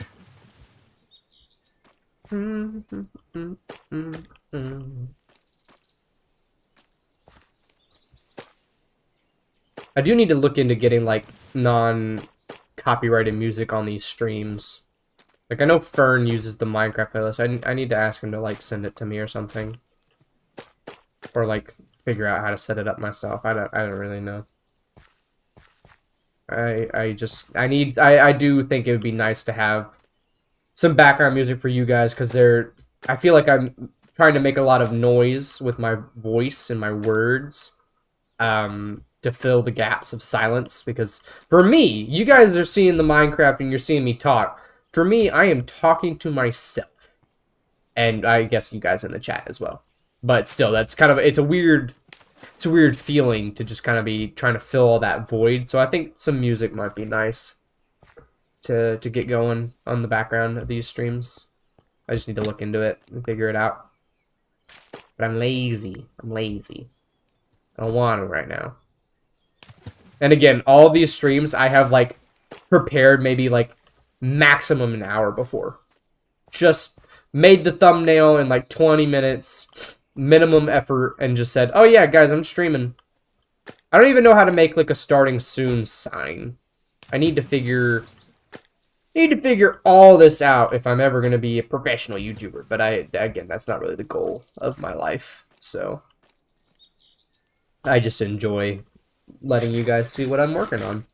I do need to look into getting like non-copyrighted music on these streams. Like, I know Fern uses the Minecraft playlist. I need to ask him to, like, send it to me or something. Or, like, figure out how to set it up myself. I don't really know. I do think it would be nice to have some background music for you guys, because I feel like I'm trying to make a lot of noise with my voice and my words, to fill the gaps of silence, because for me, you guys are seeing the Minecraft and you're seeing me talk. For me, I am talking to myself. And I guess you guys in the chat as well. But still, that's kind of, it's a weird feeling to just kind of be trying to fill all that void. So I think some music might be nice to get going on the background of these streams. I just need to look into it and figure it out. But I'm lazy. I don't want to right now. And again, all these streams I have, like, prepared maybe, like, maximum an hour before. Just made the thumbnail in, like, 20 minutes, minimum effort, and just said, oh yeah, guys, I'm streaming. I don't even know how to make, like, a starting soon sign. I need to figure all this out if I'm ever going to be a professional YouTuber. But again, that's not really the goal of my life. So I just enjoy letting you guys see what I'm working on.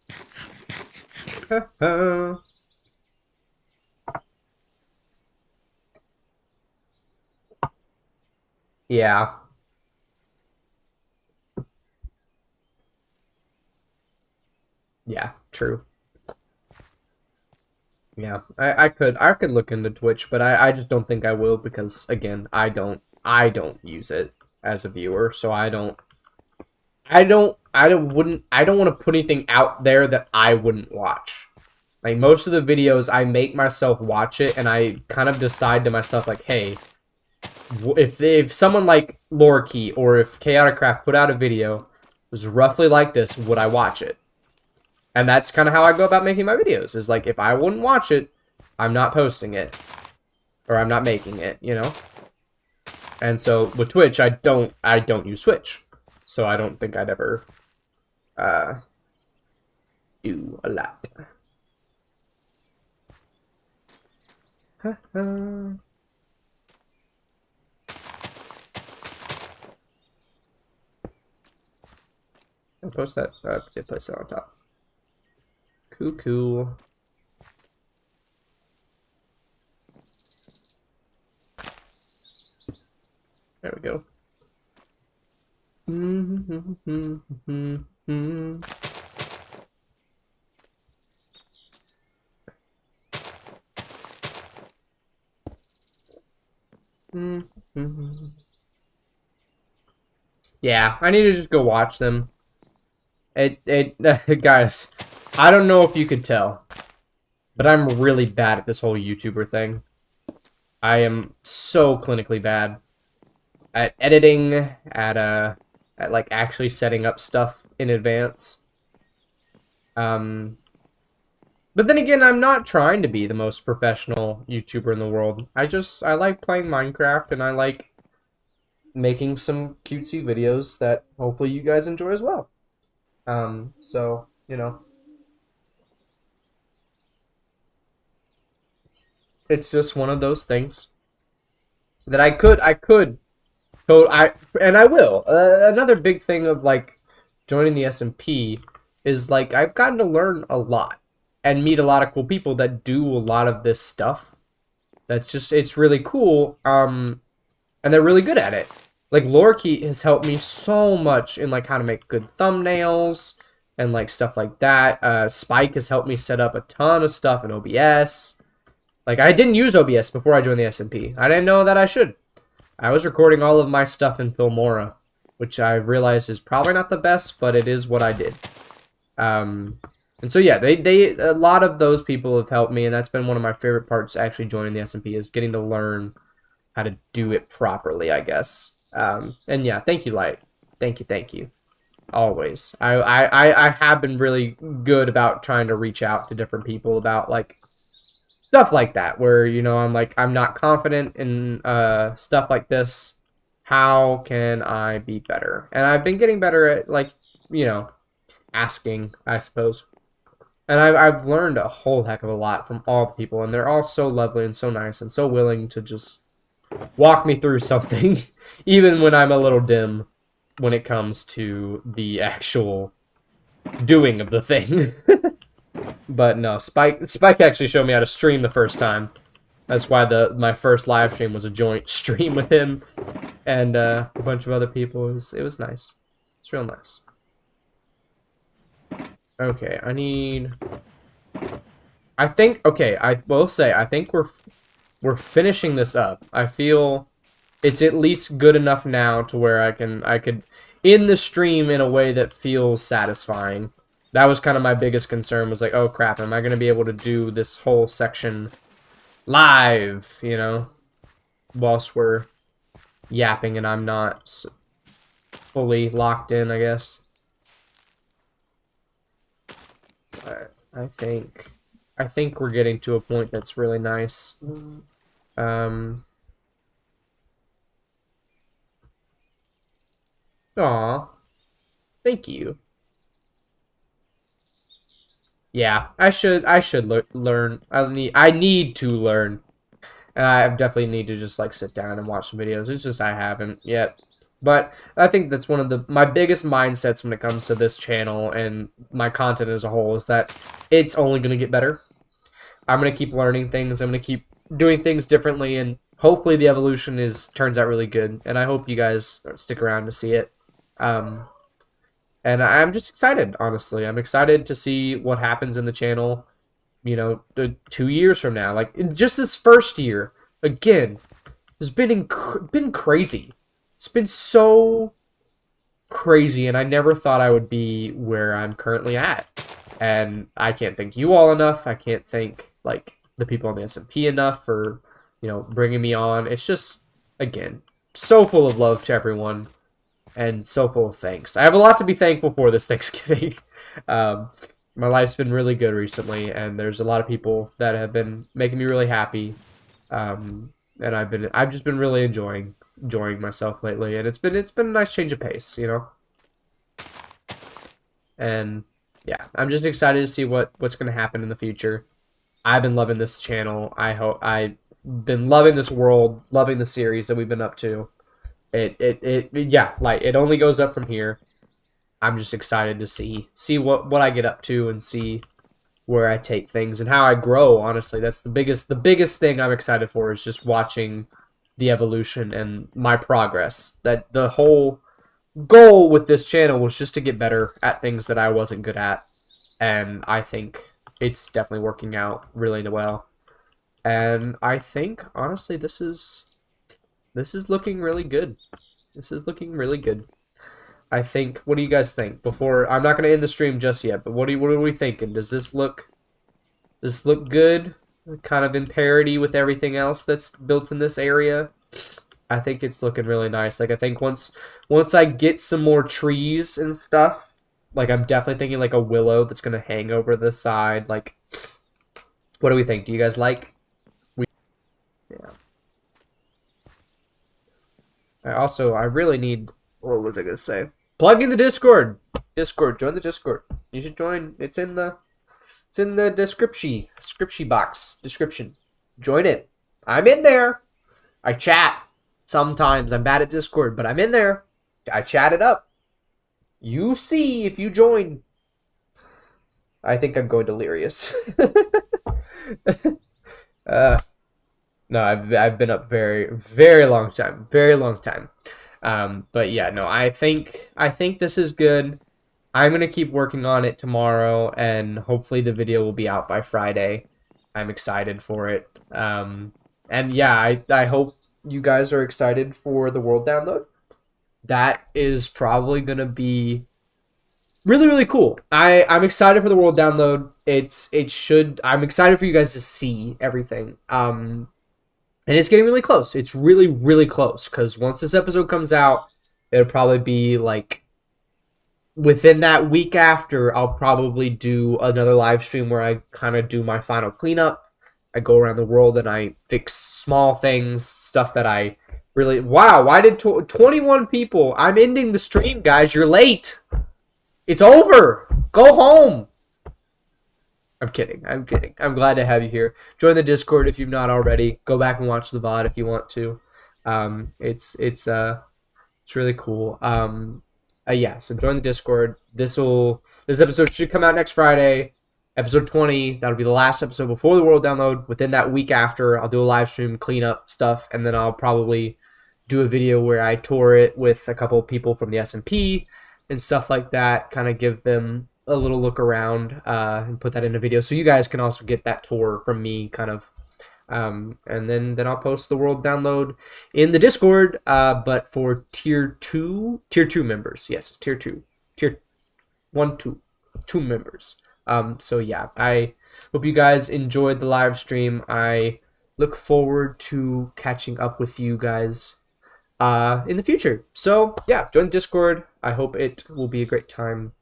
Yeah. Yeah, true. Yeah, I could look into Twitch, but I just don't think I will, because again, I don't use it as a viewer, so I don't want to put anything out there that I wouldn't watch. Like, most of the videos, I make myself watch it, and I kind of decide to myself, like, hey, if someone like Lorkey or if Chaotic Craft put out a video was roughly like this, would I watch it? And that's kind of how I go about making my videos. Is like, if I wouldn't watch it, I'm not posting it. Or I'm not making it, you know? And so with Twitch, I don't use Twitch. So I don't think I'd ever do a lot. I'll post that. Did place it on top. Cool. There we go. Yeah, I need to just go watch them. Guys, I don't know if you could tell, but I'm really bad at this whole YouTuber thing. I am so clinically bad at editing, at like actually setting up stuff in advance. But then again, I'm not trying to be the most professional YouTuber in the world. I like playing Minecraft, and I like making some cutesy videos that hopefully you guys enjoy as well. So, you know, it's just one of those things that I will. Another big thing of, like, joining the SMP is, like, I've gotten to learn a lot and meet a lot of cool people that do a lot of this stuff. It's really cool. And they're really good at it. Like, Lorkey has helped me so much in, like, how to make good thumbnails and, like, stuff like that. Spike has helped me set up a ton of stuff in OBS. Like, I didn't use OBS before I joined the SMP. I didn't know that I should. I was recording all of my stuff in Filmora, which I realized is probably not the best, but it is what I did. And so, yeah, a lot of those people have helped me, and that's been one of my favorite parts, actually joining the SMP, is getting to learn how to do it properly, I guess. And yeah, thank you, Light. Thank you. Always. I have been really good about trying to reach out to different people about, like, stuff like that, where, you know, I'm not confident in stuff like this. How can I be better? And I've been getting better at, like, you know, asking, I suppose. And I've learned a whole heck of a lot from all the people, and they're all so lovely and so nice and so willing to just walk me through something, even when I'm a little dim when it comes to the actual doing of the thing. But no, Spike actually showed me how to stream the first time. That's why my first live stream was a joint stream with him and a bunch of other people. It was nice. It's real nice. Okay, I will say I think we're finishing this up. I feel it's at least good enough now to where I could end the stream in a way that feels satisfying. That was kind of my biggest concern, was like, oh crap, am I going to be able to do this whole section live, you know, whilst we're yapping and I'm not fully locked in, I guess. But I think we're getting to a point that's really nice. Aw, thank you. Yeah, I should learn. I need to learn. And I definitely need to just like sit down and watch some videos. It's just I haven't yet. But I think that's one of my biggest mindsets when it comes to this channel and my content as a whole, is that it's only going to get better. I'm going to keep learning things. I'm going to keep doing things differently, and hopefully the evolution turns out really good. And I hope you guys stick around to see it. And I'm just excited, honestly. I'm excited to see what happens in the channel, you know, 2 years from now. Like, just this first year, again, has been crazy. It's been so crazy, and I never thought I would be where I'm currently at. And I can't thank you all enough. I can't thank, like, the people on the SMP enough for, you know, bringing me on. It's just, again, so full of love to everyone. And so full of thanks. I have a lot to be thankful for this Thanksgiving. My life's been really good recently, and there's a lot of people that have been making me really happy. And I've just been really enjoying myself lately, and it's been a nice change of pace, you know. And yeah, I'm just excited to see what's going to happen in the future. I've been loving this channel. I've been loving this world, loving the series that we've been up to. Yeah, like, it only goes up from here. I'm just excited to see what I get up to and see where I take things and how I grow, honestly. That's the biggest thing I'm excited for, is just watching the evolution and my progress. That the whole goal with this channel was just to get better at things that I wasn't good at. And I think it's definitely working out really well. And I think, honestly, this is looking really good. This is looking really good. I think, what do you guys think? I'm not going to end the stream just yet, but what are we thinking? Does this look good? Kind of in parity with everything else that's built in this area? I think it's looking really nice. Like, I think once I get some more trees and stuff, like, I'm definitely thinking like a willow that's going to hang over the side. Like, what do we think? Do you guys like? Yeah. I really need, what was I going to say? Plug in the Discord. Join the Discord. You should join. It's in the description box. Join it. I'm in there. I chat sometimes. I'm bad at Discord, but I'm in there. I chat it up. You see if you join. I think I'm going delirious. No, I've been up very, very long time. Very long time. But yeah, no, I think this is good. I'm gonna keep working on it tomorrow, and hopefully the video will be out by Friday. I'm excited for it. And yeah, I hope you guys are excited for the world download. That is probably gonna be really, really cool. I'm excited for the world download. I'm excited for you guys to see everything. And it's getting really close. It's really, really close. Because once this episode comes out, it'll probably be like, within that week after, I'll probably do another live stream where I kind of do my final cleanup. I go around the world and I fix small things, stuff that I really... Wow, why did 21 people... I'm ending the stream, guys. You're late. It's over. Go home. I'm kidding. I'm kidding. I'm glad to have you here. Join the Discord if you've not already. Go back and watch the VOD if you want to. It's really cool. Yeah. So join the Discord. This episode should come out next Friday. Episode 20. That'll be the last episode before the world download. Within that week after, I'll do a live stream, clean up stuff, and then I'll probably do a video where I tour it with a couple of people from the S&P and stuff like that. Kind of give them a little look around and put that in a video, so you guys can also get that tour from me, kind of. And then I'll post the world download in the Discord, but for tier 2 members. Yes, it's tier 2, tier 1, 2 members. So yeah, I hope you guys enjoyed the live stream. I look forward to catching up with you guys in the future. So yeah, join the Discord. I hope it will be a great time.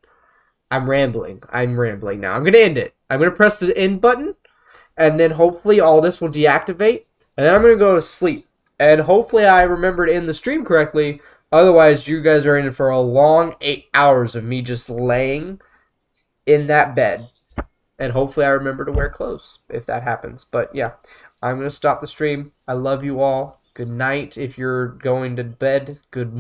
I'm rambling now. I'm gonna end it. I'm gonna press the end button, and then hopefully all this will deactivate, and then I'm gonna go to sleep. And hopefully I remember to end the stream correctly. Otherwise, you guys are in for a long 8 hours of me just laying in that bed. And hopefully I remember to wear clothes if that happens. But yeah, I'm gonna stop the stream. I love you all. Good night if you're going to bed. Good morning.